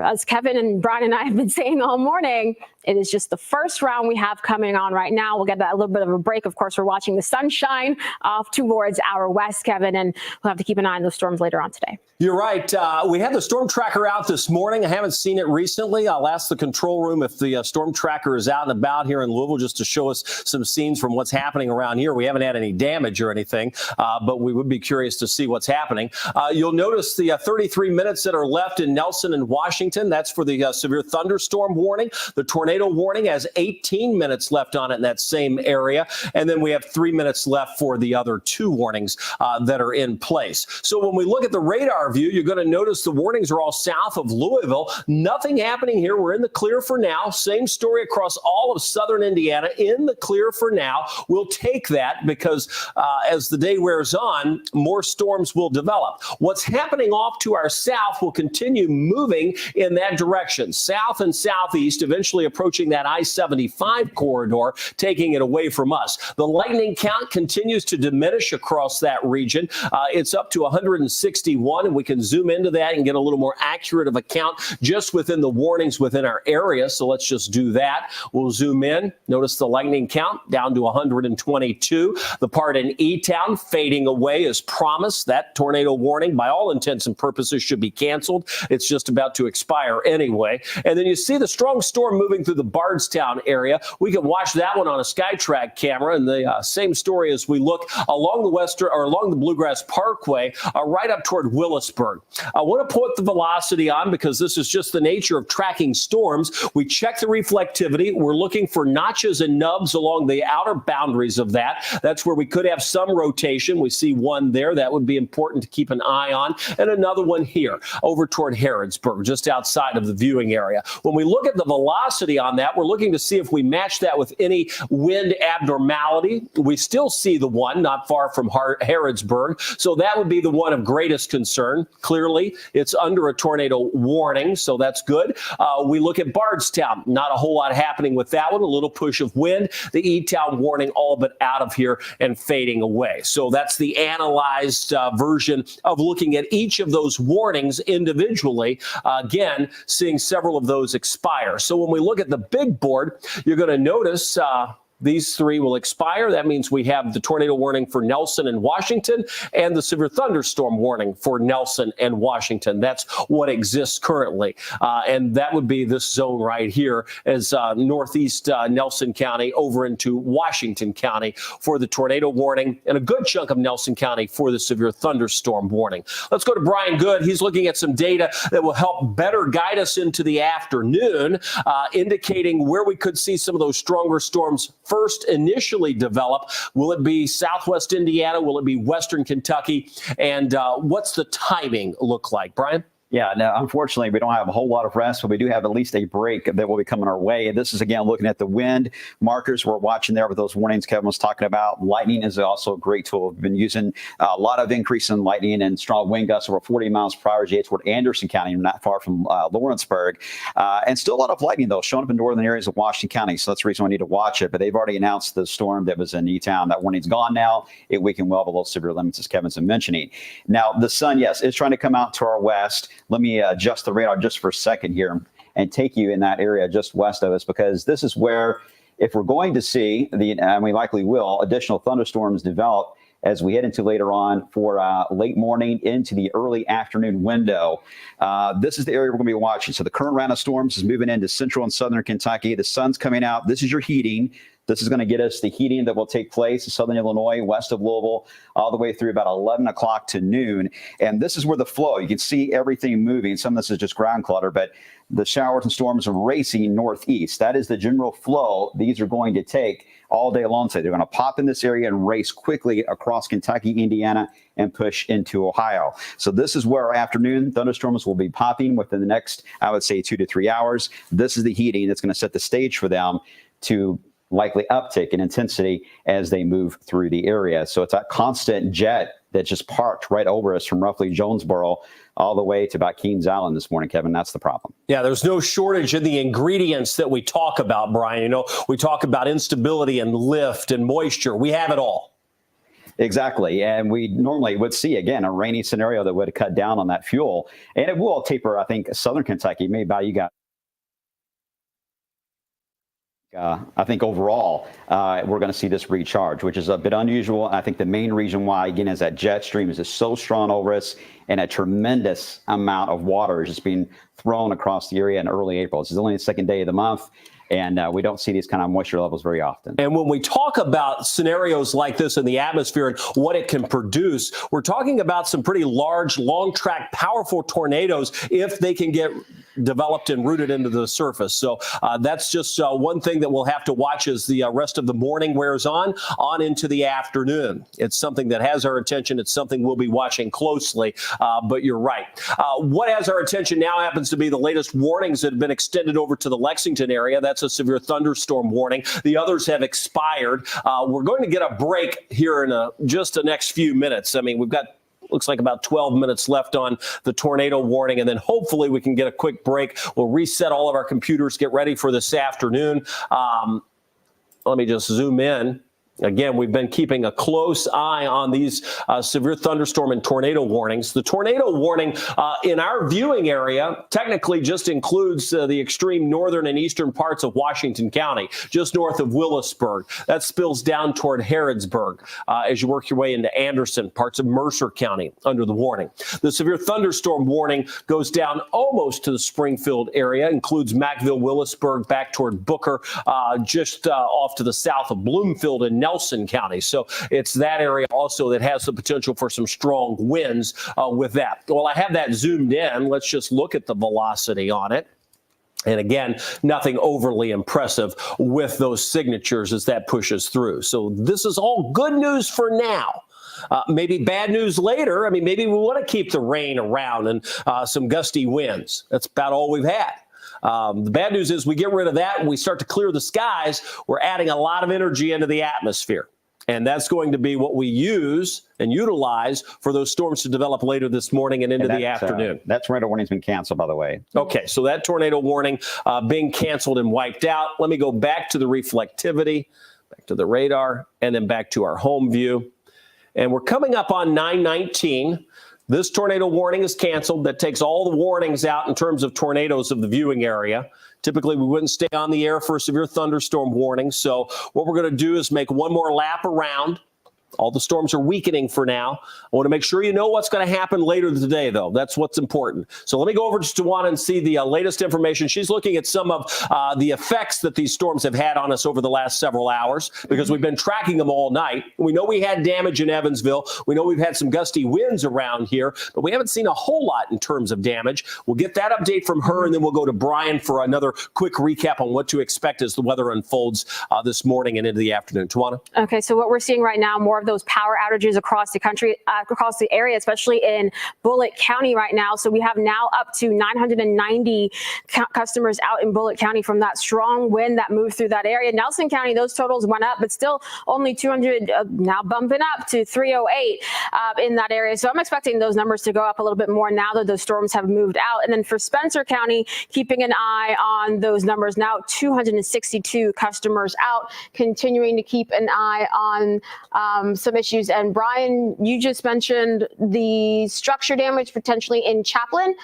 as Kevin and Brian and I have been saying all morning, it is just the first round we have coming on right now. We'll get that a little bit of a break. Of course, we're watching the sunshine off towards our west, Kevin, and we'll have to keep an eye on those storms later on today. You're right. We had the storm tracker out this morning. I haven't seen it recently. I'll ask the control room if the storm tracker is out and about here in Louisville just to show us some scenes from what's happening around here. We haven't had any damage or anything, but we would be curious to see what's happening. You'll notice the 33 minutes that are left in Nelson and Washington. That's for the severe thunderstorm warning. The tornado tornado warning has 18 minutes left on it in that same area. And then we have 3 minutes left for the other 2 warnings that are in place. So when we look at the radar view, you're going to notice the warnings are all south of Louisville. Nothing happening here. We're in the clear for now. Same story across all of southern Indiana, in the clear for now. We'll take that because as the day wears on, more storms will develop. What's happening off to our south will continue moving in that direction, south and southeast, eventually approaching that I-75 corridor, taking it away from us. The lightning count continues to diminish across that region. It's up to 161, and we can zoom into that and get a little more accurate of a count just within the warnings within our area. So let's just do that. We'll zoom in. Notice the lightning count down to 122. The part in E-Town fading away as promised. That tornado warning, by all intents and purposes, should be canceled. It's just about to expire anyway. And then you see the strong storm moving through the Bardstown area. We can watch that one on a SkyTrack camera, and the same story as we look along the western or along the Bluegrass Parkway, right up toward Willisburg. I want to put the velocity on because this is just the nature of tracking storms. We check the reflectivity. We're looking for notches and nubs along the outer boundaries of that. That's where we could have some rotation. We see one there. That would be important to keep an eye on. And another one here over toward Harrodsburg, just outside of the viewing area. When we look at the velocity on that, we're looking to see if we match that with any wind abnormality. We still see the one not far from Harrodsburg. So that would be the one of greatest concern. Clearly, it's under a tornado warning, so that's good. We look at Bardstown. Not a whole lot happening with that one. A little push of wind. The E-Town warning all but out of here and fading away. So that's the analyzed version of looking at each of those warnings individually. Again, seeing several of those expire. So when we look at the big board, you're going to notice these 3 will expire. That means we have the tornado warning for Nelson and Washington and the severe thunderstorm warning for Nelson and Washington. That's what exists currently. And that would be this zone right here as northeast Nelson County over into Washington County for the tornado warning, and a good chunk of Nelson County for the severe thunderstorm warning. Let's go to Brian Good. He's looking at some data that will help better guide us into the afternoon, indicating where we could see some of those stronger storms first initially develop. Will it be southwest Indiana? Will it be western Kentucky? And what's the timing look like, Brian? Yeah, no, unfortunately, we don't have a whole lot of rest, but we do have at least a break that will be coming our way. And this is, again, looking at the wind markers we're watching there with those warnings Kevin was talking about. Lightning is also a great tool. We've been using a lot of increase in lightning and strong wind gusts over 40 miles per hour toward Anderson County, not far from Lawrenceburg. And still a lot of lightning, though, showing up in northern areas of Washington County. So that's the reason we need to watch it. But they've already announced the storm that was in E-Town. That warning's gone now. It weakened well below severe limits, as Kevin's been mentioning. Now, the sun, yes, is trying to come out to our west. Let me adjust the radar just for a second here and take you in that area just west of us, because this is where, if we're going to see and we likely will, additional thunderstorms develop as we head into later on for late morning into the early afternoon window. This is the area we're going to be watching. So the current round of storms is moving into central and southern Kentucky. The sun's coming out. This is your heating. This is going to get us the heating that will take place in southern Illinois, west of Louisville, all the way through about 11 o'clock to noon. And this is where the flow, you can see everything moving. Some of this is just ground clutter, but the showers and storms are racing northeast. That is the general flow these are going to take all day long. So they're going to pop in this area and race quickly across Kentucky, Indiana, and push into Ohio. So this is where our afternoon thunderstorms will be popping within the next, I would say, 2 to 3 hours. This is the heating that's going to set the stage for them to likely uptick in intensity as they move through the area. So it's that constant jet that just parked right over us from roughly Jonesboro all the way to about Kings Island this morning, Kevin. That's the problem. Yeah, there's no shortage in the ingredients that we talk about, Brian. You know, we talk about instability and lift and moisture. We have it all. Exactly. And we normally would see, again, a rainy scenario that would cut down on that fuel. And it will taper, I think, southern Kentucky, maybe about you got. I think overall, we're going to see this recharge, which is a bit unusual. I think the main reason why, again, is that jet stream is just so strong over us, and a tremendous amount of water is just being thrown across the area in early April. This is only the second day of the month, and we don't see these kind of moisture levels very often. And when we talk about scenarios like this in the atmosphere and what it can produce, we're talking about some pretty large, long track, powerful tornadoes if they can get developed and rooted into the surface. So that's just one thing that we'll have to watch as the rest of the morning wears on into the afternoon. It's something that has our attention. It's something we'll be watching closely. But you're right. What has our attention now happens to be the latest warnings that have been extended over to the Lexington area. That's a severe thunderstorm warning. The others have expired. We're going to get a break here in just the next few minutes. I mean, we've got looks like about 12 minutes left on the tornado warning, and then hopefully we can get a quick break. We'll reset all of our computers, get ready for this afternoon. Let me just zoom in. Again, we've been keeping a close eye on these severe thunderstorm and tornado warnings. The tornado warning in our viewing area technically just includes the extreme northern and eastern parts of Washington County, just north of Willisburg. That spills down toward Harrodsburg as you work your way into Anderson, parts of Mercer County under the warning. The severe thunderstorm warning goes down almost to the Springfield area, includes Mackville, Willisburg, back toward Booker, just off to the south of Bloomfield and Nelson County. So it's that area also that has the potential for some strong winds with that. Well, I have that zoomed in. Let's just look at the velocity on it. And again, nothing overly impressive with those signatures as that pushes through. So this is all good news for now. Maybe bad news later. I mean, maybe we want to keep the rain around and some gusty winds. That's about all we've had. The bad news is we get rid of that and we start to clear the skies. We're adding a lot of energy into the atmosphere. And that's going to be what we use and utilize for those storms to develop later this morning and into the afternoon. That tornado warning's been canceled, by the way. Okay, so that tornado warning being canceled and wiped out. Let me go back to the reflectivity, back to the radar, and then back to our home view. And we're coming up on 9:19. This tornado warning is canceled. That takes all the warnings out in terms of tornadoes of the viewing area. Typically, we wouldn't stay on the air for a severe thunderstorm warning. So what we're going to do is make one more lap around. All the storms are weakening for now. I want to make sure you know what's going to happen later today, though. That's what's important. So let me go over to Tawana and see the latest information. She's looking at some of the effects that these storms have had on us over the last several hours because we've been tracking them all night. We know we had damage in Evansville. We know we've had some gusty winds around here, but we haven't seen a whole lot in terms of damage. We'll get that update from her, and then we'll go to Brian for another quick recap on what to expect as the weather unfolds this morning and into the afternoon. Tawana? Okay, so what we're seeing right now, more of those power outages across the country, across the area, especially in Bullitt County right now. So we have now up to 990 customers out in Bullitt County from that strong wind that moved through that area. Nelson County, those totals went up, but still only 200, now bumping up to 308 in that area. So I'm expecting those numbers to go up a little bit more now that those storms have moved out. And then for Spencer County, keeping an eye on those numbers, now 262 customers out, continuing to keep an eye on some issues. And Brian, you just mentioned the structure damage potentially in Chaplin.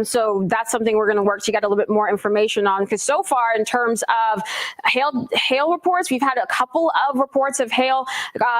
So that's something we're going to work to get a little bit more information on, because so far in terms of hail reports, we've had a couple of reports of hail.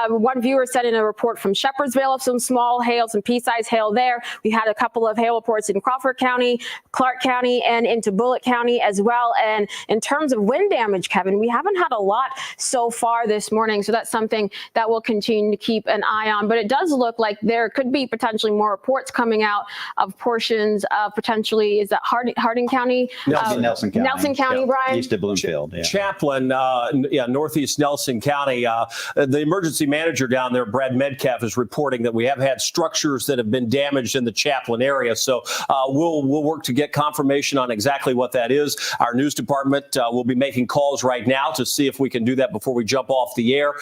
One viewer sent in a report from Shepherdsville of some small hail, some pea-sized hail there. We had a couple of hail reports in Crawford County, Clark County, and into Bullitt County as well. And in terms of wind damage, Kevin, we haven't had a lot so far this morning. So that's something that we'll continue to keep an eye on. But it does look like there could be potentially more reports coming out of portions of potentially, is that Hardin County? Nelson County. Nelson County, Brian? East of Bloomfield. Yeah. Chaplin, northeast Nelson County. The emergency manager down there, Brad Metcalf, is reporting that we have had structures that have been damaged in the Chaplin area. So we'll work to get confirmation on exactly what that is. Our news department will be making calls right now to see if we can do that before we jump off the air.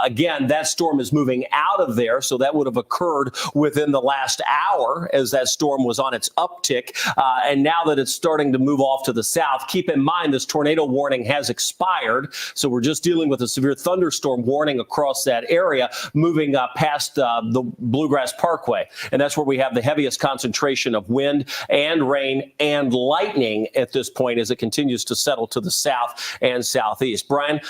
Again, that storm is moving out of there, so that would have occurred within the last hour as that storm was on its uptick. And now that it's starting to move off to the south, keep in mind this tornado warning has expired. So we're just dealing with a severe thunderstorm warning across that area, moving past the Bluegrass Parkway. And that's where we have the heaviest concentration of wind and rain and lightning at this point as it continues to settle to the south and southeast. Brian,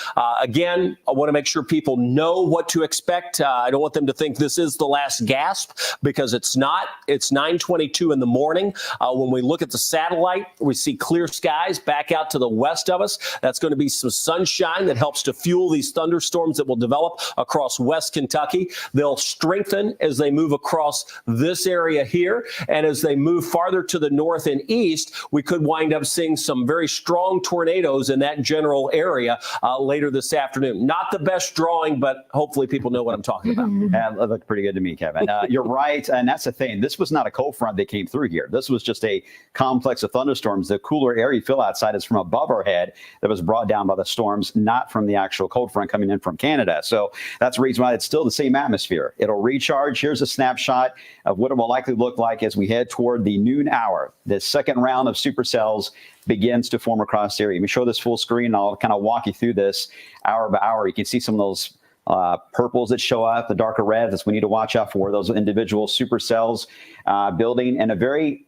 again, I want to make sure people know what to expect expect. I don't want them to think this is the last gasp, because it's not. It's 9:22 in the morning. When we look at the satellite, we see clear skies back out to the west of us. That's going to be some sunshine that helps to fuel these thunderstorms that will develop across West Kentucky. They'll strengthen as they move across this area here. And as they move farther to the north and east, we could wind up seeing some very strong tornadoes in that general area later this afternoon. Not the best drawing, but hopefully people know what I'm talking about. That looked pretty good to me, Kevin. You're right. And that's the thing. This was not a cold front that came through here. This was just a complex of thunderstorms. The cooler air you feel outside is from above our head that was brought down by the storms, not from the actual cold front coming in from Canada. So that's the reason why it's still the same atmosphere. It'll recharge. Here's a snapshot of what it will likely look like as we head toward the noon hour. The second round of supercells begins to form across the area. Let me show this full screen. I'll kind of walk you through this hour by hour. You can see some of those purples that show up, the darker reds. That's we need to watch out for, those individual supercells building in a very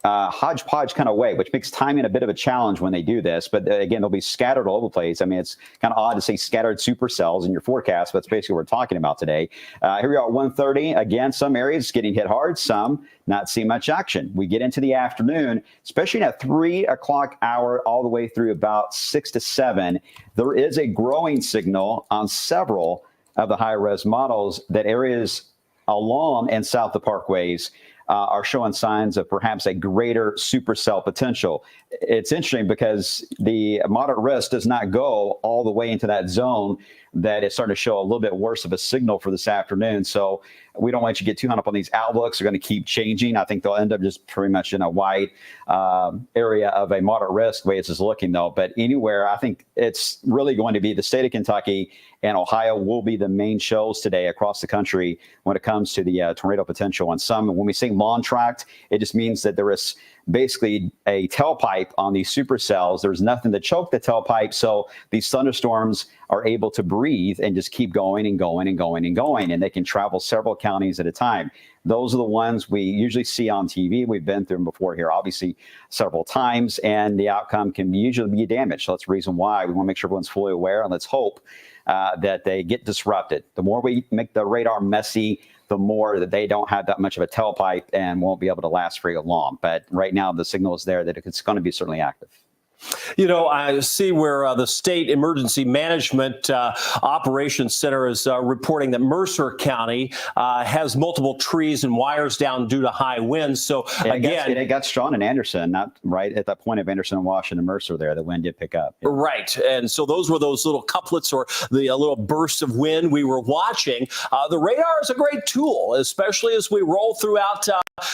hodgepodge kind of way, which makes timing a bit of a challenge when they do this. But again, they'll be scattered all over the place. I mean, it's kind of odd to say scattered supercells in your forecast, but that's basically what we're talking about today. Here we are at 1:30. Again, some areas getting hit hard, some not seeing much action. We get into the afternoon, especially at 3 o'clock hour, all the way through about 6 to 7. There is a growing signal on several of the high-res models that areas along and south of parkways are showing signs of perhaps a greater supercell potential. It's interesting because the moderate risk does not go all the way into that zone that it's starting to show a little bit worse of a signal for this afternoon. So we don't want you to get too hung up on these outlooks. They're going to keep changing. I think they'll end up just pretty much in a wide area of a moderate risk, the way it's just looking, though. But anywhere, I think it's really going to be the state of Kentucky and Ohio will be the main shows today across the country when it comes to the tornado potential on some. When we say lawn tract, it just means that there is basically a tailpipe on these supercells. There's nothing to choke the tailpipe, so these thunderstorms are able to breathe and just keep going and going and going and going, and they can travel several counties at a time. Those are the ones we usually see on TV. We've been through them before here, obviously, several times, and the outcome can usually be damage. So that's the reason why we want to make sure everyone's fully aware, and let's hope that they get disrupted. The more we make the radar messy, the more that they don't have that much of a tailpipe and won't be able to last very long. But right now, the signal is there that it's going to be certainly active. You know, I see where the State Emergency Management Operations Center is reporting that Mercer County has multiple trees and wires down due to high winds. So again, it got strong in Anderson, not right at that point of Anderson, Washington, Mercer there. The wind did pick up. Yeah. Right. And so those were those little couplets or the little bursts of wind we were watching. The radar is a great tool, especially as we roll throughout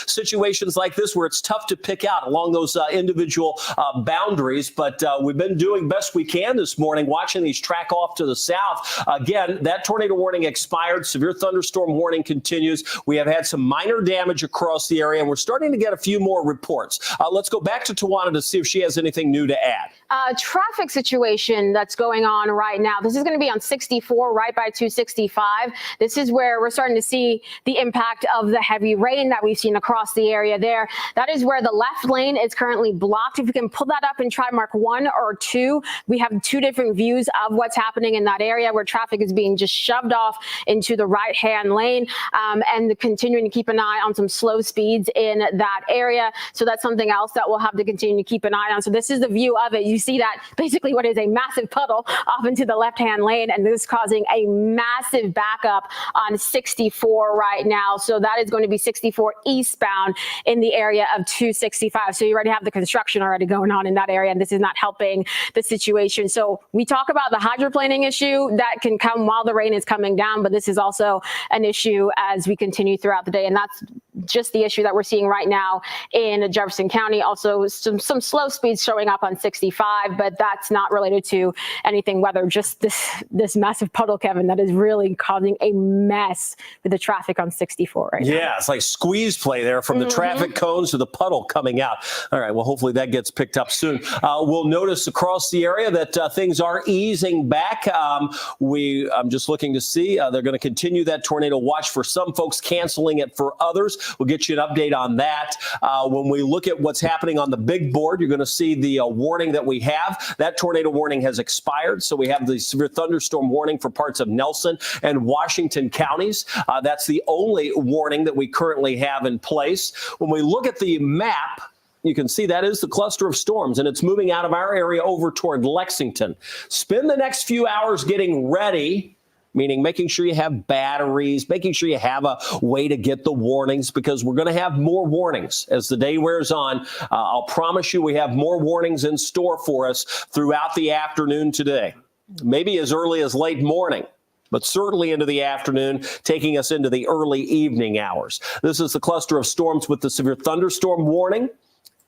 situations like this where it's tough to pick out along those individual boundaries. But we've been doing best we can this morning, watching these track off to the south. Again, that tornado warning expired. Severe thunderstorm warning continues. We have had some minor damage across the area, and we're starting to get a few more reports. Let's go back to Tawana to see if she has anything new to add. Traffic situation that's going on right now. This is going to be on 64, right by 265. This is where we're starting to see the impact of the heavy rain that we've seen across the area there. That is where the left lane is currently blocked. If you can pull that up and try mark 1 or 2, we have two different views of what's happening in that area where traffic is being just shoved off into the right-hand lane, and continuing to keep an eye on some slow speeds in that area. So that's something else that we'll have to continue to keep an eye on. So this is the view of it. You see that basically what is a massive puddle off into the left-hand lane, and this is causing a massive backup on 64 right now. So that is going to be 64 eastbound in the area of 265. So you already have the construction already going on in that area, and this is not helping the situation. So we talk about the hydroplaning issue that can come while the rain is coming down, but this is also an issue as we continue throughout the day, and that's just the issue that we're seeing right now in Jefferson County. Also some slow speeds showing up on 65, but that's not related to anything weather, just this massive puddle, Kevin, that is really causing a mess with the traffic on 64 right now. Yeah, it's like squeeze play there from the traffic cones to the puddle coming out. All right, well, hopefully that gets picked up soon. We'll notice across the area that things are easing back. I'm just looking to see they're going to continue that tornado watch for some folks, canceling it for others. We'll get you an update on that. When we look at what's happening on the big board, you're going to see the warning that we have. That tornado warning has expired, so we have the severe thunderstorm warning for parts of Nelson and Washington counties. That's the only warning that we currently have in place. When we look at the map, you can see that is the cluster of storms, and it's moving out of our area over toward Lexington. Spend the next few hours getting ready, meaning making sure you have batteries, making sure you have a way to get the warnings, because we're going to have more warnings as the day wears on. I'll promise you we have more warnings in store for us throughout the afternoon today, maybe as early as late morning, but certainly into the afternoon, taking us into the early evening hours. This is the cluster of storms with the severe thunderstorm warning.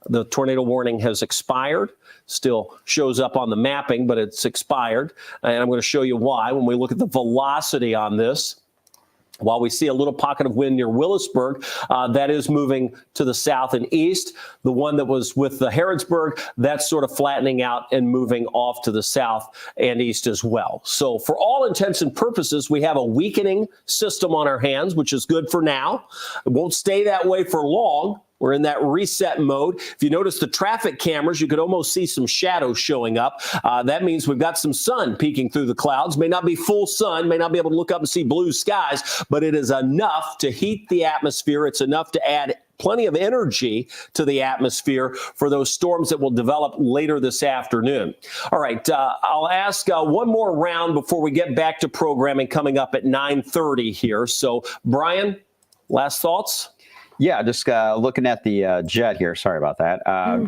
The tornado warning has expired. Still shows up on the mapping, but it's expired. And I'm going to show you why when we look at the velocity on this. While we see a little pocket of wind near Willisburg, that is moving to the south and east. The one that was with the Harrodsburg, that's sort of flattening out and moving off to the south and east as well. So for all intents and purposes, we have a weakening system on our hands, which is good for now. It won't stay that way for long. We're in that reset mode. If you notice the traffic cameras, you could almost see some shadows showing up. That means we've got some sun peeking through the clouds. May not be full sun, may not be able to look up and see blue skies, but it is enough to heat the atmosphere. It's enough to add plenty of energy to the atmosphere for those storms that will develop later this afternoon. All right, I'll ask one more round before we get back to programming coming up at 9:30 here. So, Brian, last thoughts? Yeah, just looking at the jet here. Sorry about that.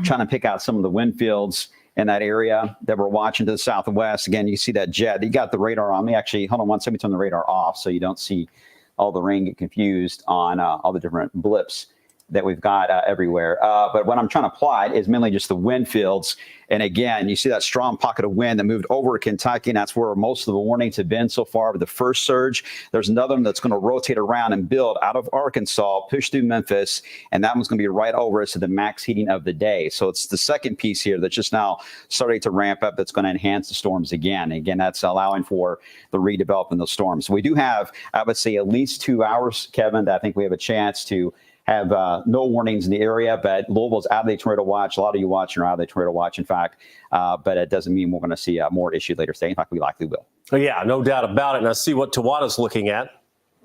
Trying to pick out some of the wind fields in that area that we're watching to the southwest. Again, you see that jet. You got the radar on. Let me actually, hold on one second, turn the radar off so you don't see all the rain get confused on all the different blips that we've got everywhere. But what I'm trying to plot is mainly just the wind fields. And again, you see that strong pocket of wind that moved over to Kentucky, and that's where most of the warnings have been so far with the first surge. There's another one that's going to rotate around and build out of Arkansas, push through Memphis, and that one's going to be right over us to the max heating of the day. So it's the second piece here that's just now starting to ramp up that's going to enhance the storms again. Again, that's allowing for the redevelopment of the storms. So we do have, I would say, at least 2 hours, Kevin, that I think we have a chance to have no warnings in the area, but Louisville's out of the tornado watch. A lot of you watching are out of the tornado watch, in fact, but it doesn't mean we're going to see more issues later today. In fact, we likely will. Yeah, no doubt about it. And I see what Tawada's looking at.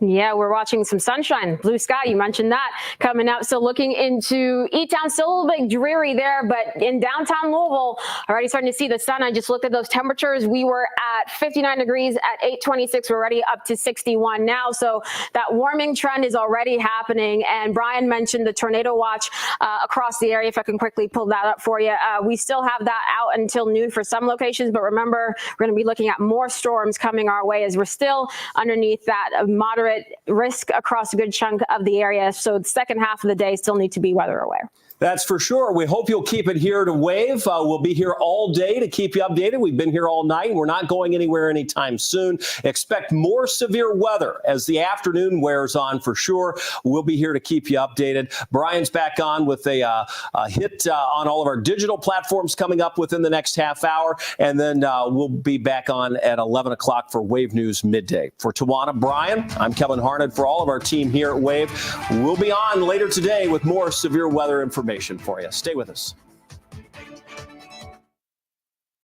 Yeah, we're watching some sunshine, blue sky. You mentioned that coming up. So looking into E-Town, still a little bit dreary there, but in downtown Louisville, already starting to see the sun. I just looked at those temperatures. We were at 59 degrees at 8:26. We're already up to 61 now. So that warming trend is already happening. And Brian mentioned the tornado watch across the area. If I can quickly pull that up for you. We still have that out until noon for some locations. But remember, we're going to be looking at more storms coming our way as we're still underneath that moderate risk across a good chunk of the area. So the second half of the day still need to be weather aware. That's for sure. We hope you'll keep it here to Wave. We'll be here all day to keep you updated. We've been here all night. We're not going anywhere anytime soon. Expect more severe weather as the afternoon wears on for sure. We'll be here to keep you updated. Brian's back on with a hit on all of our digital platforms coming up within the next half hour. And then we'll be back on at 11 o'clock for Wave News Midday. For Tawana, Brian, I'm Kevin Harned. For all of our team here at Wave, we'll be on later today with more severe weather information for you. Stay with us.